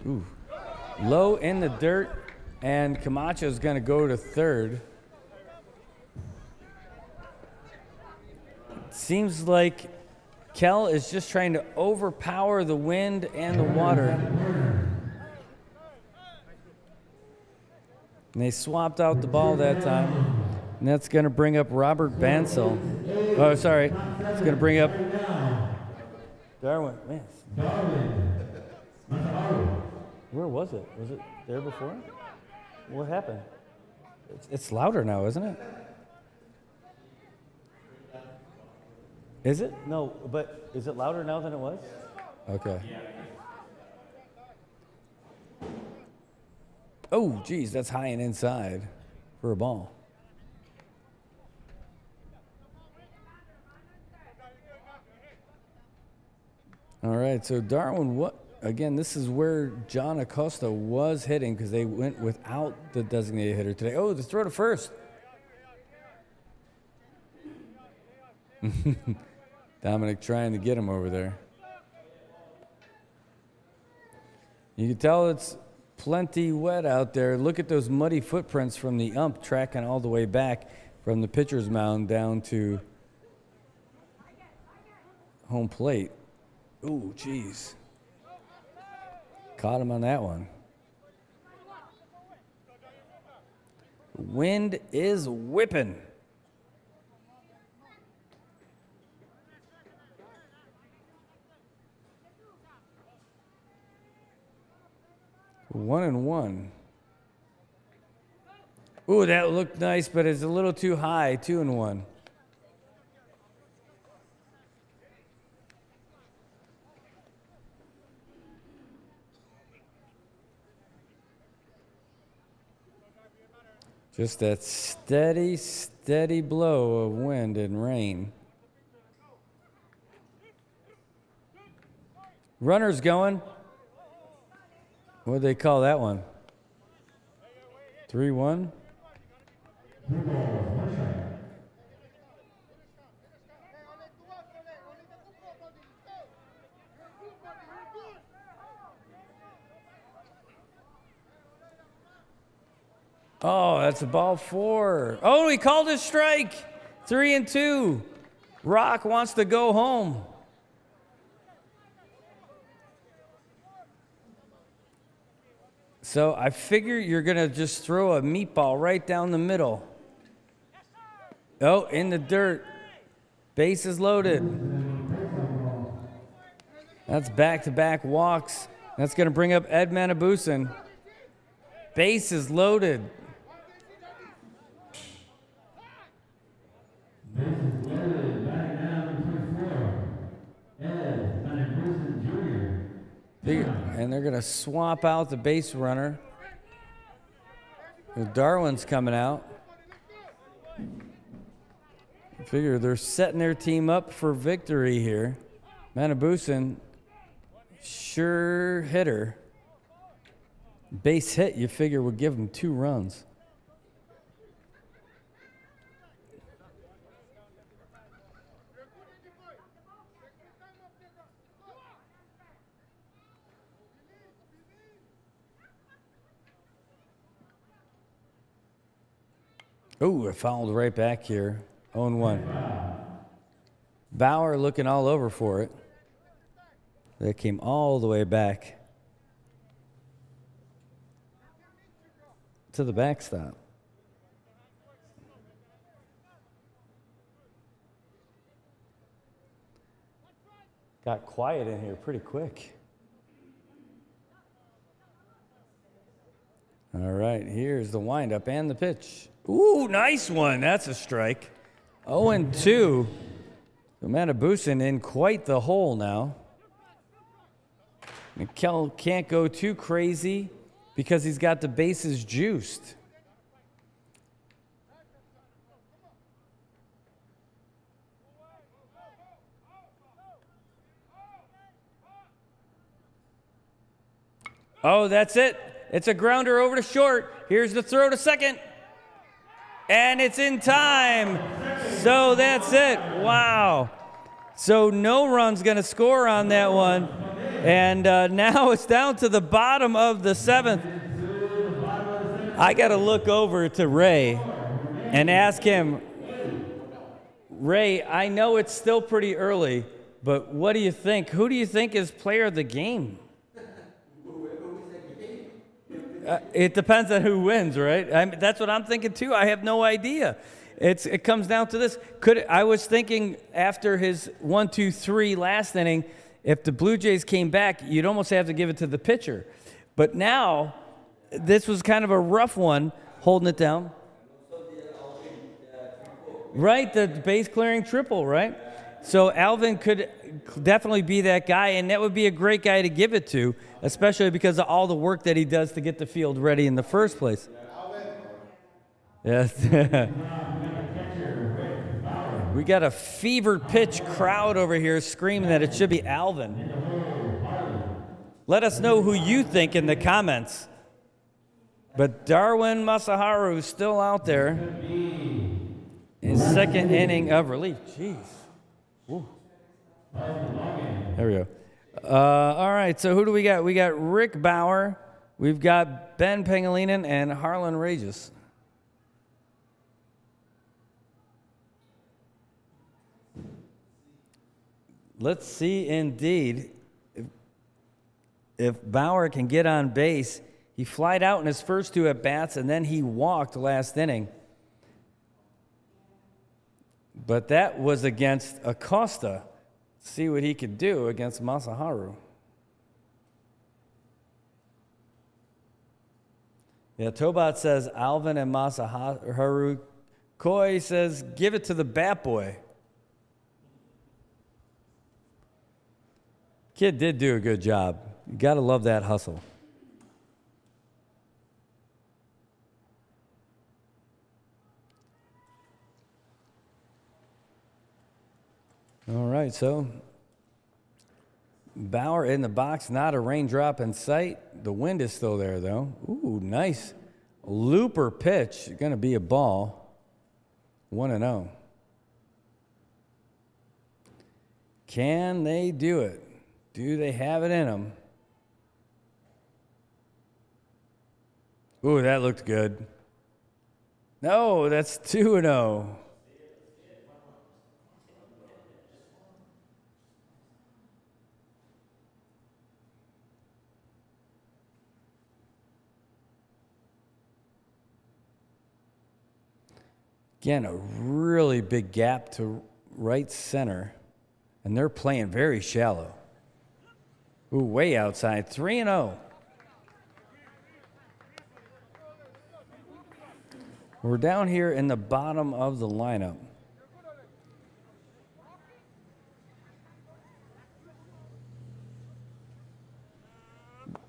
Ooh. Low in the dirt, and Camacho's going to go to third. Seems like Kel is just trying to overpower the wind and the water. And they swapped out the ball that time. And that's going to bring up Robert Bansell. Oh, sorry. It's going to bring up Darwin. Man. Where was it? Was it there before? What happened? It's louder now, isn't it? Is it? No, but is it louder now than it was? Okay. Oh, geez, that's high and inside for a ball. All right, so Darwin, what? Again, this is where John Acosta was hitting because they went without the designated hitter today. Oh, the throw to first. Dominic trying to get him over there. You can tell it's plenty wet out there. Look at those muddy footprints from the ump tracking all the way back from the pitcher's mound down to home plate. Ooh, geez. Caught him on that one. Wind is whipping. One and one. Ooh, that looked nice, but it's a little too high. 2-1. Just that steady, steady blow of wind and rain. Runners going. What do they call that one? 3-1? Oh, that's a ball 4. Oh, he called a strike. 3-2. Rock wants to go home. So I figure you're going to just throw a meatball right down the middle. Oh, in the dirt. Bases loaded. That's back-to-back walks. That's going to bring up Ed Manabusen. Bases loaded. And they're going to swap out the base runner. Darwin's coming out. I figure they're setting their team up for victory here. Manabusen, sure hitter. Base hit, you figure, would give him 2 runs. Oh, it fouled right back here. 0-1. Bauer looking all over for it. That came all the way back to the backstop. Got quiet in here pretty quick. All right, here's the windup and the pitch. Ooh, nice one. That's a strike. 0-2. Manabusen in quite the hole now. Mikkel can't go too crazy because he's got the bases juiced. Oh, that's it. It's a grounder over to short. Here's the throw to second. And it's in time. So that's it. Wow. So no run's going to score on that one. And now it's down to the bottom of the 7th. I got to look over to Ray and ask him, Ray, I know it's still pretty early, but what do you think? Who do you think is player of the game? It depends on who wins, right? That's what I'm thinking too. I have no idea. It comes down to this. I was thinking after his 1-2-3 last inning, if the Blue Jays came back, you'd almost have to give it to the pitcher. But now, this was kind of a rough one, holding it down. Right, the base clearing triple, right? So Alvin could definitely be that guy, and that would be a great guy to give it to, especially because of all the work that he does to get the field ready in the first place. Yes. We got a fevered pitch crowd over here screaming that it should be Alvin. Let us know who you think in the comments. But Darwin Masaharu is still out there. His second inning of relief. Jeez. Ooh. There we go. All right, so who do we got? We got Rick Bauer. We've got Ben Pangilinan and Harlan Regis. Let's see, indeed, if Bauer can get on base. He flied out in his first 2 at-bats, and then he walked last inning. But that was against Acosta. See what he could do against Masaharu. Yeah, Tobat says Alvin and Masaharu. Koi says give it to the bat boy. Kid did do a good job. You got to love that hustle. All right, so Bauer in the box, not a raindrop in sight. The wind is still there, though. Ooh, nice. Looper pitch. Going to be a ball. 1-0. Can they do it? Do they have it in them? Ooh, that looked good. No, that's 2-0. Again, a really big gap to right center, and they're playing very shallow. Ooh, way outside, 3-0. We're down here in the bottom of the lineup.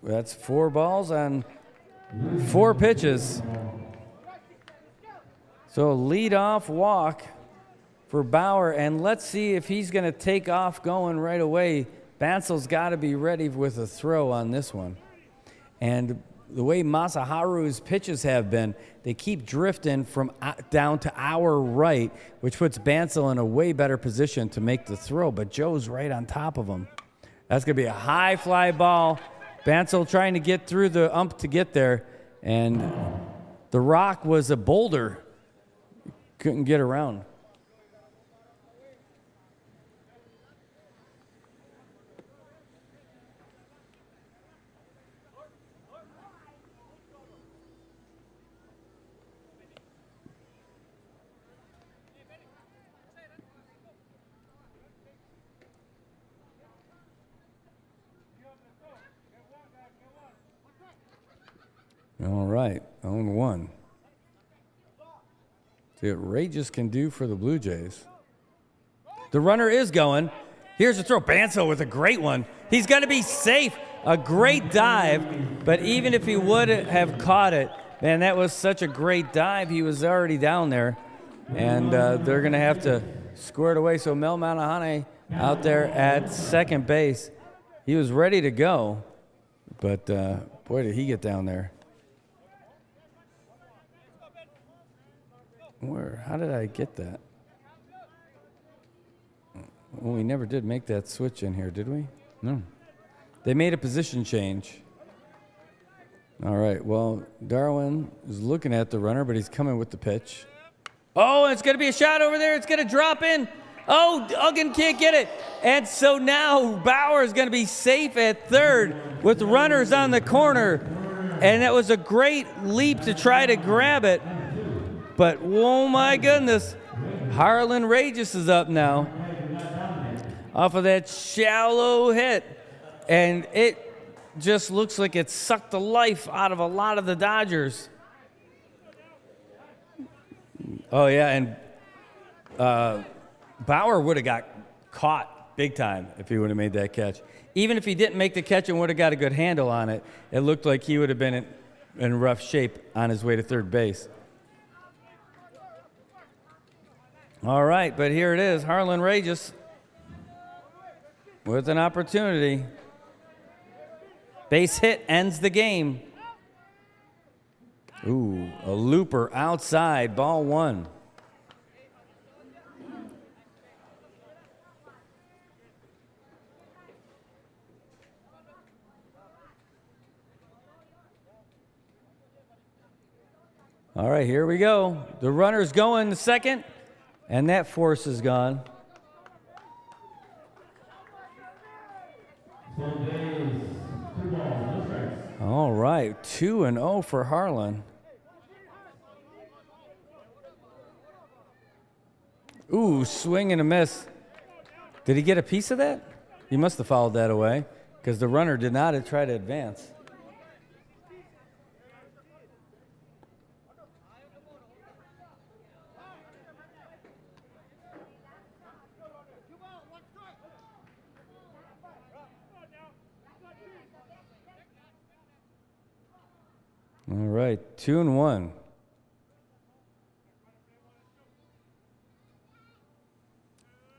That's 4 balls on 4 pitches. So lead-off walk for Bauer, and let's see if he's going to take off going right away. Bansel's got to be ready with a throw on this one. And the way Masaharu's pitches have been, they keep drifting from down to our right, which puts Bansel in a way better position to make the throw, but Joe's right on top of him. That's going to be a high fly ball. Bansel trying to get through the ump to get there, and the rock was a boulder. Couldn't get around. All right, 0-1. See what Regis can do for the Blue Jays. The runner is going. Here's a throw. Bansel with a great one. He's going to be safe. A great dive, but even if he would have caught it, man, that was such a great dive. He was already down there, and they're going to have to square it away. So Mel Manahane out there at second base. He was ready to go, but boy, did he get down there. How did I get that? Well, we never did make that switch in here, did we? No. They made a position change. All right, well, Darwin is looking at the runner, but he's coming with the pitch. Oh, it's going to be a shot over there. It's going to drop in. Oh, Duggan can't get it. And so now Bauer is going to be safe at third with runners on the corner. And that was a great leap to try to grab it. But, oh, my goodness, Harlan Regis is up now off of that shallow hit. And it just looks like it sucked the life out of a lot of the Dodgers. Oh, yeah, and Bauer would have got caught big time if he would have made that catch. Even if he didn't make the catch and would have got a good handle on it, it looked like he would have been in rough shape on his way to third base. All right, but here it is, Harlan Regis with an opportunity. Base hit ends the game. Ooh, a looper outside, ball one. All right, here we go. The runner's going to second, and that force is gone. All right, 2-0 for Harlan. Ooh, swing and a miss. Did he get a piece of that? He must have fouled that away because the runner did not try to advance. All right, 2-1.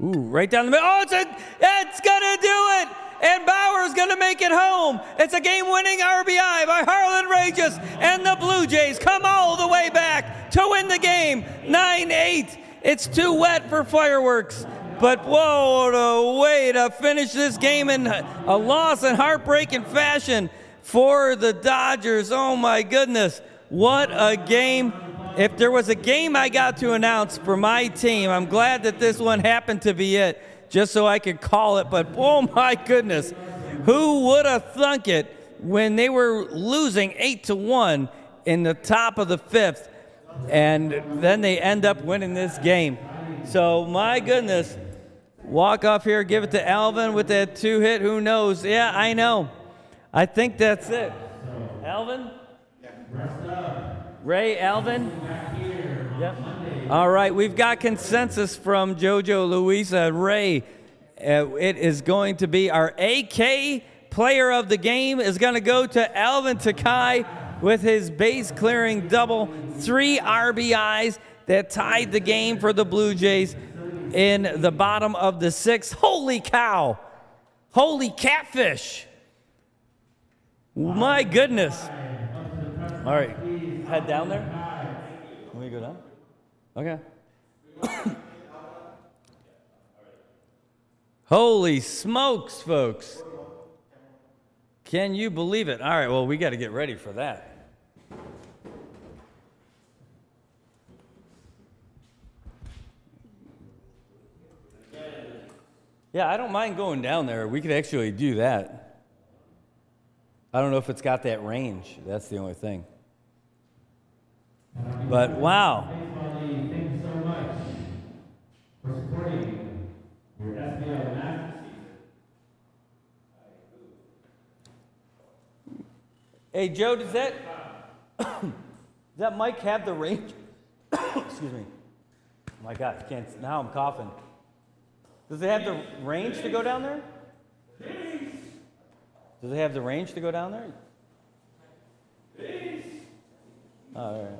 Ooh, right down the middle. Oh, it's going to do it. And Bauer's going to make it home. It's a game-winning RBI by Harlan Regis. And the Blue Jays come all the way back to win the game, 9-8. It's too wet for fireworks. But whoa, what a way to finish this game in a loss in heartbreaking fashion for the Dodgers. Oh, my goodness. What a game. If there was a game I got to announce for my team, I'm glad that this one happened to be it, just so I could call it. But, oh, my goodness, who would have thunk it when they were losing 8-1 in the top of the fifth, and then they end up winning this game. So, my goodness, walk off here, give it to Alvin with that two-hit. Who knows? Yeah, I know. I think that's it. Alvin? Ray, Alvin? Yep. All right, we've got consensus from JoJo, Luisa, Ray. It is going to be our AK player of the game is going to go to Alvin Takai with his base-clearing double, 3 RBIs, that tied the game for the Blue Jays in the bottom of the 6th. Holy cow! Holy catfish! My goodness. All right, head down there. Can we go down? Okay. Holy smokes, folks. Can you believe it? All right, well, we got to get ready for that. Yeah, I don't mind going down there. We could actually do that. I don't know if it's got that range. That's the only thing. But wow. Baseball League, thank you so much for supporting your SBL Masters season. Hey, Joe, does that mic have the range? Excuse me. Oh my God, I can't. Now I'm coughing. Does it have the range to go down there? Does it have the range to go down there? All right.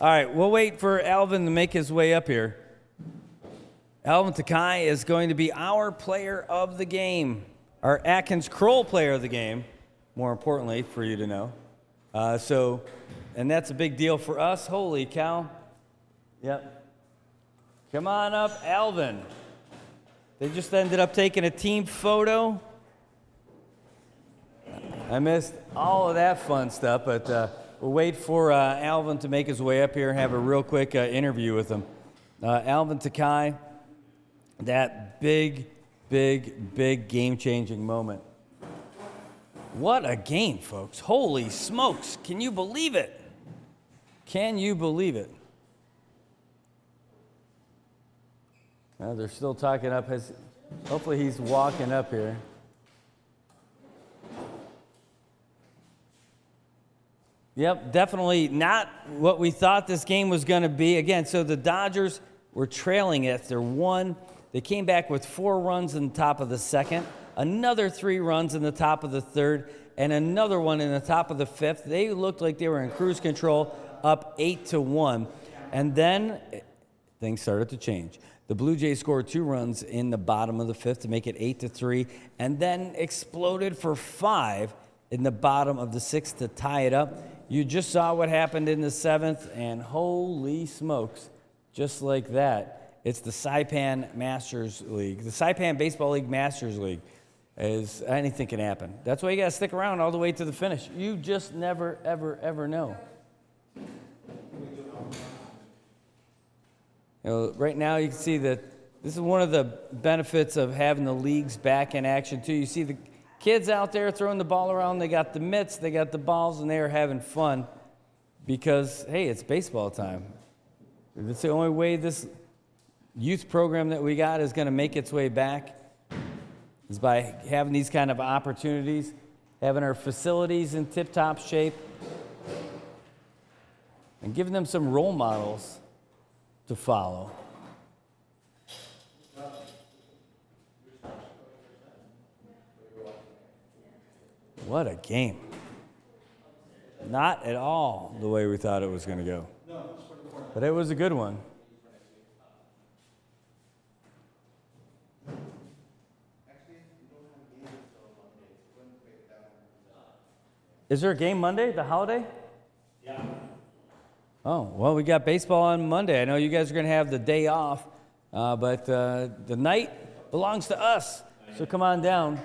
All right, we'll wait for Alvin to make his way up here. Alvin Takai is going to be our player of the game, our Atkins Kroll player of the game, more importantly for you to know. And that's a big deal for us. Holy cow. Yep. Come on up, Alvin. They just ended up taking a team photo. I missed all of that fun stuff, but we'll wait for Alvin to make his way up here and have a real quick interview with him. Alvin Takai, that big game-changing moment. What a game, folks. Holy smokes. Can you believe it? Can you believe it? They're still talking up his... Hopefully he's walking up here. Yep, definitely not what we thought this game was going to be. Again, so the Dodgers were trailing it. They're 1. They came back with 4 runs in the top of the 2nd, another 3 runs in the top of the 3rd, and another one in the top of the 5th. They looked like they were in cruise control, up 8-1. And then things started to change. The Blue Jays scored 2 runs in the bottom of the 5th to make it 8-3, and then exploded for 5 in the bottom of the 6th to tie it up. You just saw what happened in the 7th, and holy smokes, just like that, it's the Saipan Masters League. The Saipan Baseball League Masters League. Is anything can happen. That's why you got to stick around all the way to the finish. You just never, ever know. Right now you can see that this is one of the benefits of having the leagues back in action too. You see the kids out there throwing the ball around. They got the mitts, they got the balls, and they are having fun because, hey, it's baseball time. That's the only way this youth program that we got is going to make its way back is by having these kind of opportunities, having our facilities in tip-top shape, and giving them some role models to follow. What a game. Not at all the way we thought it was going to go. But it was a good one. Is there a game Monday, the holiday? Yeah. Oh, well, we got baseball on Monday. I know you guys are going to have the day off, but the night belongs to us. So come on down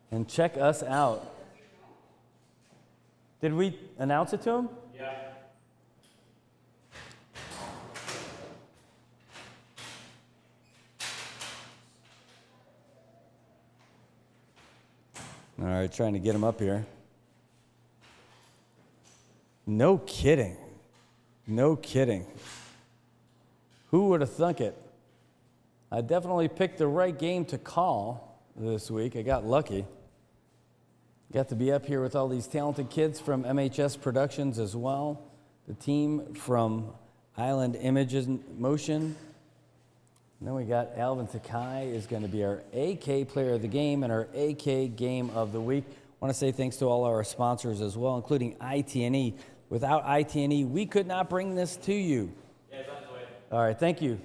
and check us out. Did we announce it to him? Yeah. All right, trying to get him up here. No kidding. No kidding. Who would have thunk it? I definitely picked the right game to call this week. I got lucky. Got to be up here with all these talented kids from MHS Productions as well. The team from Island Images Motion. And then we got Alvin Takai is going to be our AK Player of the Game and our AK Game of the Week. I want to say thanks to all our sponsors as well, including IT&E, Without IT&E, we could not bring this to you. All right, thank you.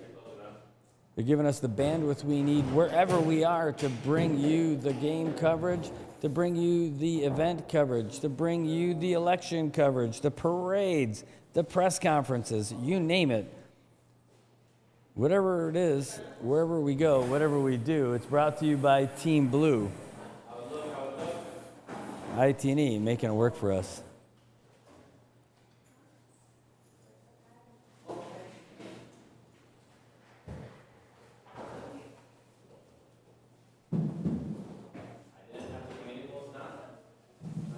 You're giving us the bandwidth we need wherever we are to bring you the game coverage, to bring you the event coverage, to bring you the election coverage, the parades, the press conferences, you name it. Whatever it is, wherever we go, whatever we do, it's brought to you by Team Blue. IT&E making it work for us.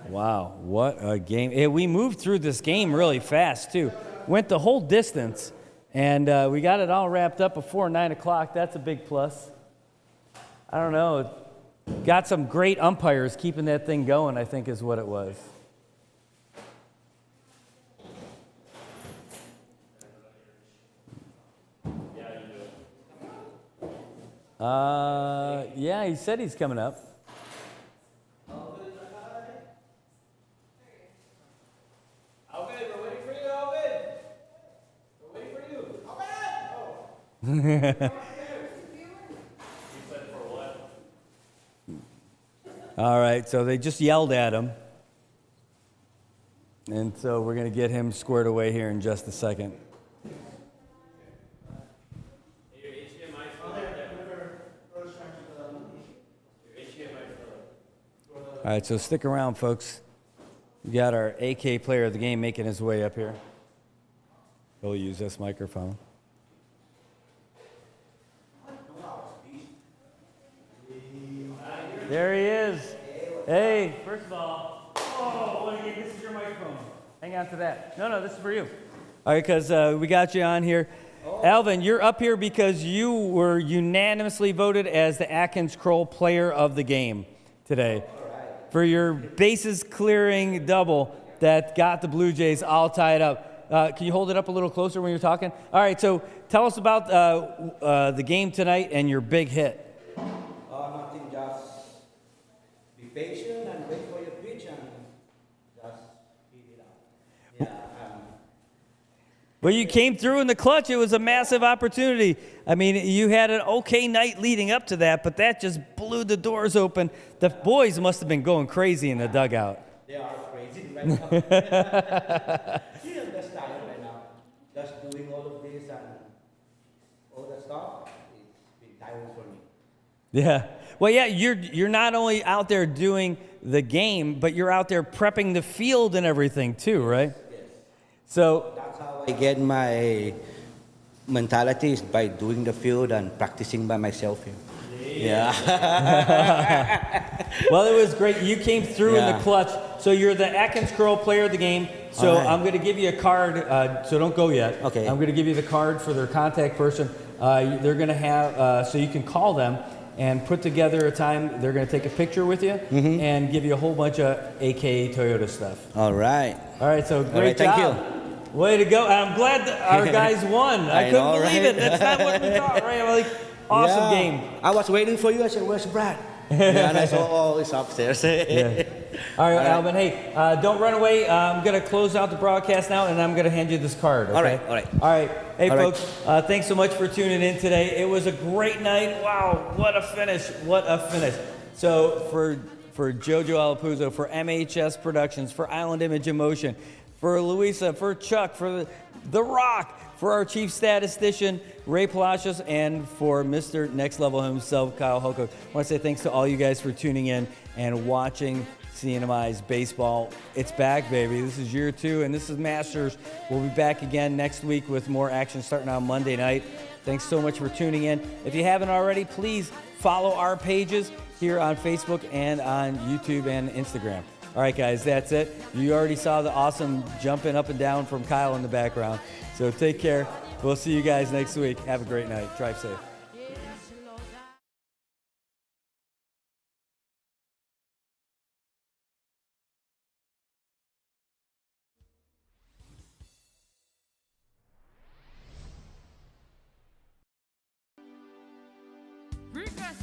Wow, what a game. We moved through this game really fast, too. Went the whole distance, and we got it all wrapped up before 9 o'clock. That's a big plus. I don't know. Got some great umpires keeping that thing going, I think is what it was. Yeah, he said he's coming up. All right, so they just yelled at him. And so we're going to get him squared away here in just a second. All right, so stick around, folks. We got our AK player of the game making his way up here. He'll use this microphone. There he is. Hey, first of all, this is your microphone. Hang on to that. No, this is for you. All right, because we got you on here. Alvin, you're up here because you were unanimously voted as the Atkins Kroll player of the game today for your bases clearing double that got the Blue Jays all tied up. Can you hold it up a little closer when you're talking? All right, so tell us about the game tonight and your big hit. Nothing, just be patient and wait for your pitch and just hit it out. Yeah. Well, you came through in the clutch. It was a massive opportunity. I mean, you had an okay night leading up to that, but that just blew the doors open. The boys must have been going crazy in the dugout. They are crazy right now. You understand right now. Just doing all of this and all that stuff, it's been tiring for me. Yeah. Well, yeah, you're not only out there doing the game, but you're out there prepping the field and everything too, right? Yes. So That's how I get my mentality, is by doing the field and practicing by myself here. Yeah. Well, it was great. You came through in the Yeah. clutch. So you're the Atkins Kroll player of the game. So All right. I'm going to give you a card. So don't go yet. Okay. I'm going to give you the card for their contact person. They're going to have, so you can call them and put together a time. They're going to take a picture with you and give you a whole bunch of AK Toyota stuff. All right. All right. So great right, thank job. Way to go. And I'm glad that our guys won. I couldn't know, believe right? it. That's not what we thought, right? I'm like, awesome Yeah. game. I was waiting for you. I said, "Where's Brad?" Yeah, and I saw, "Oh, it's upstairs." Yeah. All right, Alvin. Hey, don't run away. I'm going to close out the broadcast now, and I'm going to hand you this card. Okay? All right, all right. All right. Hey, All right. folks, thanks so much for tuning in today. It was a great night. Wow, what a finish. What a finish. So for Jojo Alapuzzo, for MHS Productions, for Island Image and Motion, for Luisa, for Chuck, for The Rock, for our chief statistician, Ray Palacios, and for Mr. Next Level himself, Kyle Holcock. I want to say thanks to all you guys for tuning in and watching CNMI's baseball. It's back, baby. This is year 2, and this is Masters. We'll be back again next week with more action starting on Monday night. Thanks so much for tuning in. If you haven't already, please follow our pages here on Facebook and on YouTube and Instagram. All right, guys, that's it. You already saw the awesome jumping up and down from Kyle in the background. So take care. We'll see you guys next week. Have a great night. Drive safe. Rika